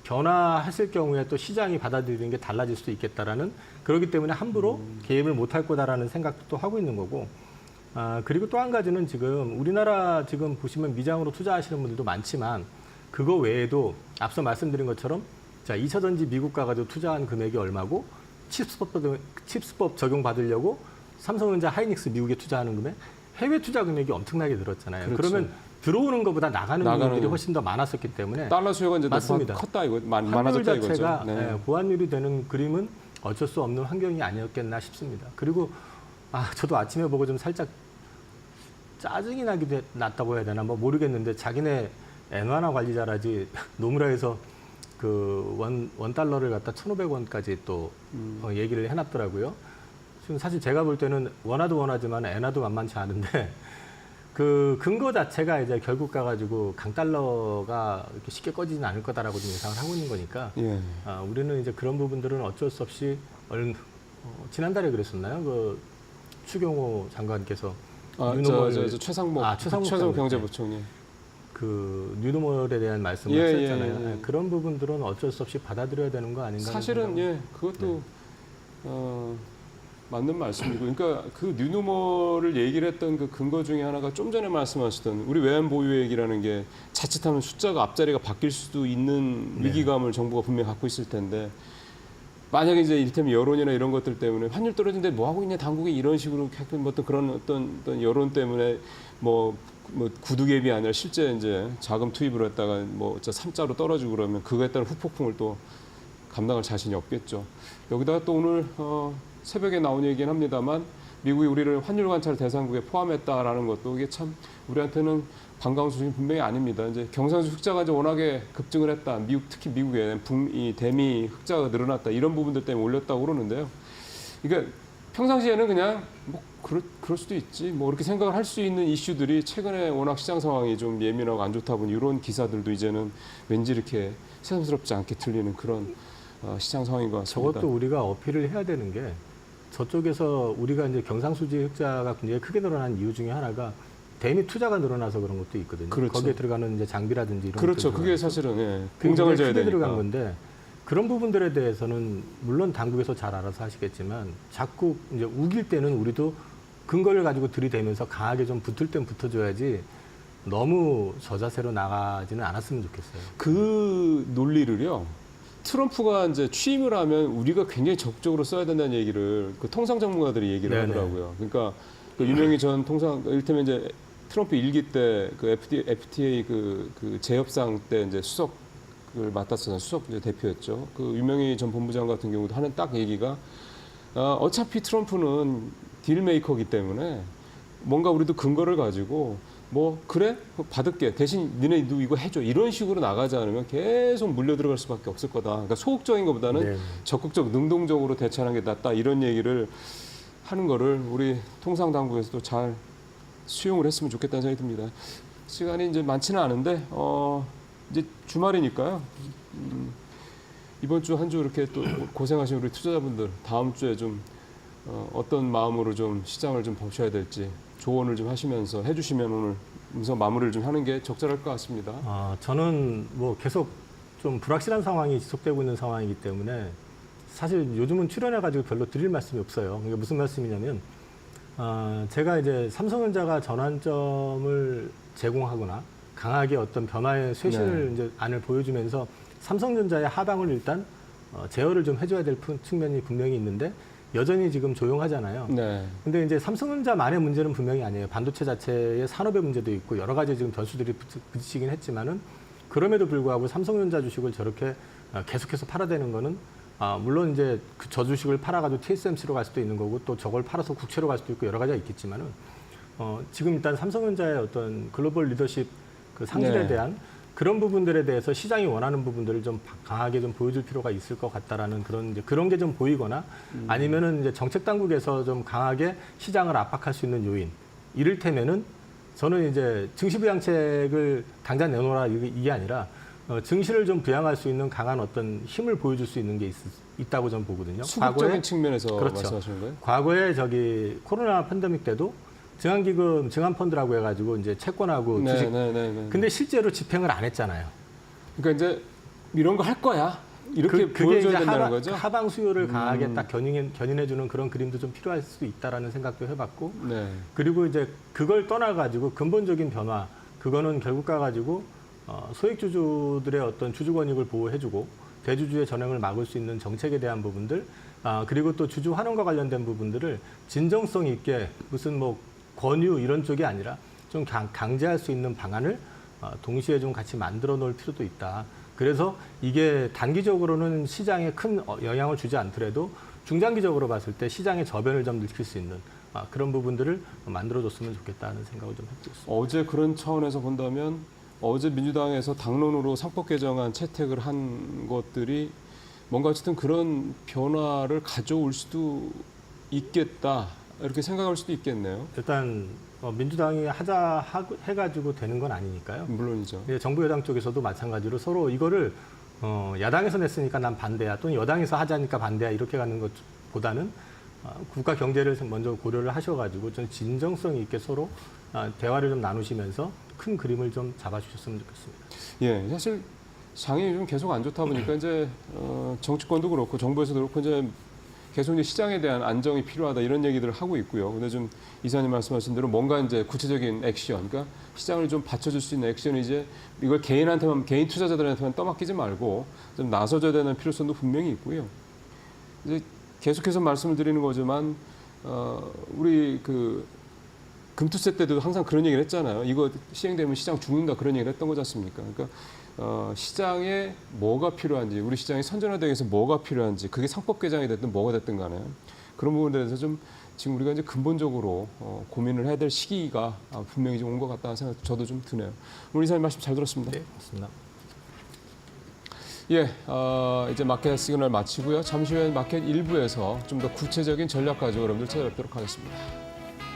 변화했을 경우에 또 시장이 받아들이는 게 달라질 수도 있겠다라는 그렇기 때문에 함부로 개입을 못할 거다라는 생각도 또 하고 있는 거고 그리고 또 한 가지는 지금 우리나라 지금 보시면 미장으로 투자하시는 분들도 많지만 그거 외에도 앞서 말씀드린 것처럼 자 2차 전지 미국 가가지고 투자한 금액이 얼마고 칩스법 적용 받으려고 삼성전자 하이닉스 미국에 투자하는 금액 해외 투자 금액이 엄청나게 늘었잖아요. 그렇죠. 그러면 들어오는 것보다 나가는 나가는 비율이 훨씬 더 많았었기 때문에 달러 수요가 이제 맞습니다. 컸다 이거 환율 많아졌다 이거죠. 자체가 네. 고환율이 되는 그림은 어쩔 수 없는 환경이 아니었겠나 싶습니다. 그리고 저도 아침에 보고 좀 살짝 짜증이 났다고 해야 되나 뭐 모르겠는데 자기네 엔화나 관리자라지 노무라에서 그 원 달러를 갖다 1,500원까지 또 얘기를 해놨더라고요. 지금 사실 제가 볼 때는 원하지만 엔화도 만만치 않은데 그 근거 자체가 이제 결국 가가지고 강달러가 이렇게 쉽게 꺼지지는 않을 거다라고 좀 예상을 하고 있는 거니까 예. 우리는 이제 그런 부분들은 어쩔 수 없이 지난달에 그랬었나요? 그 추경호 장관께서 최상목 최상목 경제부총리. 그 뉴노멀에 대한 말씀을 예, 하셨잖아요. 예, 예. 그런 부분들은 어쩔 수 없이 받아들여야 되는 거 아닌가? 사실은 그것도 맞는 말씀이고, 그러니까 그 뉴노멀을 얘기를 했던 그 근거 중에 하나가 좀 전에 말씀하셨던 우리 외환 보유액이라는 게 자칫하면 숫자가 앞자리가 바뀔 수도 있는 위기감을 정부가 분명히 갖고 있을 텐데, 만약에 이제 이를테면 여론이나 이런 것들 때문에 환율 떨어진데 뭐 하고 있냐 당국이 이런 식으로 어떤 그런 어떤 여론 때문에 뭐 구두갭이 아니라 실제 이제 자금 투입을 했다가 뭐 3자로 떨어지고 그러면 그거에 따른 후폭풍을 또 감당할 자신이 없겠죠. 여기다가 또 오늘 새벽에 나온 얘기긴 합니다만 미국이 우리를 환율 관찰 대상국에 포함했다라는 것도 이게 참 우리한테는 반가운 소식이 분명히 아닙니다. 이제 경상수 흑자가 이제 워낙에 급증을 했다. 특히 미국에 이 대미 흑자가 늘어났다. 이런 부분들 때문에 올렸다고 그러는데요. 그러니까 평상시에는 그냥 뭐 그럴 수도 있지. 뭐 이렇게 생각을 할 수 있는 이슈들이 최근에 워낙 시장 상황이 좀 예민하고 안 좋다 보니 이런 기사들도 이제는 왠지 이렇게 새삼스럽지 않게 들리는 그런 시장 상황인 것 같습니다. 저것도 우리가 어필을 해야 되는 게 저쪽에서 우리가 이제 경상수지 흑자가 굉장히 크게 늘어난 이유 중에 하나가 대미 투자가 늘어나서 그런 것도 있거든요. 그렇죠. 거기에 들어가는 이제 장비라든지 이런 그렇죠. 것들 그게 사실은 공장을 공장을 져야 되니까. 들어간 건데 그런 부분들에 대해서는 물론 당국에서 잘 알아서 하시겠지만 자꾸 이제 우길 때는 우리도 근거를 가지고 들이대면서 강하게 좀 붙을 땐 붙어줘야지 너무 저자세로 나가지는 않았으면 좋겠어요. 그 논리를요. 트럼프가 이제 취임을 하면 우리가 굉장히 적극적으로 써야 된다는 얘기를 그 통상 전문가들이 얘기를 네네. 하더라고요. 그러니까 그 유명희 전 이를테면 이제 트럼프 일기 때 그 FTA 그 재협상 때 이제 수석을 맡았었잖아요. 수석 이제 대표였죠. 그 유명희 전 본부장 같은 경우도 하는 딱 얘기가 어차피 트럼프는 딜메이커이기 때문에 뭔가 우리도 근거를 가지고 뭐 그래 받을게 대신 니네도 이거 해줘 이런 식으로 나가지 않으면 계속 물려 들어갈 수밖에 없을 거다. 그러니까 소극적인 것보다는 네. 적극적 능동적으로 대처하는 게 낫다 이런 얘기를 하는 거를 우리 통상 당국에서도 잘 수용을 했으면 좋겠다는 생각이 듭니다. 시간이 이제 많지는 않은데 이제 주말이니까요. 이번 주 한 주 이렇게 또 고생하신 우리 투자자분들 다음 주에 좀 어떤 마음으로 좀 시장을 좀 보셔야 될지 조언을 좀 하시면서 해주시면 오늘 우선 마무리를 좀 하는 게 적절할 것 같습니다. 저는 뭐 계속 좀 불확실한 상황이 지속되고 있는 상황이기 때문에 사실 요즘은 출연해가지고 별로 드릴 말씀이 없어요. 그러니까 무슨 말씀이냐면 제가 이제 삼성전자가 전환점을 제공하거나 강하게 어떤 변화의 쇄신을 이제 안을 보여주면서 삼성전자의 하방을 일단 제어를 좀 해줘야 될 측면이 분명히 있는데 여전히 지금 조용하잖아요. 네. 근데 이제 삼성전자만의 문제는 분명히 아니에요. 반도체 자체의 산업의 문제도 있고 여러 가지 지금 변수들이 부딪히긴 했지만은 그럼에도 불구하고 삼성전자 주식을 저렇게 계속해서 팔아대는 거는 물론 이제 저 주식을 팔아가지고 TSMC로 갈 수도 있는 거고 또 저걸 팔아서 국채로 갈 수도 있고 여러 가지가 있겠지만은 지금 일단 삼성전자의 어떤 글로벌 리더십 그 상실에 네. 대한 그런 부분들에 대해서 시장이 원하는 부분들을 좀 강하게 좀 보여줄 필요가 있을 것 같다라는 그런 게 좀 보이거나 아니면은 이제 정책 당국에서 좀 강하게 시장을 압박할 수 있는 요인. 이를테면은 저는 이제 증시 부양책을 당장 내놓으라 이게 아니라 증시를 좀 부양할 수 있는 강한 어떤 힘을 보여줄 수 있는 게 있다고 저는 보거든요. 수급적인 측면에서 그렇죠. 말씀하시는 거예요? 과거에 코로나 팬데믹 때도 증한기금, 증한펀드라고 해가지고 이제 채권하고 주식. 근데 실제로 집행을 안 했잖아요. 그러니까 이제 이런 거 할 거야. 이렇게 그게 보여줘야 이제 된다는 거죠? 하방 수요를 강하게 딱 견인해주는 그런 그림도 좀 필요할 수도 있다라는 생각도 해봤고. 네. 그리고 이제 그걸 떠나가지고 근본적인 변화, 그거는 결국 가가지고 소액주주들의 어떤 주주 권익을 보호해주고 대주주의 전횡을 막을 수 있는 정책에 대한 부분들, 그리고 또 주주 환원과 관련된 부분들을 진정성 있게 무슨 뭐 권유 이런 쪽이 아니라 좀 강제할 수 있는 방안을 동시에 좀 같이 만들어 놓을 필요도 있다. 그래서 이게 단기적으로는 시장에 큰 영향을 주지 않더라도 중장기적으로 봤을 때 시장의 저변을 좀 느낄 수 있는 그런 부분들을 만들어줬으면 좋겠다는 생각을 좀 해보고 있습니다. 어제 그런 차원에서 본다면 어제 민주당에서 당론으로 상법 개정안 채택을 한 것들이 뭔가 어쨌든 그런 변화를 가져올 수도 있겠다 이렇게 생각할 수도 있겠네요. 일단 민주당이 하자 해가지고 되는 건 아니니까요. 물론이죠. 정부 여당 쪽에서도 마찬가지로 서로 이거를 야당에서 냈으니까 난 반대야 또는 여당에서 하자니까 반대야 이렇게 가는 것보다는 국가 경제를 먼저 고려를 하셔가지고 좀 진정성 있게 서로 대화를 좀 나누시면서 큰 그림을 좀 잡아주셨으면 좋겠습니다. 예, 사실 장이 좀 계속 안 좋다 보니까 이제 정치권도 그렇고 정부에서도 그렇고 이제 계속 이제 시장에 대한 안정이 필요하다 이런 얘기들을 하고 있고요. 근데 좀 이사님 말씀하신 대로 뭔가 이제 구체적인 액션, 그러니까 시장을 좀 받쳐줄 수 있는 액션이 이제 이걸 개인 투자자들한테만 떠맡기지 말고 좀 나서줘야 되는 필요성도 분명히 있고요. 이제 계속해서 말씀을 드리는 거지만 우리 그 금투세 때도 항상 그런 얘기를 했잖아요. 이거 시행되면 시장 죽는다 그런 얘기를 했던 거지 않습니까? 그러니까 시장에 뭐가 필요한지, 우리 시장이 선진화되기 위해서 뭐가 필요한지, 그게 상법 개정이 됐든 뭐가 됐든 간에 그런 부분에 대해서 좀 지금 우리가 이제 근본적으로 고민을 해야 될 시기가 분명히 좀 온 것 같다는 생각 저도 좀 드네요. 우리 이사님 말씀 잘 들었습니다. 네, 맞습니다. 예, 이제 마켓 시그널 마치고요. 잠시 후에 마켓 1부에서 좀 더 구체적인 전략 가지고 여러분들 찾아뵙도록 하겠습니다.